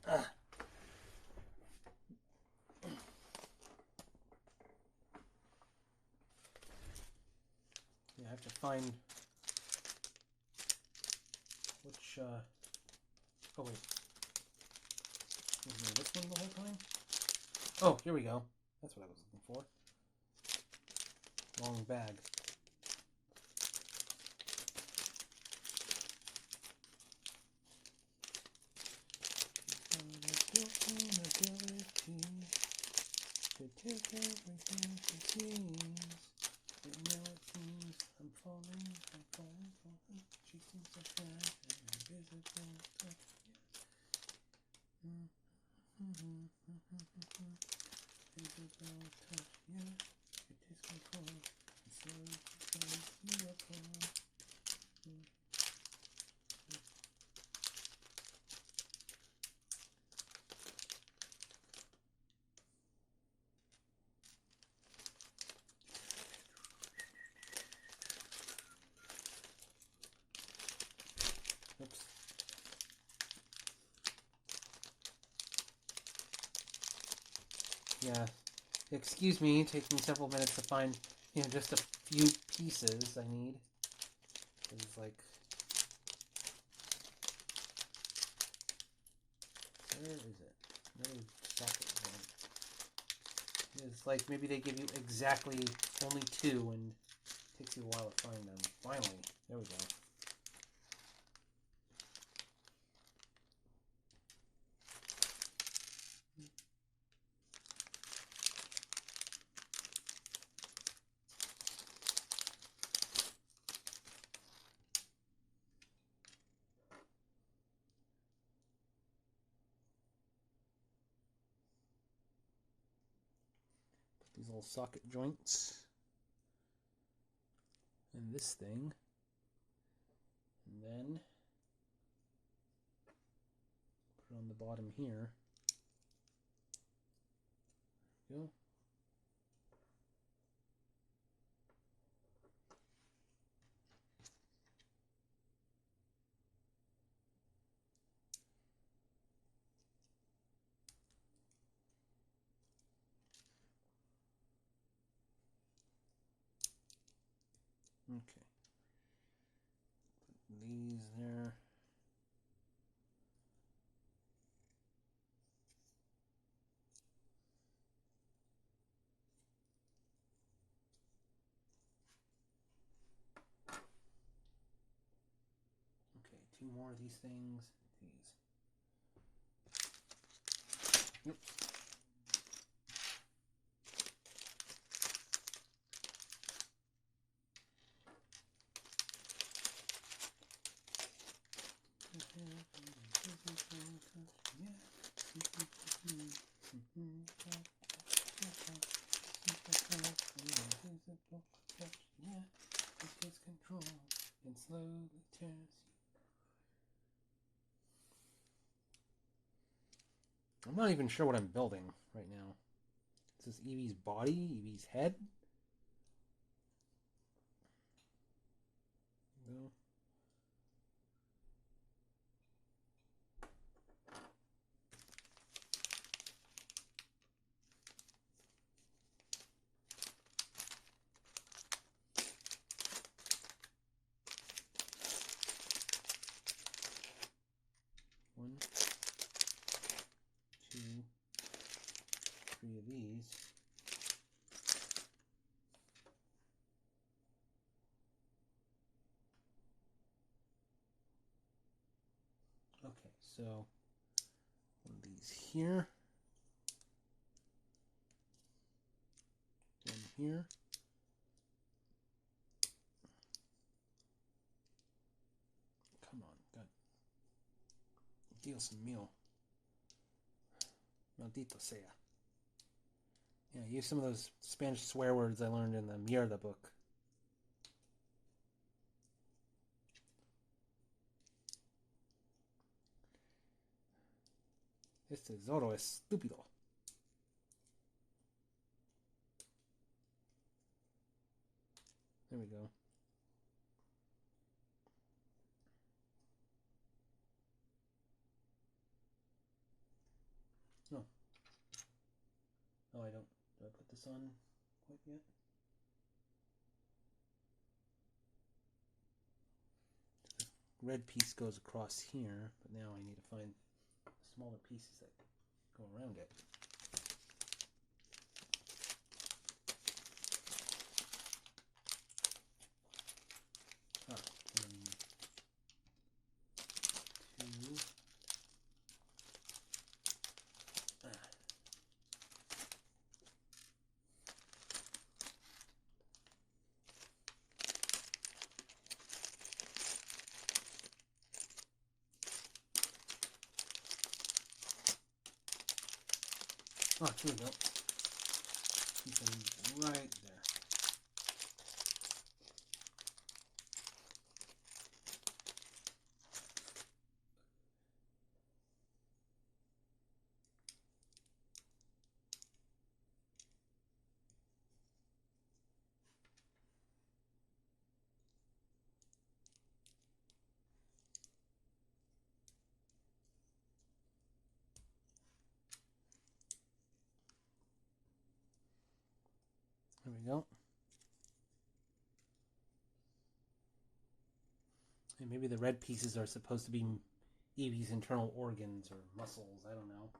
Ugh. Yeah, I have to find which, oh, wait. Wasn't this one the whole time? Oh, here we go. That's what I was looking for. Wrong bag. should take everything she sees. But now it seems I'm falling. She seems so fast and invisible touch, yes. Invisible touch, yes. She takes control and slowly turns you apart. Oops. Yeah, excuse me, taking several minutes to find, just a few pieces I need. It's like, where is it? No socket one. It's like maybe they give you exactly only two and it takes you a while to find them. Finally, there we go. These little socket joints and this thing, and then put it on the bottom here. There we go. Okay. Put these there. Okay, two more of these things. These. Nope. Control and slowly tears you. I'm not even sure what I'm building right now. Is this Eevee's body? Eevee's head? No. One, two, three of these. Okay, so one of these here. One here. Come on, God. Dios mío. Maldito sea. Yeah, use some of those Spanish swear words I learned in the Mierda book. Este Zorro es estúpido. There we go. No. Oh, I don't. Do I put this on quite yet? The red piece goes across here, but now I need to find smaller pieces that go around it. Ah, two. Oh, here we go. Keep them right there. There we go. And maybe the red pieces are supposed to be Eevee's internal organs or muscles. I don't know.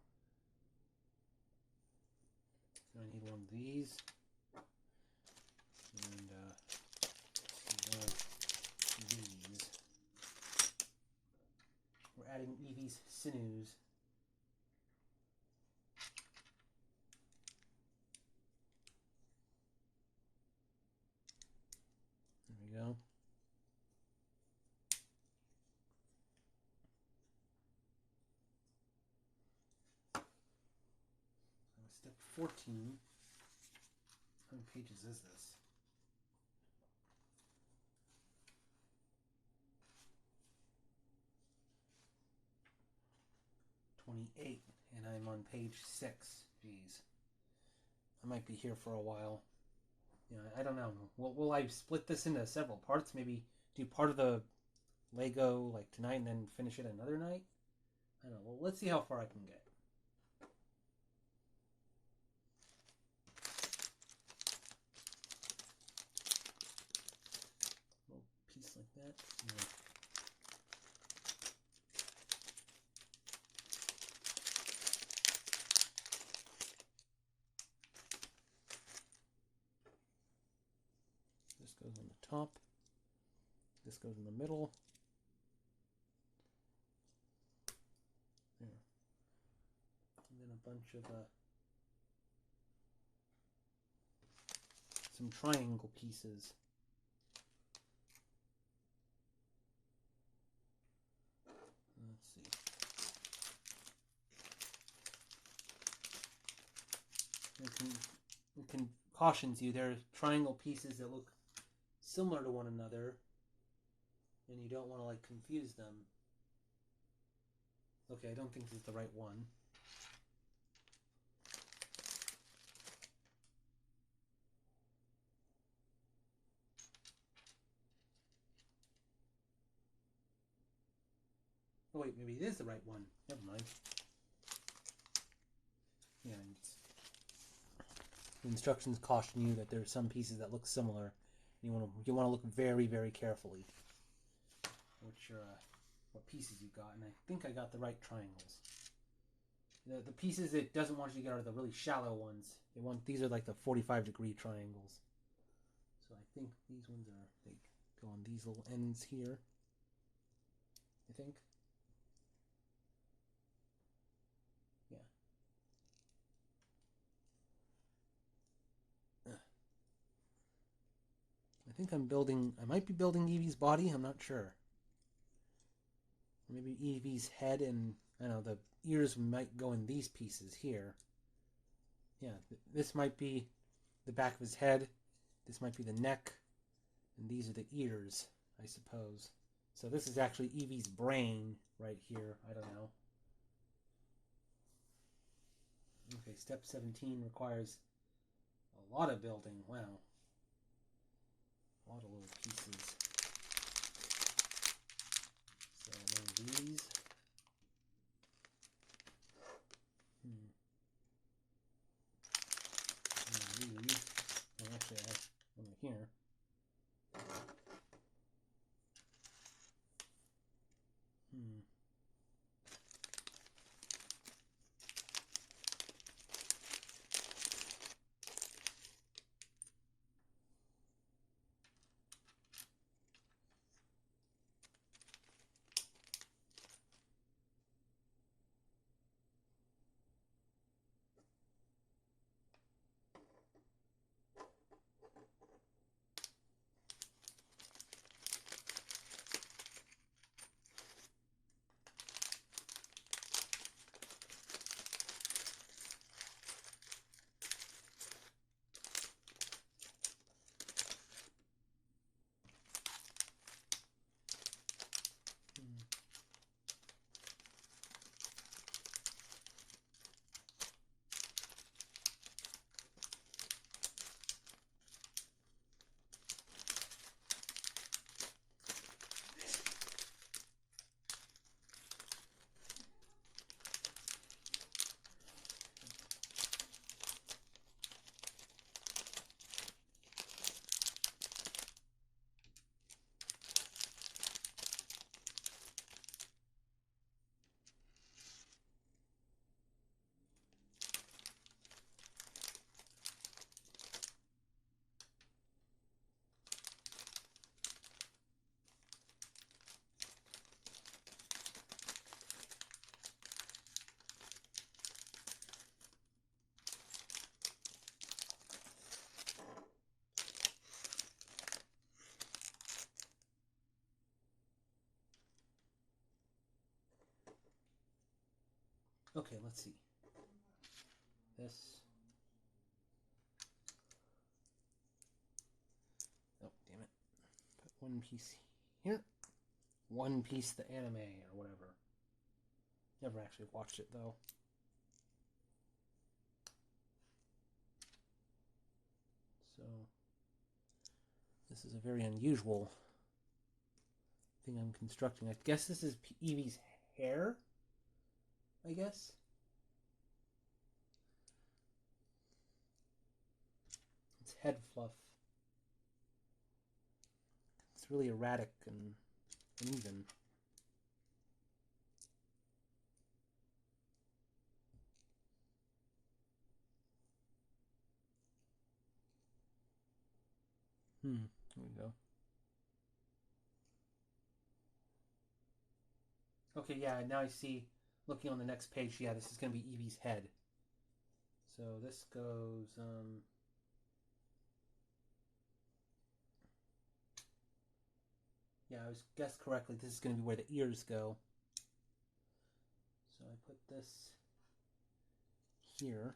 So I need one of these. And one of these. We're adding Eevee's sinews. There we go. Step 14. How many pages is this? 28, and I'm on page 6. Jeez. I might be here for a while. Yeah, I don't know. Will I split this into several parts? Maybe do part of the Lego like tonight and then finish it another night? I don't know. Well, let's see how far I can get. A little piece like that. Yeah. This goes on the top. This goes in the middle. There. And then a bunch of some triangle pieces. Let's see. It can cautions you there are triangle pieces that look similar to one another, and you don't want to like confuse them. Okay, I don't think this is the right one. Oh wait, maybe it is the right one. Never mind. Yeah, the instructions caution you that there are some pieces that look similar. You want to look very, very carefully what pieces you got, and I think I got the right triangles. The pieces it doesn't want you to get are the really shallow ones. These are like the 45-degree triangles. So I think these ones they go on these little ends here. I think. Yeah. I might be building Eevee's body, I'm not sure. Maybe Eevee's head, and I don't know, the ears might go in these pieces here. Yeah, this might be the back of his head, this might be the neck, and these are the ears, I suppose. So this is actually Eevee's brain right here, I don't know. Okay, step 17 requires a lot of building, wow. A lot of little pieces. So one of these. One of these. Oh, actually, I have one right here. Okay, let's see. This. Oh, damn it. Put one piece here. One Piece the anime or whatever. Never actually watched it though. So this is a very unusual thing I'm constructing. I guess this is Eevee's hair. I guess. It's head fluff. It's really erratic and uneven. There we go. Okay, yeah, now I see, looking on the next page, yeah, this is going to be Eevee's head. So this goes, yeah, I was guessed correctly. This is going to be where the ears go. So I put this here.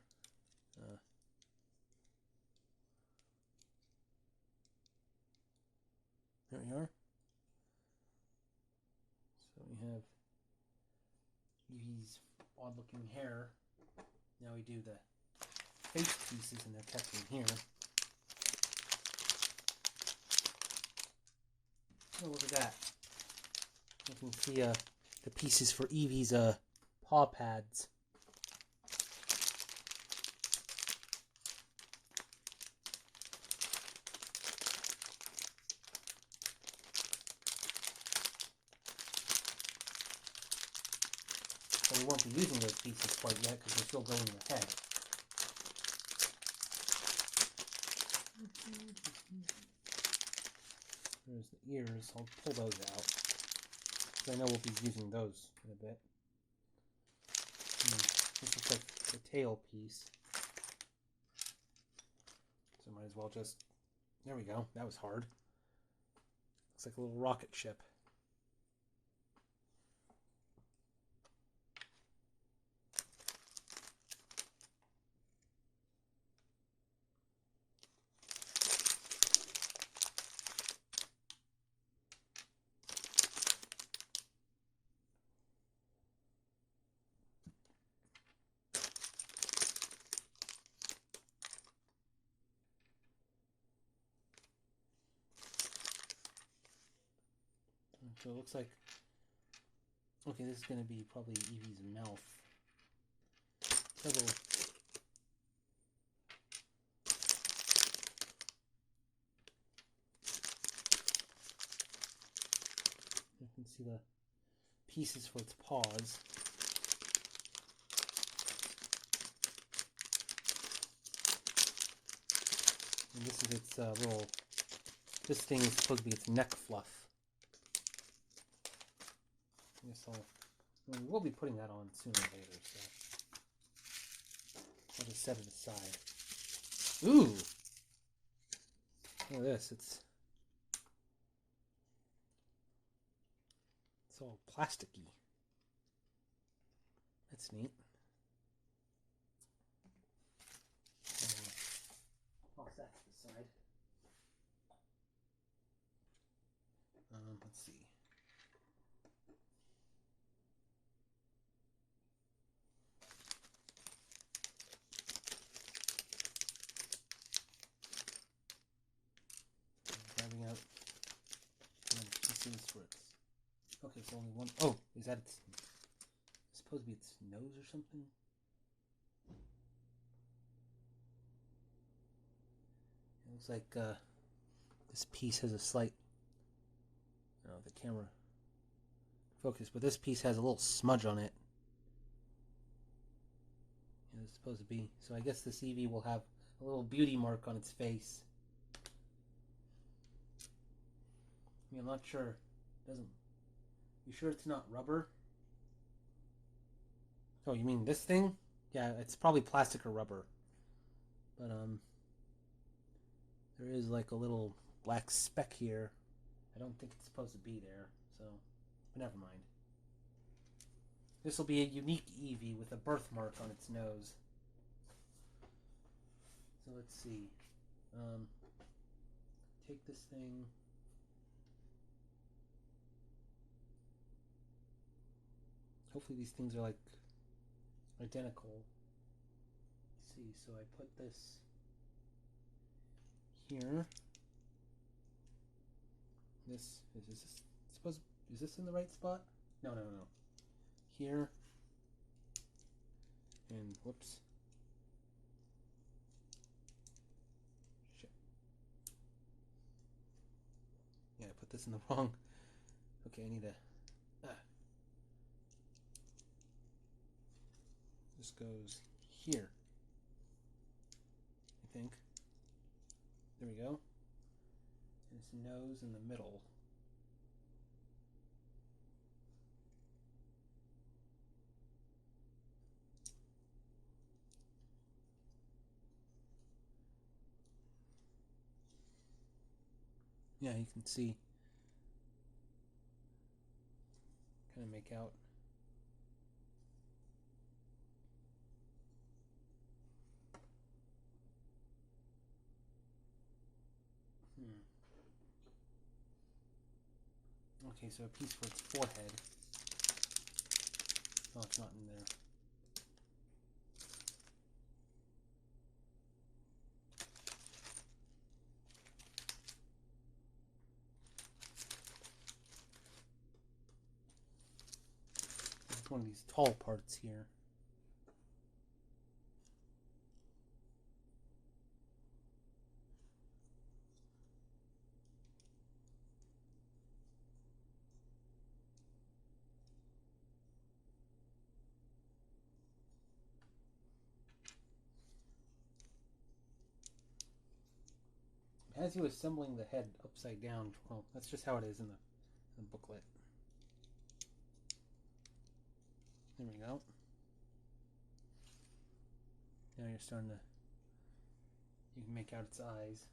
There we are. So we have Eevee's odd-looking hair. Now we do the face pieces, and they're kept in here. Oh, look at that. You can see the pieces for Eevee's paw pads. So we won't be using those pieces quite yet because they're still going in the head. There's the ears. I'll pull those out. I know we'll be using those in a bit. This looks like the tail piece. So might as well just... There we go. That was hard. Looks like a little rocket ship. So it looks like, okay, this is going to be probably Eevee's mouth. Several. You can see the pieces for its paws. And this is its little, this thing is supposed to be its neck fluff. I guess well, we'll be putting that on sooner or later, so I'll just set it aside. Ooh! Look at this, it's all plasticky. That's neat. Toss that to the side. Let's see. Grabbing out pieces for its. Okay, so only one. Oh, is that its? It's supposed to be its nose or something. It looks like this piece has a slight. I don't know if the camera focus, but this piece has a little smudge on it. It's supposed to be. So I guess this Eevee will have a little beauty mark on its face. I mean, I'm not sure. Doesn't. You sure it's not rubber? Oh, you mean this thing? Yeah, it's probably plastic or rubber. But there is like a little black speck here. I don't think it's supposed to be there, so but never mind. This will be a unique Eevee with a birthmark on its nose. So let's see. Take this thing. Hopefully these things are like identical. Let's see, so I put this here. Is this in the right spot? No. Here. And whoops. Shit. Yeah, I put this in the wrong. Okay, I need to. This goes here. I think. There we go. And its nose in the middle. Yeah, you can see. Kind of make out. Okay, so a piece for its forehead. Oh, it's not in there. It's one of these tall parts here. It has you assembling the head upside down. Well, that's just how it is in the booklet. There we go. Now you're starting to... You can make out its eyes.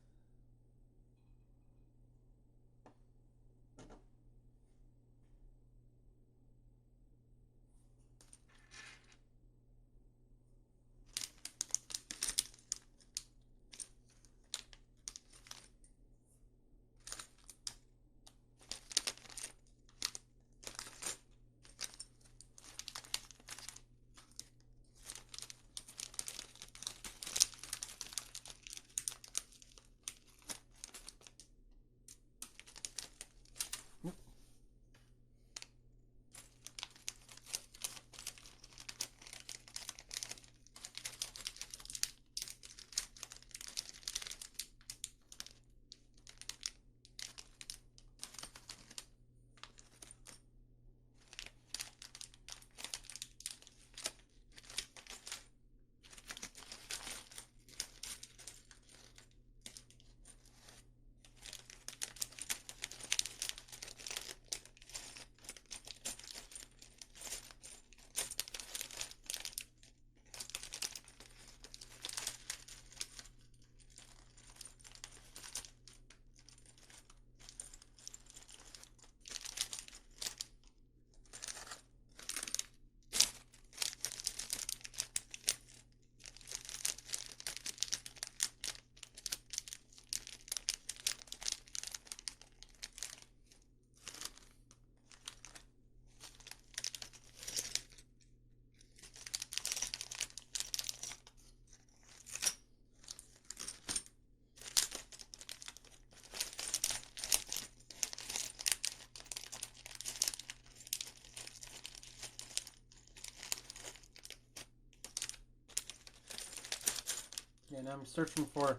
And I'm searching for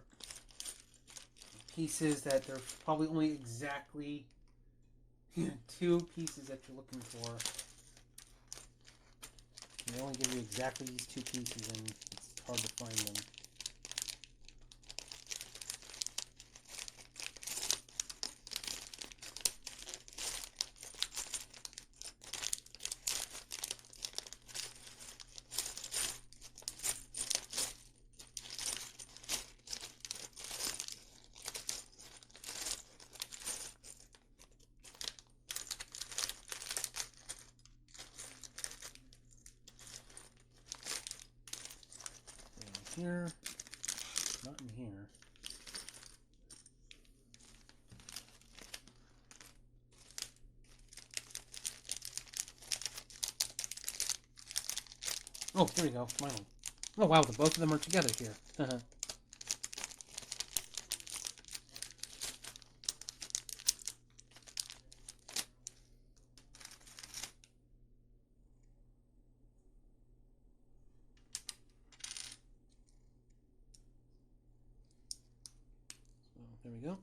pieces that there's probably only exactly 2 pieces that you're looking for. And they only give you exactly these 2 pieces, and it's hard to find them. here. Not in here. Oh, here we go. Finally. Oh, wow. The both of them are together here. There we go.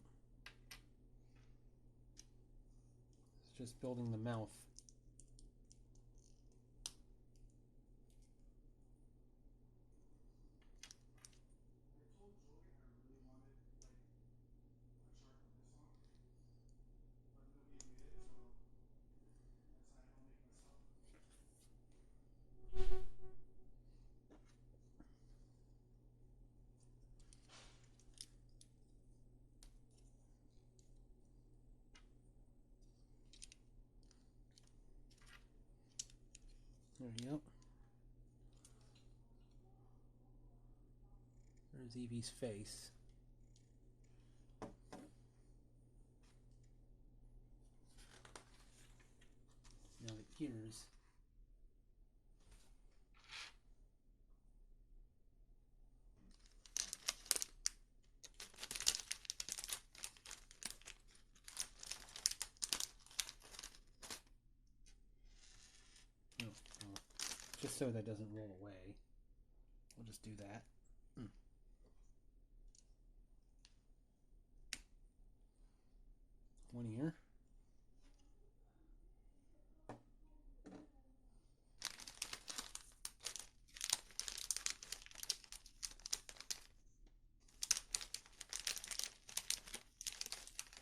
It's just building the mouth. There we go. There's Eevee's face. Now the ears. Oh, oh. Just so that doesn't roll away. We'll just do that. One ear.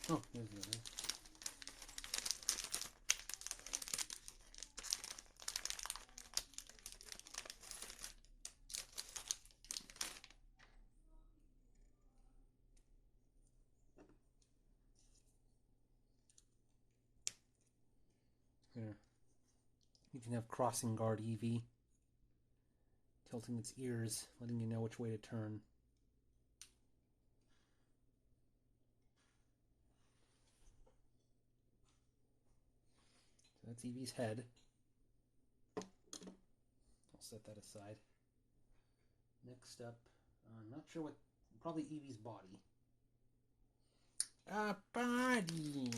Oh, there's the other. There. You can have crossing guard Eevee. Tilting its ears, letting you know which way to turn. So that's Eevee's head. I'll set that aside. Next up, I'm not sure what, probably Eevee's body. A body!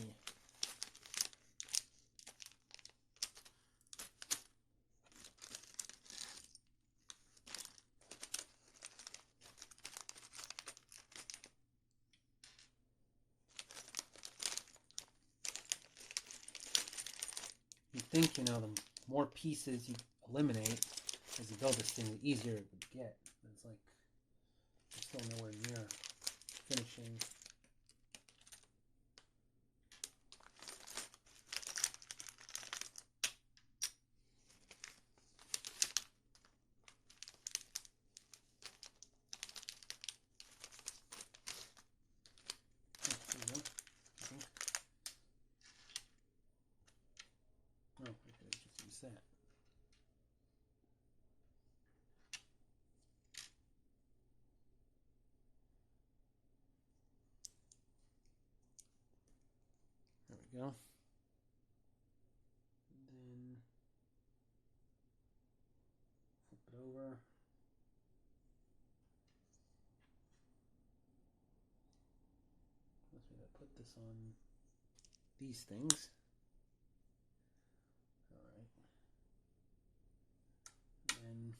You think, you know, the more pieces you eliminate as you build this thing, the easier it would get. But it's like, we're still nowhere near finishing. Oh, there we go. I think. Oh, I could have just used that. There we go. And then flip it over. Unless we gotta put this on these things. Alright. And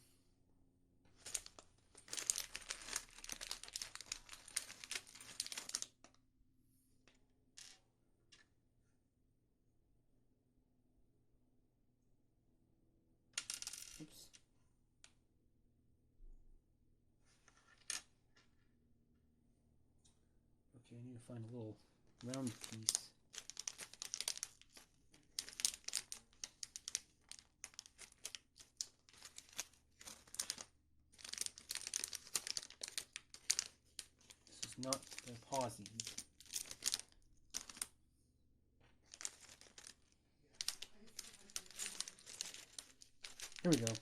oops. Okay, I need to find a little round piece. This is not the pawsies. Here we go.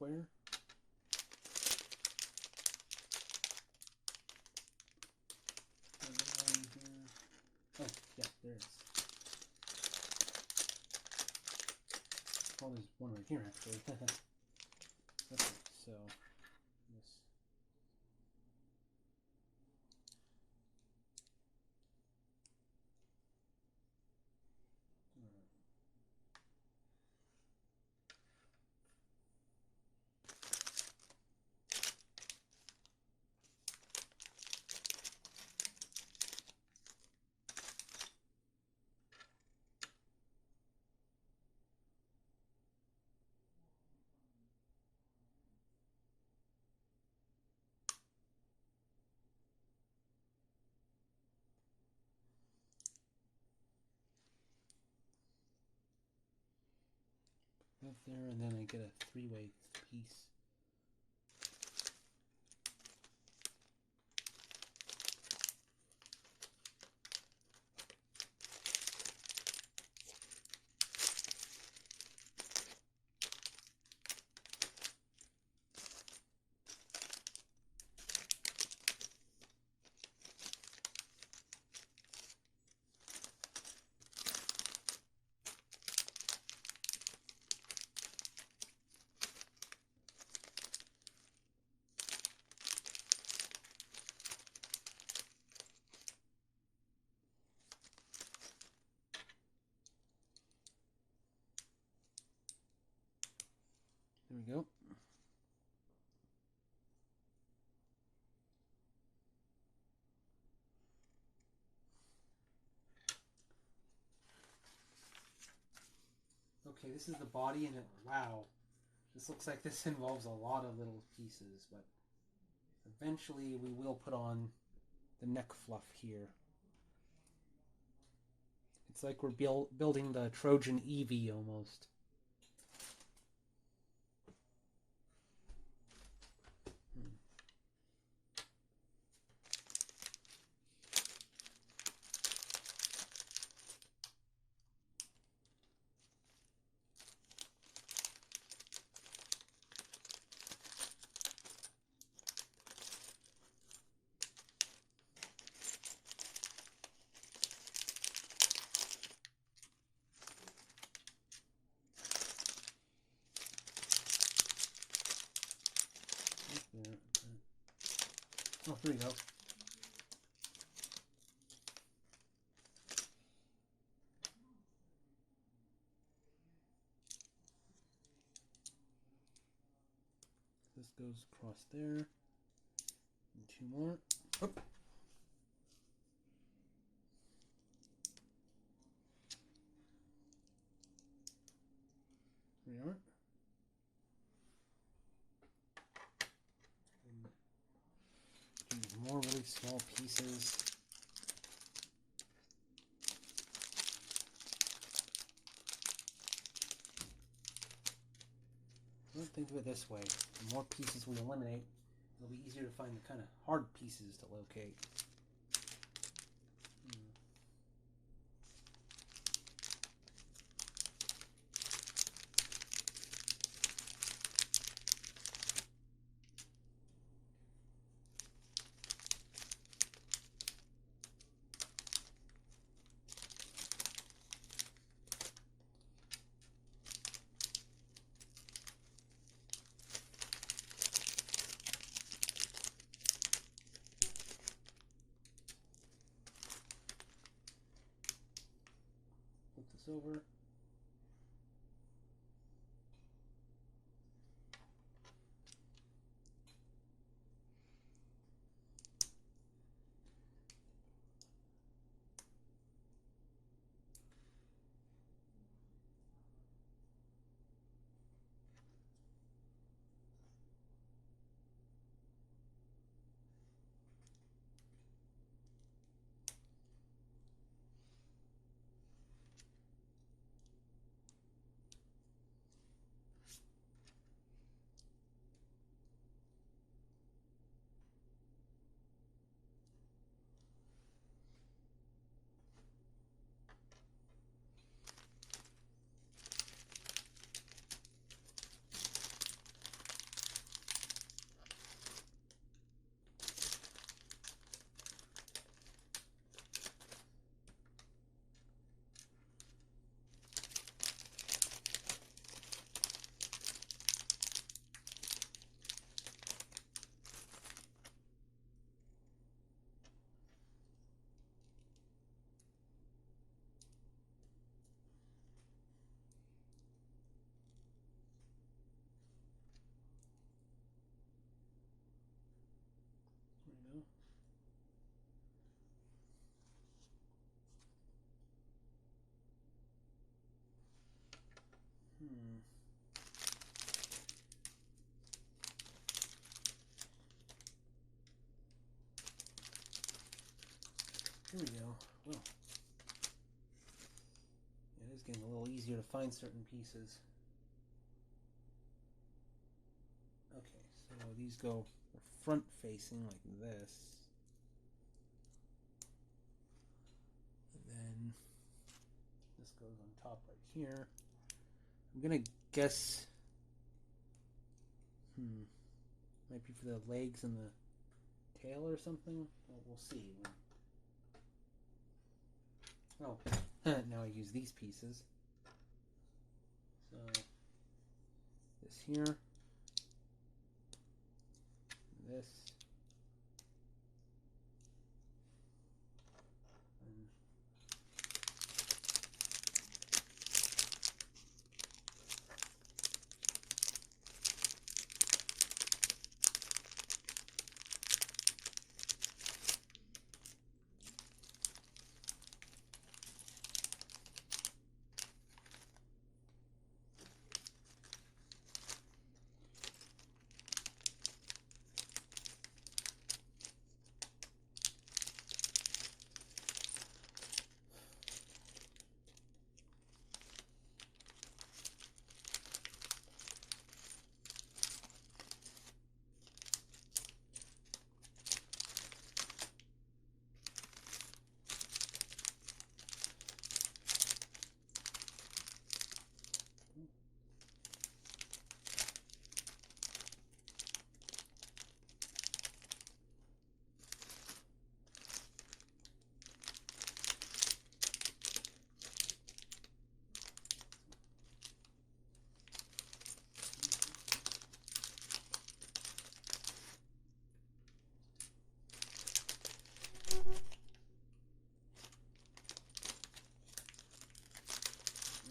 square. Oh, yeah, there it is. Oh, there's one right here, actually. Okay, so this. Up there, and then I get a three-way piece. There we go. Okay, this is the body, and wow, this looks like this involves a lot of little pieces, but eventually we will put on the neck fluff here. It's like we're building the Trojan Eevee almost. Oh, here we go. This goes across there. And two more. Oop. Here we are. And more really small pieces. Well, think of it this way. The more pieces we eliminate, it'll be easier to find the kind of hard pieces to locate. Flip this over. Here we go. Well, it is getting a little easier to find certain pieces. Okay, so these go front facing like this. And then this goes on top right here. I'm gonna guess might be for the legs and the tail or something. Well, we'll see. Oh, now I use these pieces. So this here, this, and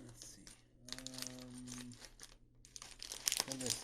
let's see. And this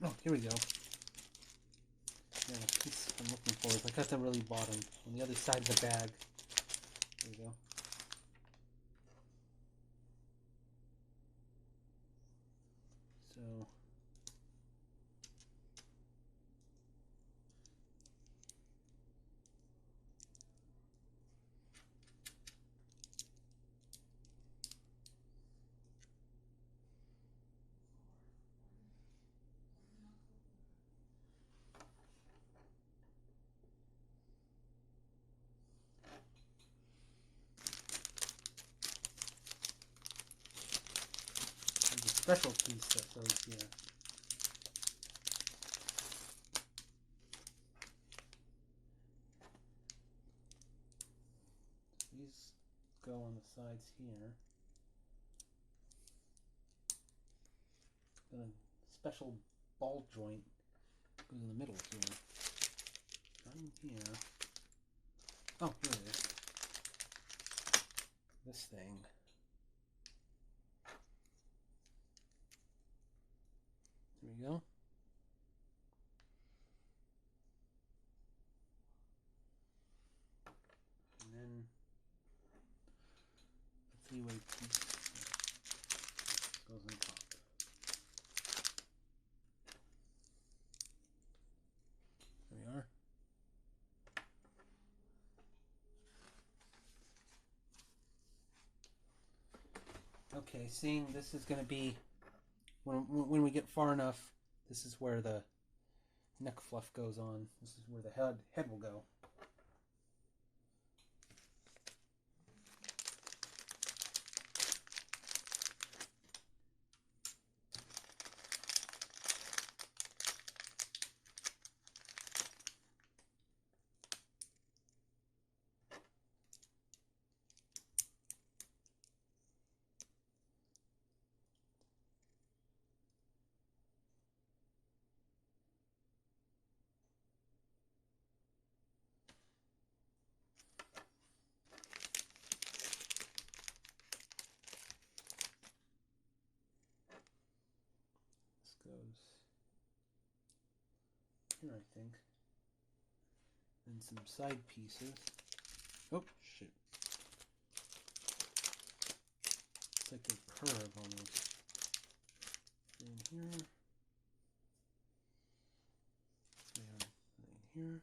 Oh, here we go. Yeah, the piece I'm looking for is like at the really bottom, on the other side of the bag. There we go. So there's a special piece that goes here. These go on the sides here. Then a special ball joint goes in the middle here. Not in here. Oh, here it is. This thing. There we go. And then a three-way piece goes on top. There we are. Okay, seeing this is going to be, when we get far enough, this is where the neck fluff goes on. This is where the head will go. I think. And some side pieces. Oh, shit. It's like a curve almost. In here. In here.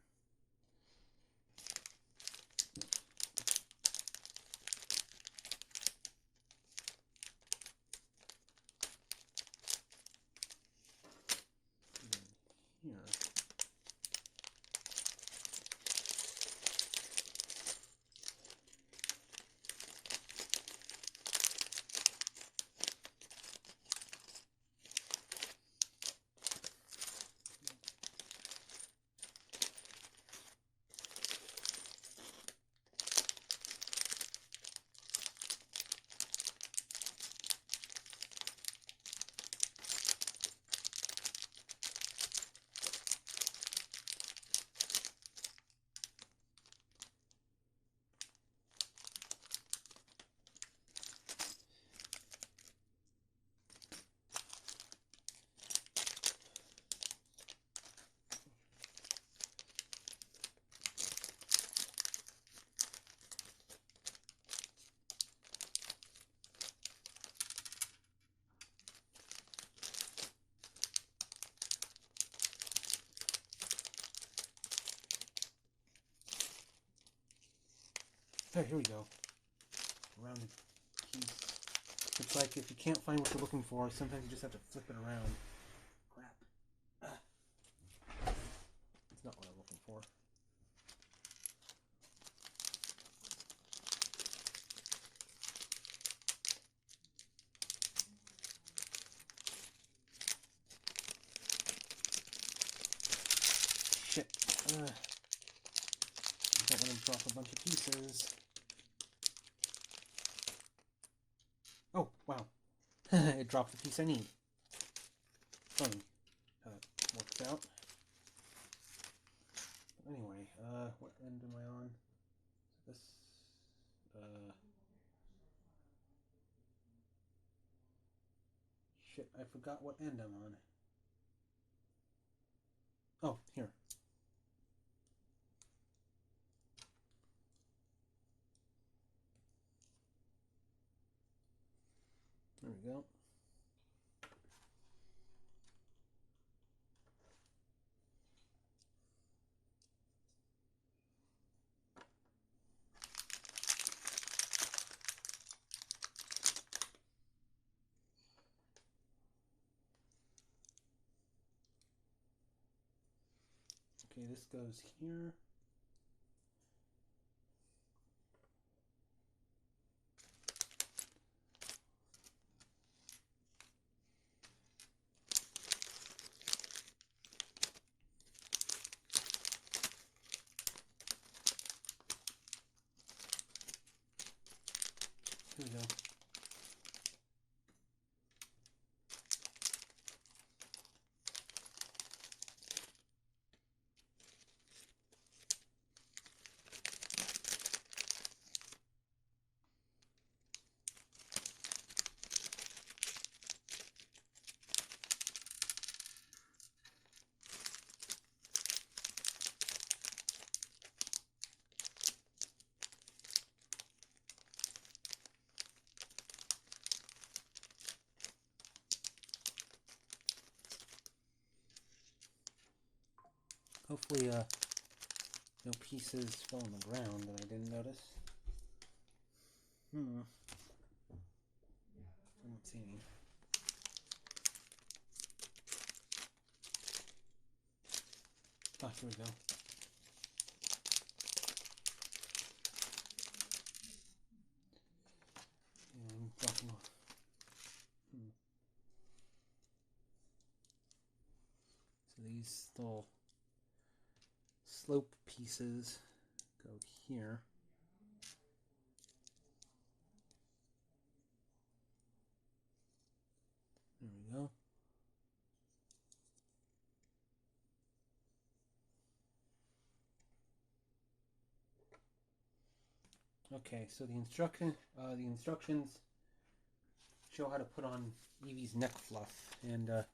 Here. There, here we go. Rounded piece. It's like if you can't find what you're looking for, sometimes you just have to flip it around. Crap. It's not what I'm looking for. Shit. I don't want to drop a bunch of pieces. Oh, wow. It dropped the piece I need. Funny how that works out. Anyway, what end am I on? This, shit, I forgot what end I'm on. Oh, here. There we go. Okay, this goes here. Here we go. Hopefully, no pieces fell on the ground that I didn't notice. I don't see any. Ah, here we go. And dropping off. So these little slope pieces go here. There we go. Okay, so the instructions show how to put on Eevee's neck fluff, and there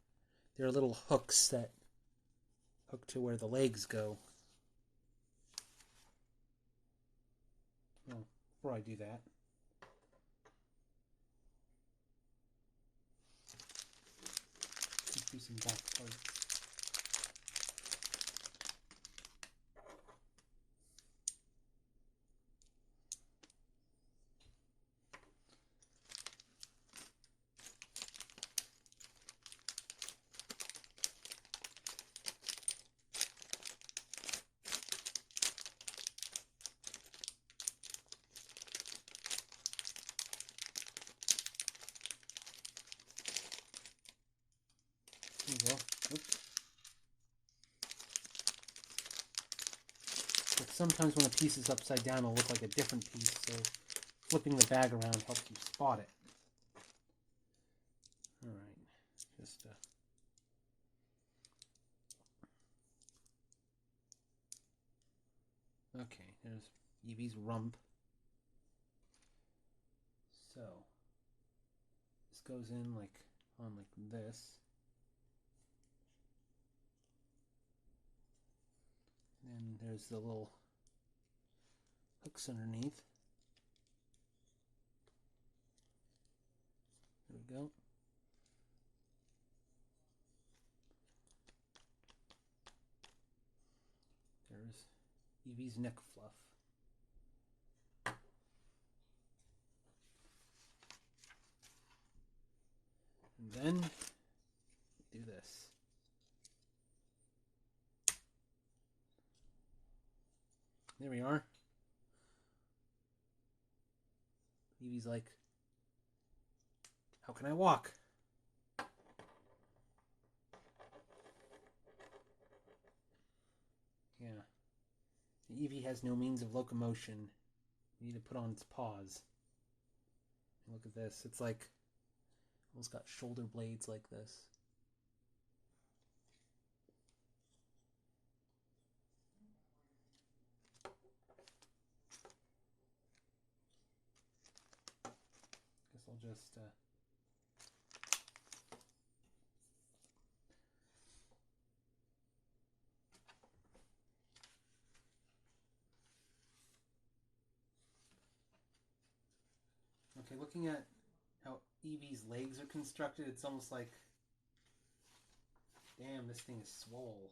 are little hooks that hook to where the legs go. Well, before I do that, let's do some back parts. Well, oops. But sometimes when a piece is upside down, it'll look like a different piece, so flipping the bag around helps you spot it. Alright, just okay, there's Eevee's rump. So, this goes in like this. And there's the little hooks underneath. There we go. There's Eevee's neck fluff. And then do this. There we are. Eevee's like, how can I walk? Yeah. Eevee has no means of locomotion. You need to put on its paws. Look at this. It's like almost got shoulder blades like this. Guess I'll just okay, looking at how Eevee's legs are constructed, it's almost like, damn, this thing is swole.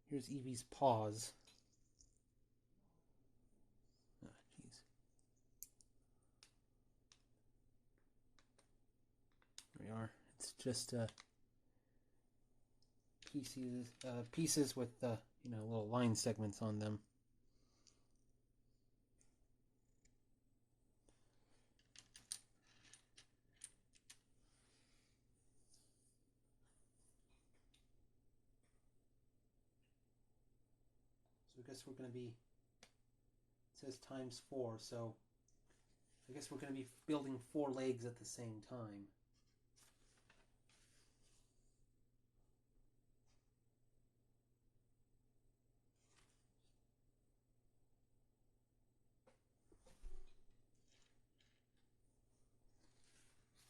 Here's Eevee's paws. Ah, jeez. There we are. It's just pieces with little line segments on them. So I guess we're going to be, it says ×4, so I guess we're going to be building 4 legs at the same time.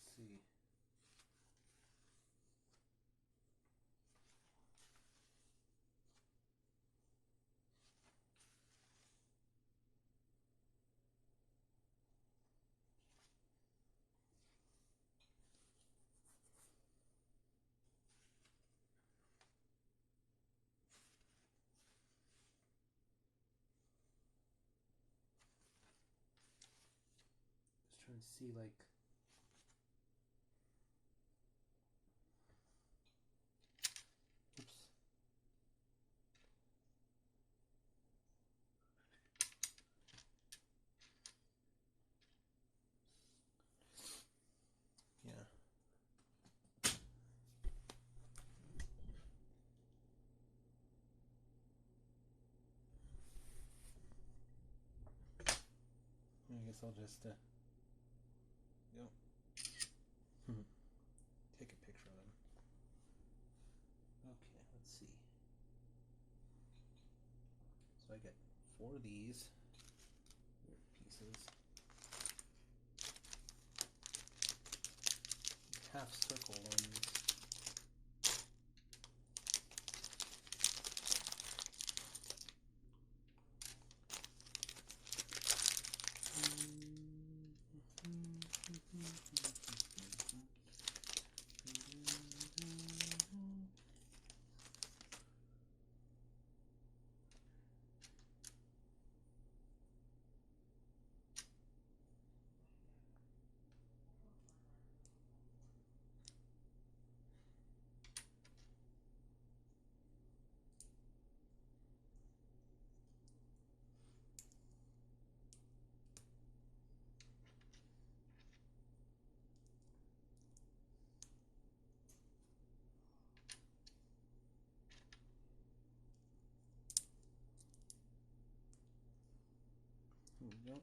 Let's see. Just trying to see, like, oops. Yeah. guess I'll just go take a picture of them. Okay, let's see. So I get 4 of these pieces. Half circle ones. There we go.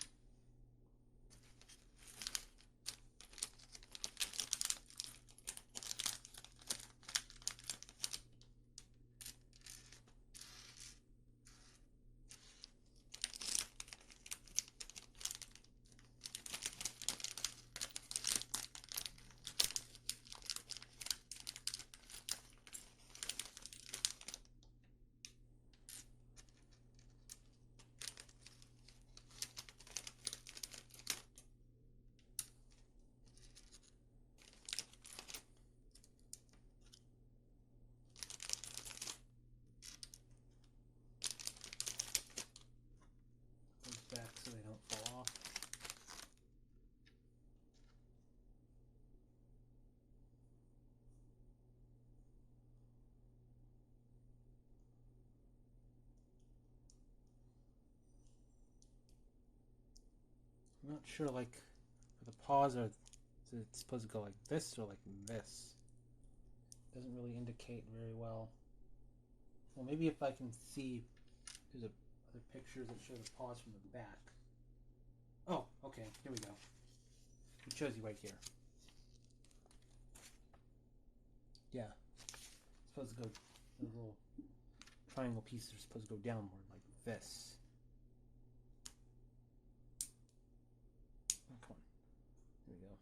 Back so they don't fall off. I'm not sure, like, for the paws, is it supposed to go like this or like this? Doesn't really indicate very well. Well, maybe if I can see, there's other pictures that show the paws from the back. Oh, okay, here we go. It shows you right here. Yeah. It's supposed to go, those little triangle pieces are supposed to go downward like this. Oh, come on. Here we go.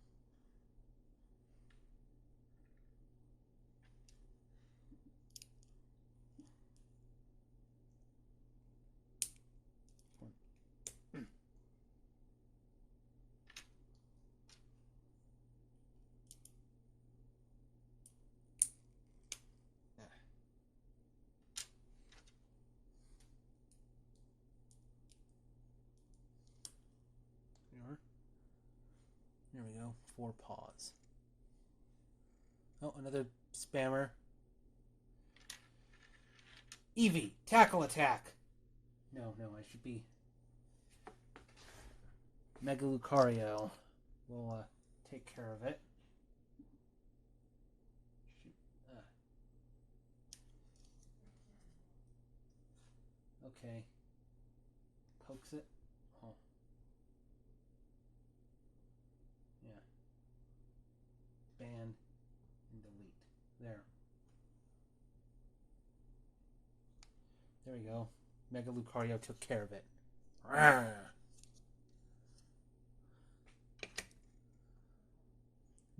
There we go. 4 paws. Oh, another spammer. Eevee, tackle attack. No, I should be. Mega Lucario. We'll take care of it. Shoot. Okay. Pokes it. Oh. Yeah. Ban and delete. There. There we go. Mega Lucario took care of it. Rawr.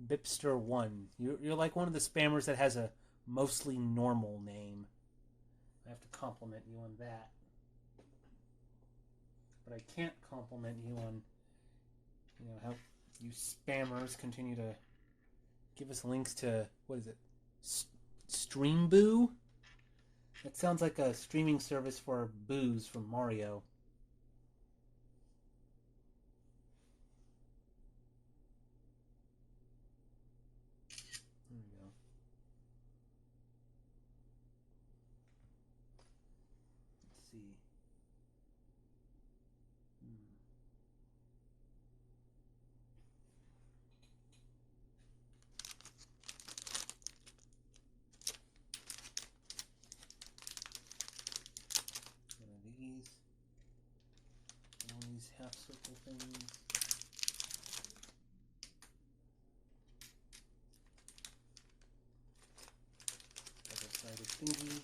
Bipster 1. You're like one of the spammers that has a mostly normal name. I have to compliment you on that. But I can't compliment you on, how you spammers continue to give us links to, what is it? Streamboo? That sounds like a streaming service for booze from Mario. There we go. Let's see. One of these. One of these half circle things. thingy.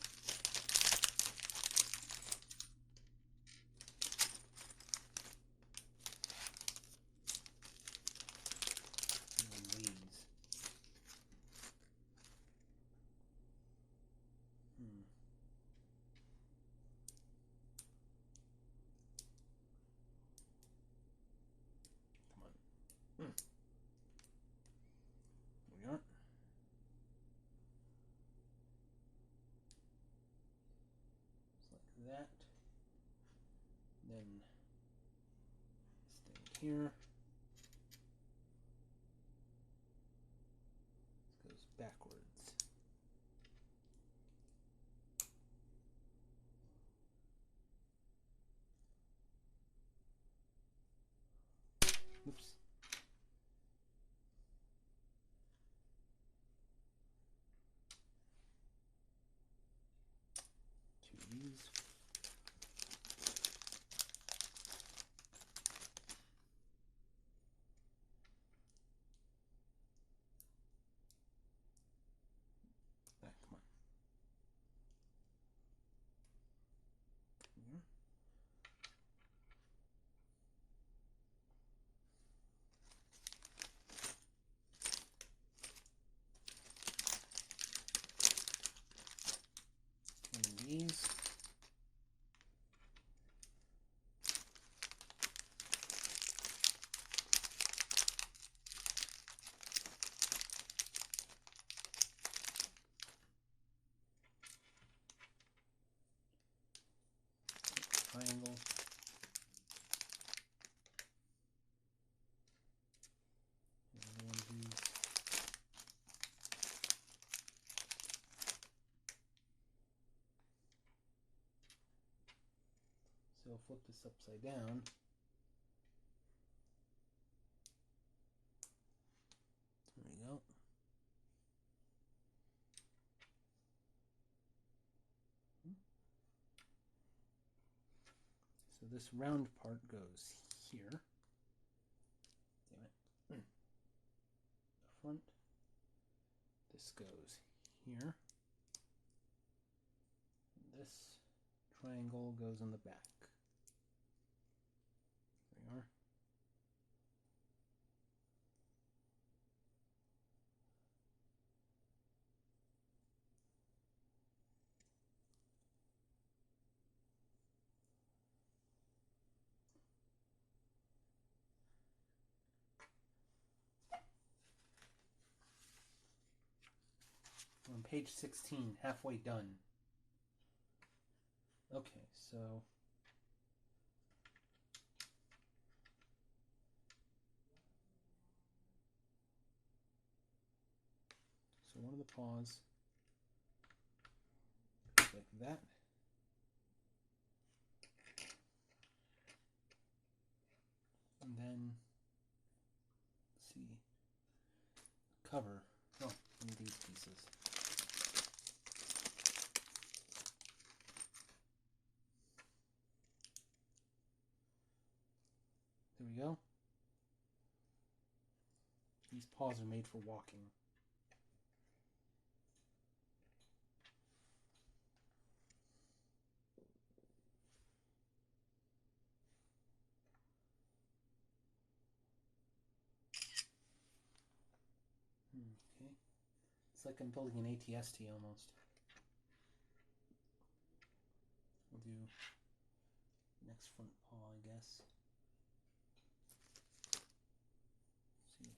And then these. Come on. There we are. Just like that. Then this thing here. This goes backwards. Oops. Two of these. Come on. Here. And these. Triangle. Another one of these. So flip this upside down. There we go. So this round part goes here. Damn it. The front. This goes here. And this triangle goes in the back. There we are. On page 16, halfway done. Okay, so one of the paws like that. And then let's see, cover. Oh, and these pieces. There we go. These paws are made for walking. Okay. It's like I'm building an ATST almost. We'll do next front paw, I guess. See.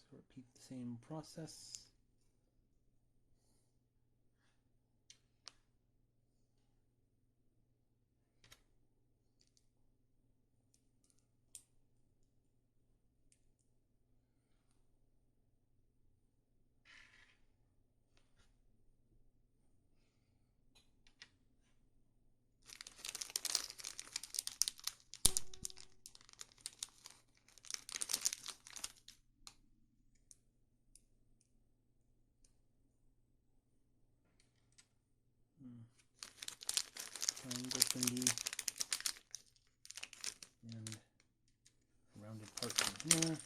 So repeat the same process. triangle thingy. And rounded part from here.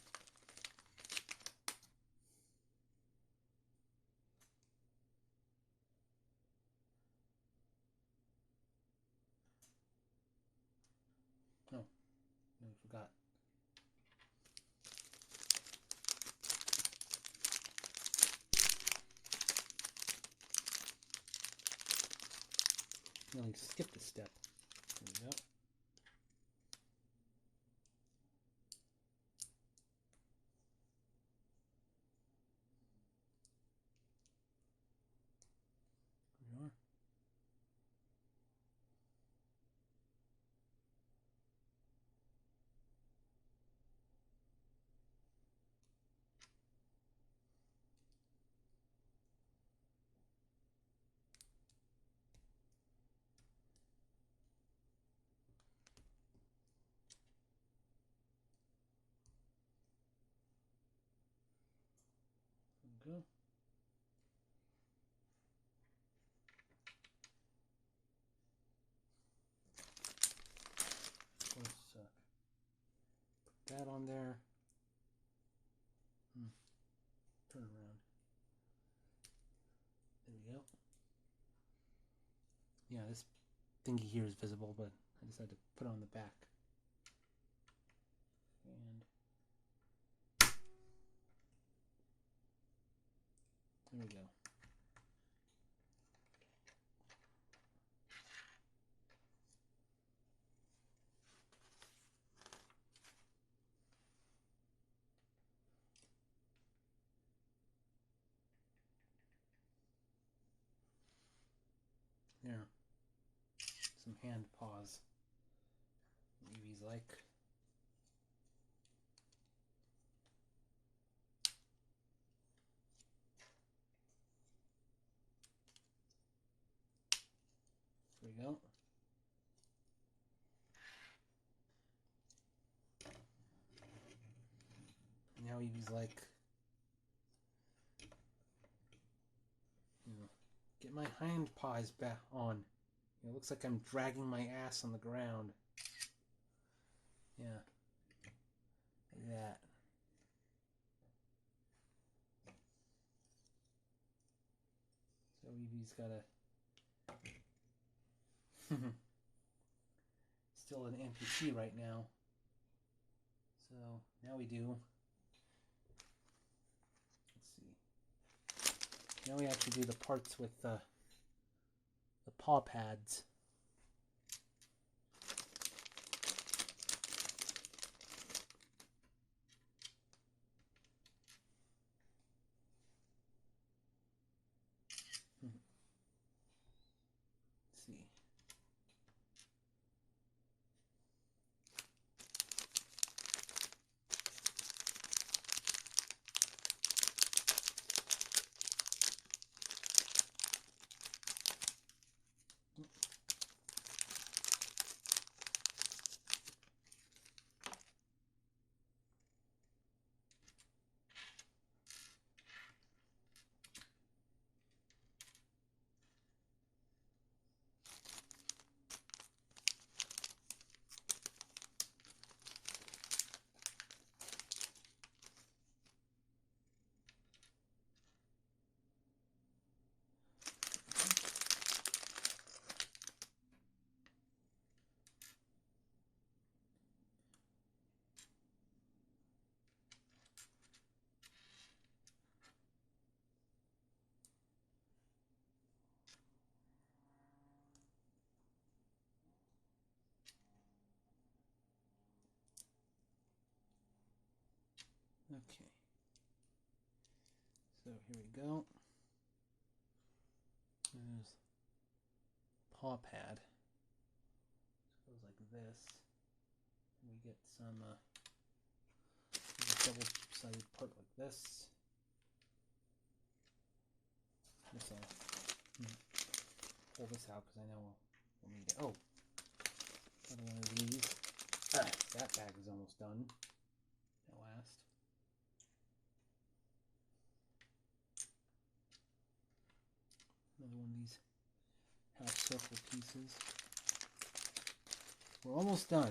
Oh, no, I forgot. Nearly skipped a step. There we go. There we are. There we go. Let's put that on there. Turn around. There we go. Yeah, this thingy here is visible, but I decided to put it on the back. And there we go. There. Some hand paws. Eevee's like. There we go. Now Eevee's like, you know, get my hind paws back on. It looks like I'm dragging my ass on the ground. Yeah. Like that. So Eevee's got a still an amputee right now. So now we do. Let's see. Now we actually do the parts with the paw pads. Let's see. Okay. So here we go. There's paw pad. It goes like this. And we get some double-sided part like this. This I'll pull this out because I know we'll need it. Oh, another one of these. That bag is almost done. At last. Another one of these half circle pieces. We're almost done.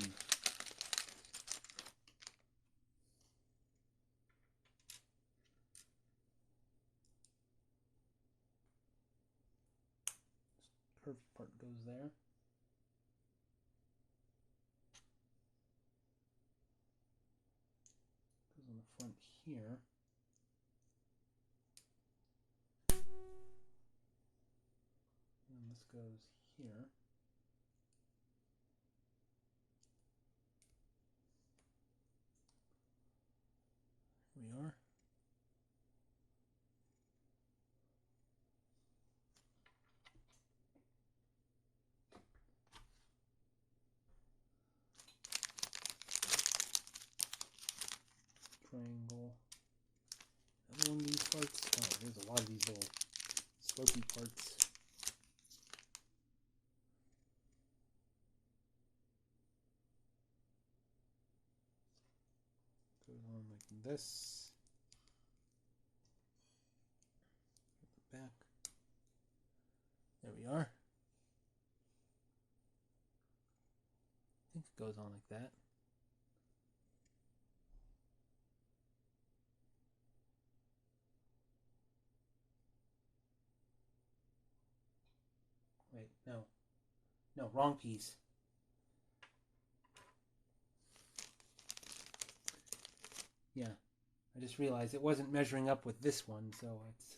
Curved part goes there. Goes on the front here. And this goes here. Here we are. Triangle. Another one of these parts. Oh, there's a lot of these little slopey parts. Goes on like this. At the back. There we are. I think it goes on like that. Wait, no. No, wrong piece. Yeah, I just realized it wasn't measuring up with this one, so it's...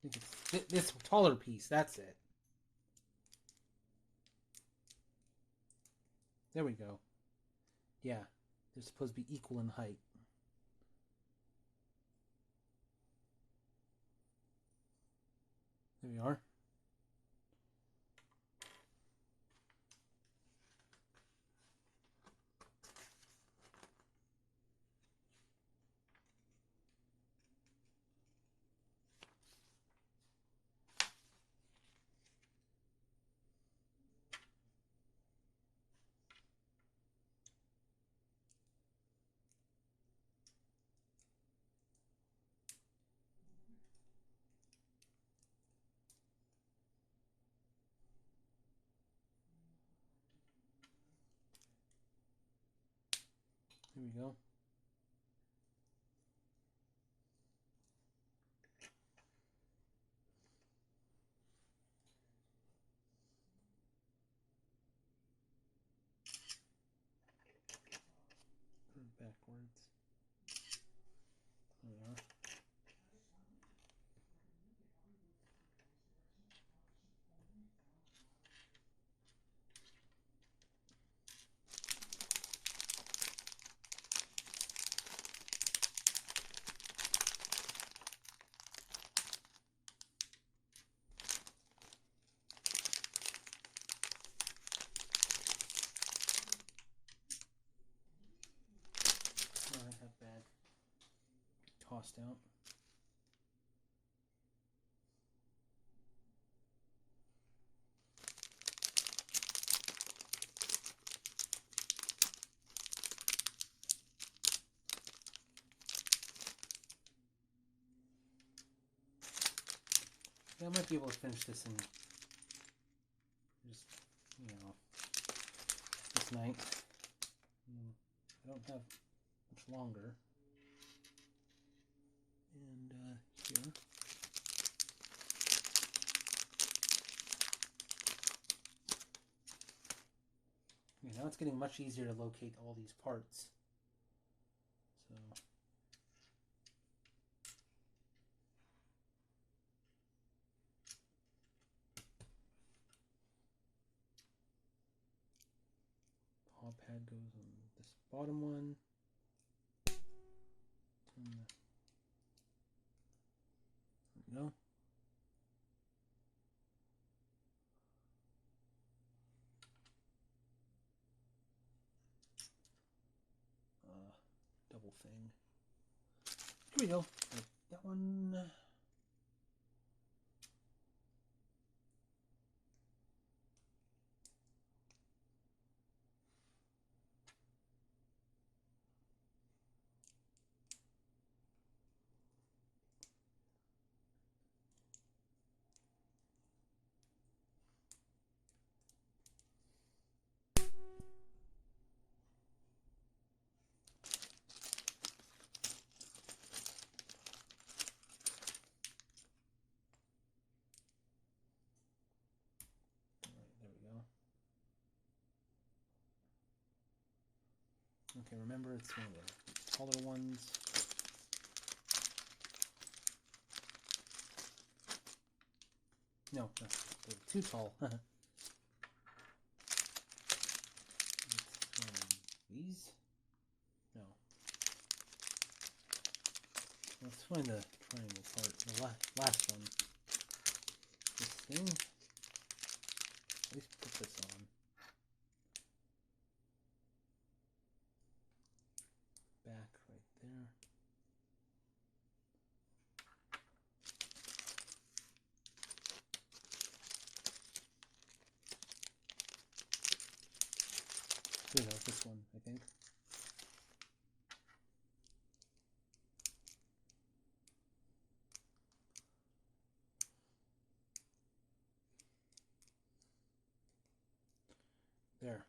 I think it's this taller piece, that's it. There we go. Yeah, they're supposed to be equal in height. There we are. Here we go. Backwards. There we are. Not that bad. Tossed out. Yeah, I might be able to finish this in just, this night. I don't have much longer. And here. Okay, now it's getting much easier to locate all these parts. So paw pad goes on this bottom one. There we go. Double thing. Here we go. That one. Okay, remember it's one of the taller ones. No, they're too tall. These? No. Let's find the triangle part. The last one. This thing. At least put this on. Back right there. Here we go, this one, I think. There.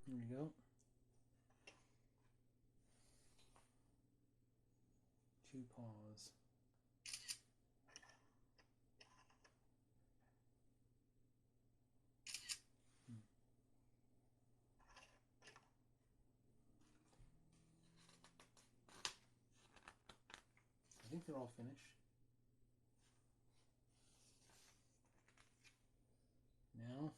Here we go. Two paws. I think they're all finished. Now,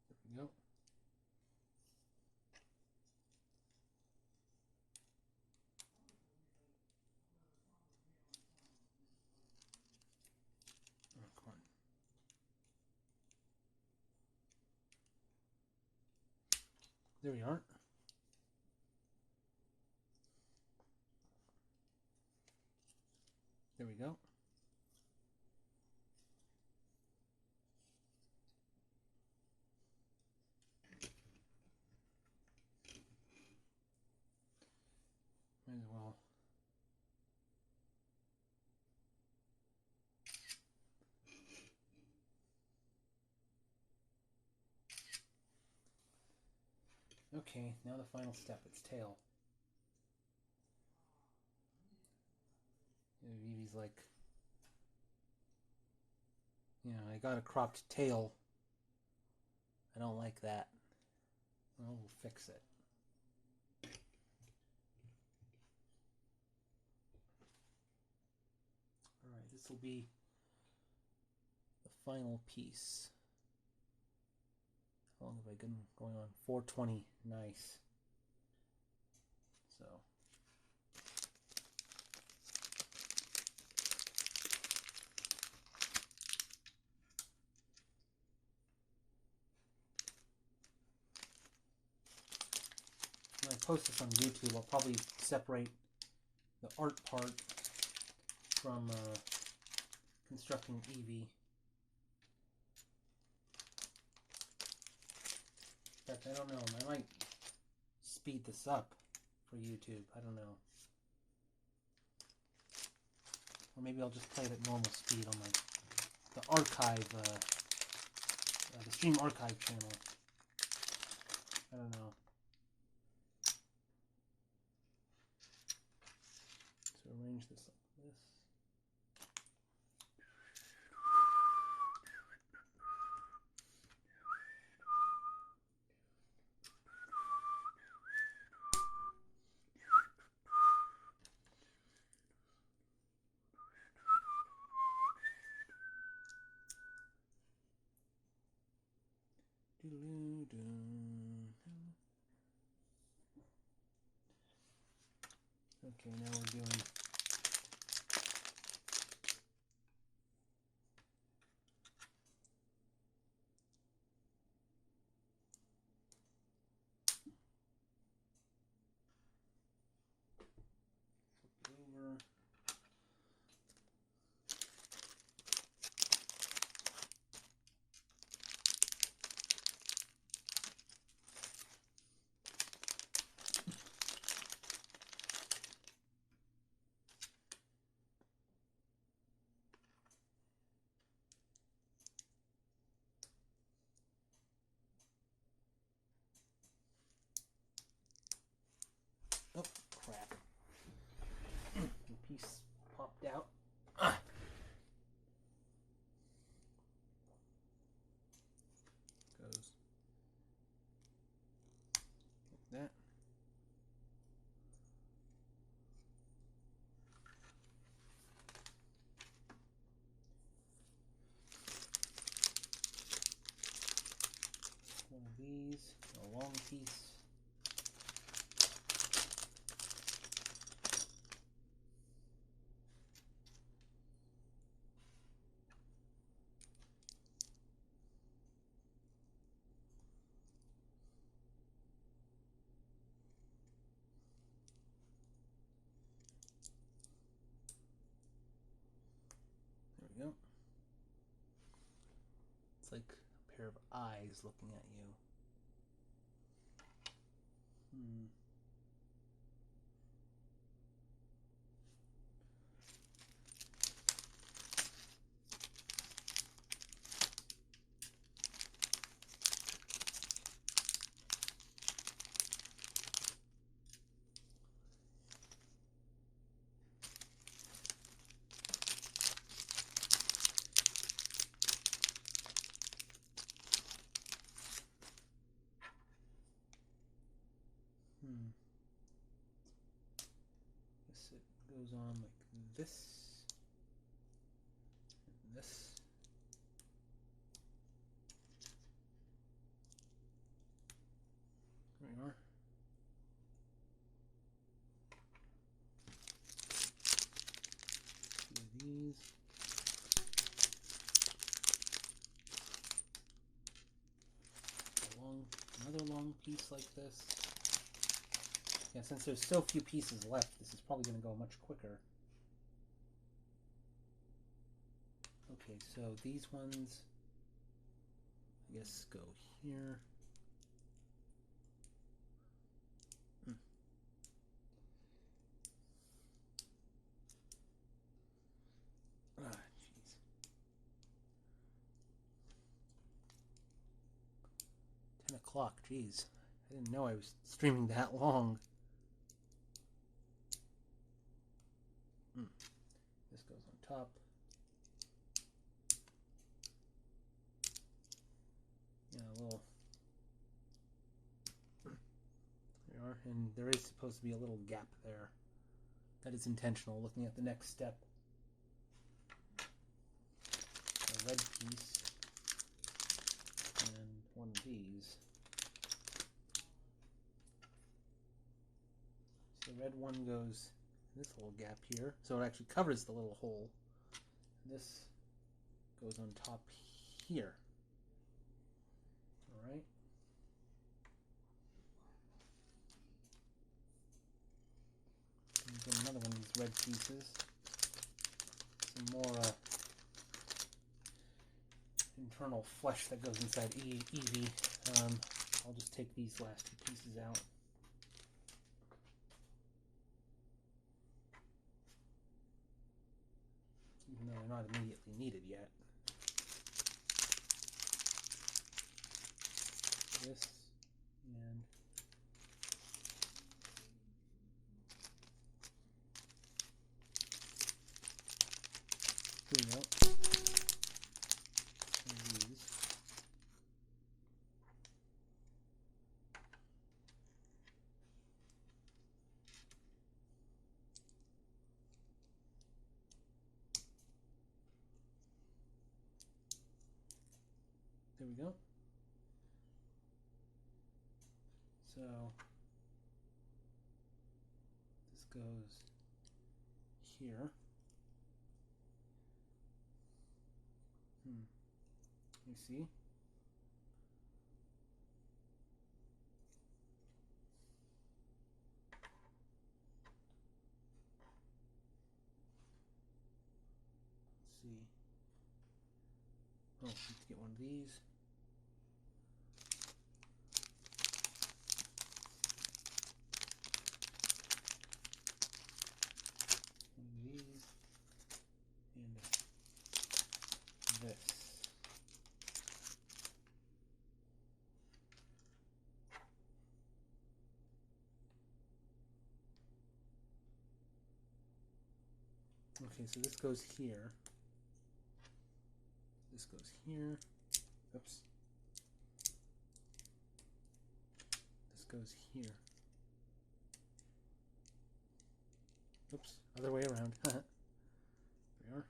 there we go. Oh, come on. There we are. There we go. Might as well. Okay, now the final step, its tail. Eevee's like, you know, I got a cropped tail. I don't like that. Well, we'll fix it. Alright, this will be the final piece. How long have I been going on? 420. Nice. So. When I post this on YouTube, I'll probably separate the art part from constructing Eevee. In fact, I don't know. I might speed this up for YouTube. I don't know. Or maybe I'll just play it at normal speed on the archive, the stream archive channel. I don't know. So arrange this like this. Okay, now we're doing over. long piece. There we go. It's like a pair of eyes looking at you. Guess it goes on like this. And this. There we are. Two of these. Another long piece like this. Yeah, since there's so few pieces left, this is probably going to go much quicker. Okay, so these ones, I guess, go here. Ah, jeez. 10 o'clock, jeez. I didn't know I was streaming that long. This goes on top. Yeah, a little. There we are. And there is supposed to be a little gap there. That is intentional, looking at the next step. A red piece. And one of these. So the red one goes in this little gap here. So it actually covers the little hole. This goes on top here. Alright. Get another one of these red pieces. Some more internal flesh that goes inside Eevee. I'll just take these last two pieces out. Even though they're not immediately needed yet. This and here we go. And these. There we go. So this goes here. You see? Let's see. Oh, let's get one of these. And this. Okay, so this goes here. This goes here. Oops. This goes here. Oops, other way around. There we are.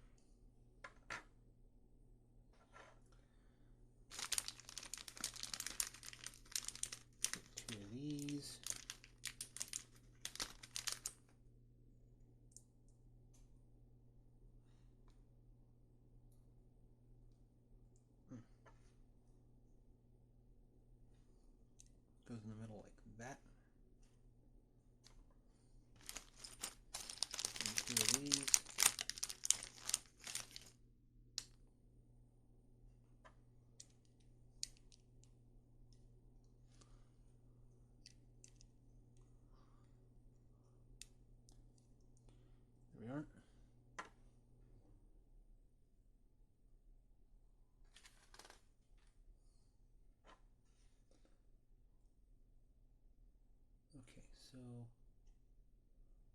2 of these. There we are. Okay, so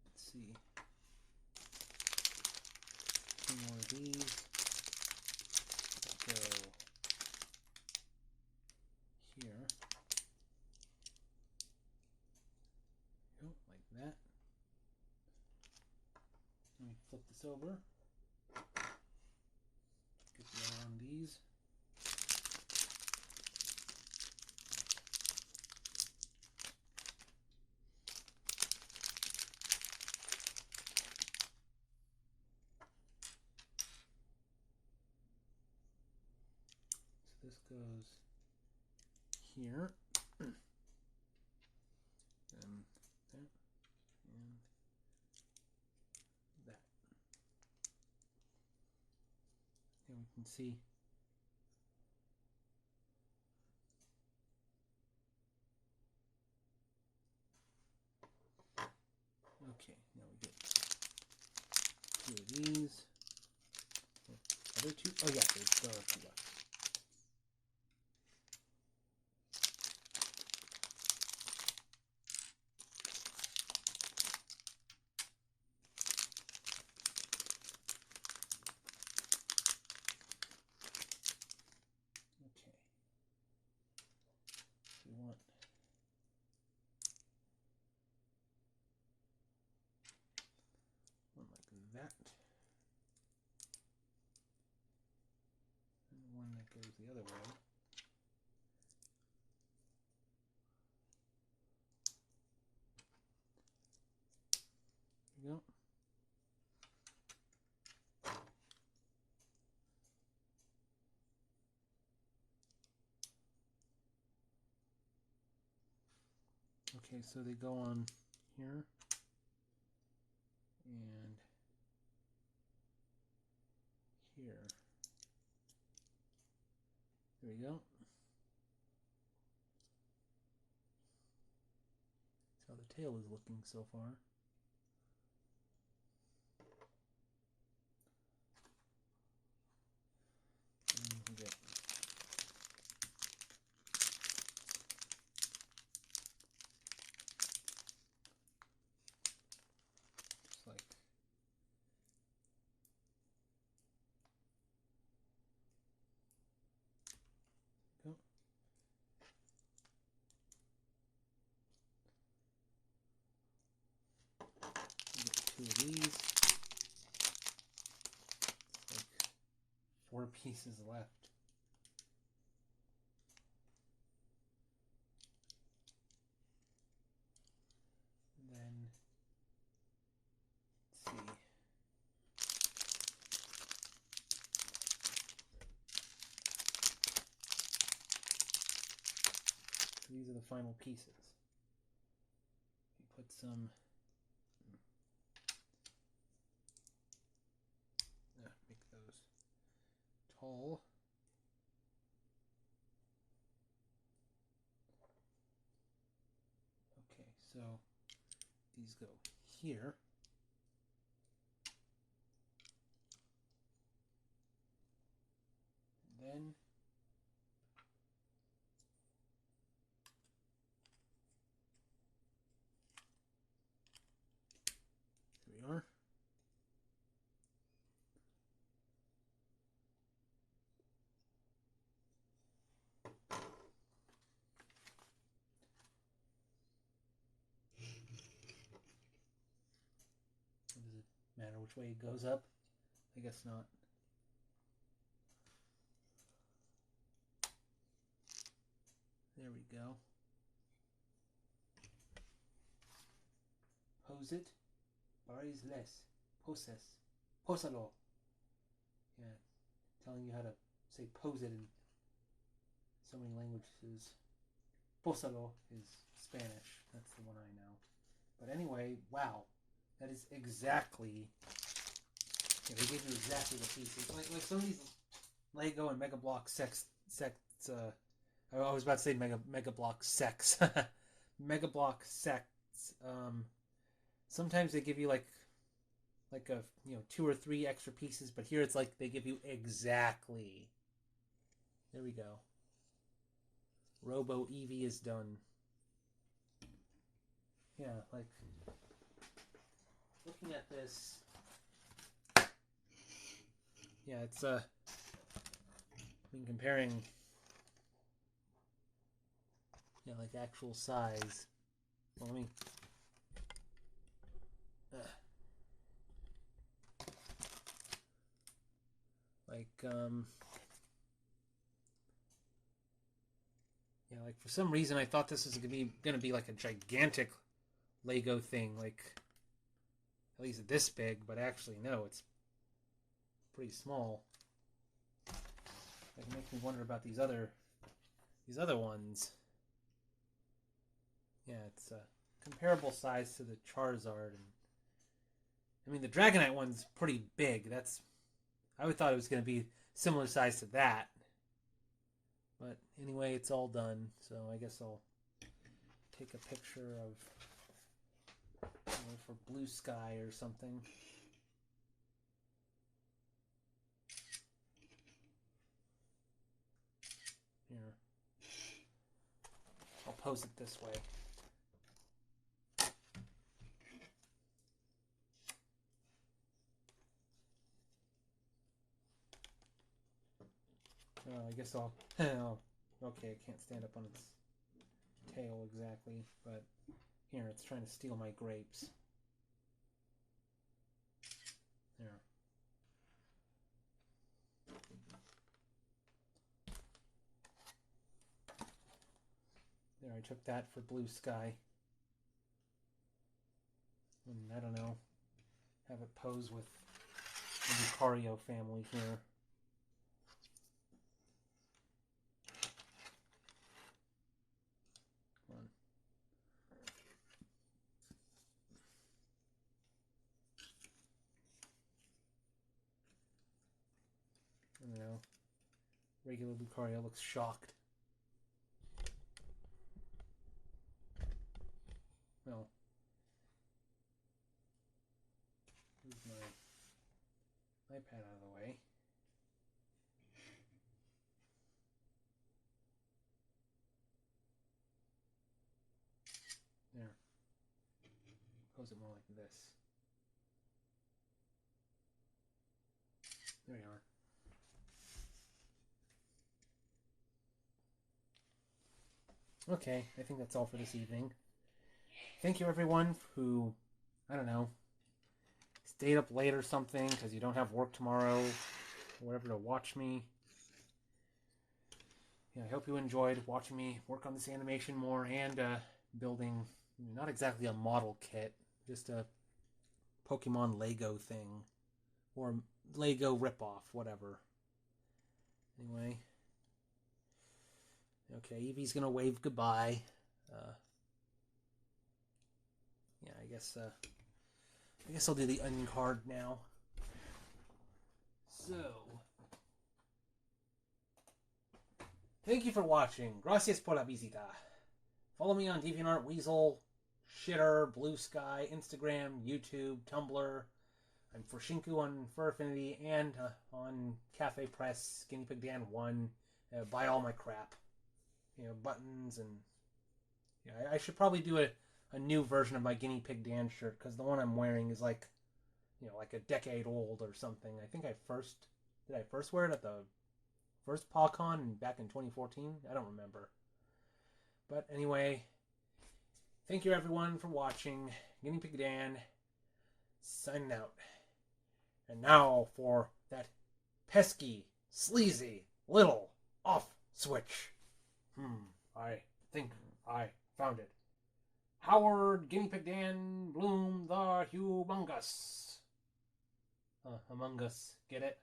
let's see. 2 more of these. Go here. Go like that. Let me flip this over. Get the other one of these. So this goes here. And that. And that. And we can see okay, now we get 2 of these. Other 2? Oh yeah, there are 2 left. Okay. So we want one like that. And one that goes the other way. There we go. Okay, so they go on here and here. There we go. That's how the tail is looking so far. And we get just like go. We get 2 of these. Like 4 pieces left. And then let's see. These are the final pieces. You put some make those tall. Okay, so these go here. And then here we are. Does it matter which way it goes up? I guess not. There we go. Pose it. Paris less. Poses. Posalo. Yeah. Telling you how to say pose it in so many languages. Posalo is Spanish. That's the one I know. But anyway, wow. That is exactly... Yeah, they give you exactly the pieces. Like some of these Lego and Mega Block I was about to say Mega Block sex. Mega Block sex. Sometimes they give you like a 2 or 3 extra pieces, but here it's like they give you exactly. There we go. Robo Eevee is done. Yeah, like looking at this. Yeah, it's I mean comparing. Yeah, like actual size. Well, let me. Like yeah, like for some reason I thought this was gonna be like a gigantic Lego thing, like at least this big, but actually no, it's pretty small. It makes me wonder about these other ones. Yeah, it's a comparable size to the Charizard, and I mean the Dragonite one's pretty big. I would thought it was going to be similar size to that, but anyway, it's all done. So I guess I'll take a picture of for Blue Sky or something. Here, I'll pose it this way. I guess I'll... oh, okay, I can't stand up on its tail exactly, but here, it's trying to steal my grapes. There. There, I took that for Blue Sky. And I don't know, have it pose with the Lucario family here. I don't know. Regular Lucario looks shocked. Well, move my iPad out of the way. There. Pose it more like this. There we are. Okay, I think that's all for this evening. Thank you everyone who, I don't know, stayed up late or something because you don't have work tomorrow or whatever to watch me. Yeah, I hope you enjoyed watching me work on this animation more and building, not exactly a model kit, just a Pokemon Lego thing. Or Lego ripoff, whatever. Anyway. Okay, Eevee's gonna wave goodbye. Yeah, I guess I'll do the onion card now. So, thank you for watching. Gracias por la visita. Follow me on DeviantArt, Weasel, Shitter, Blue Sky, Instagram, YouTube, Tumblr. I'm for Shinku on Fur Affinity and on Cafe Press, GuineaPigDan1. Buy all my crap. Buttons and... Yeah, I should probably do a new version of my GuineaPigDan shirt because the one I'm wearing is like a decade old or something. I think did I first wear it at the first PawCon back in 2014? I don't remember. But anyway, thank you everyone for watching. GuineaPigDan signing out. And now for that pesky, sleazy, little off switch. I think I found it. Howard GuineaPigDan Bloom the Humongous. Among Us. Get it?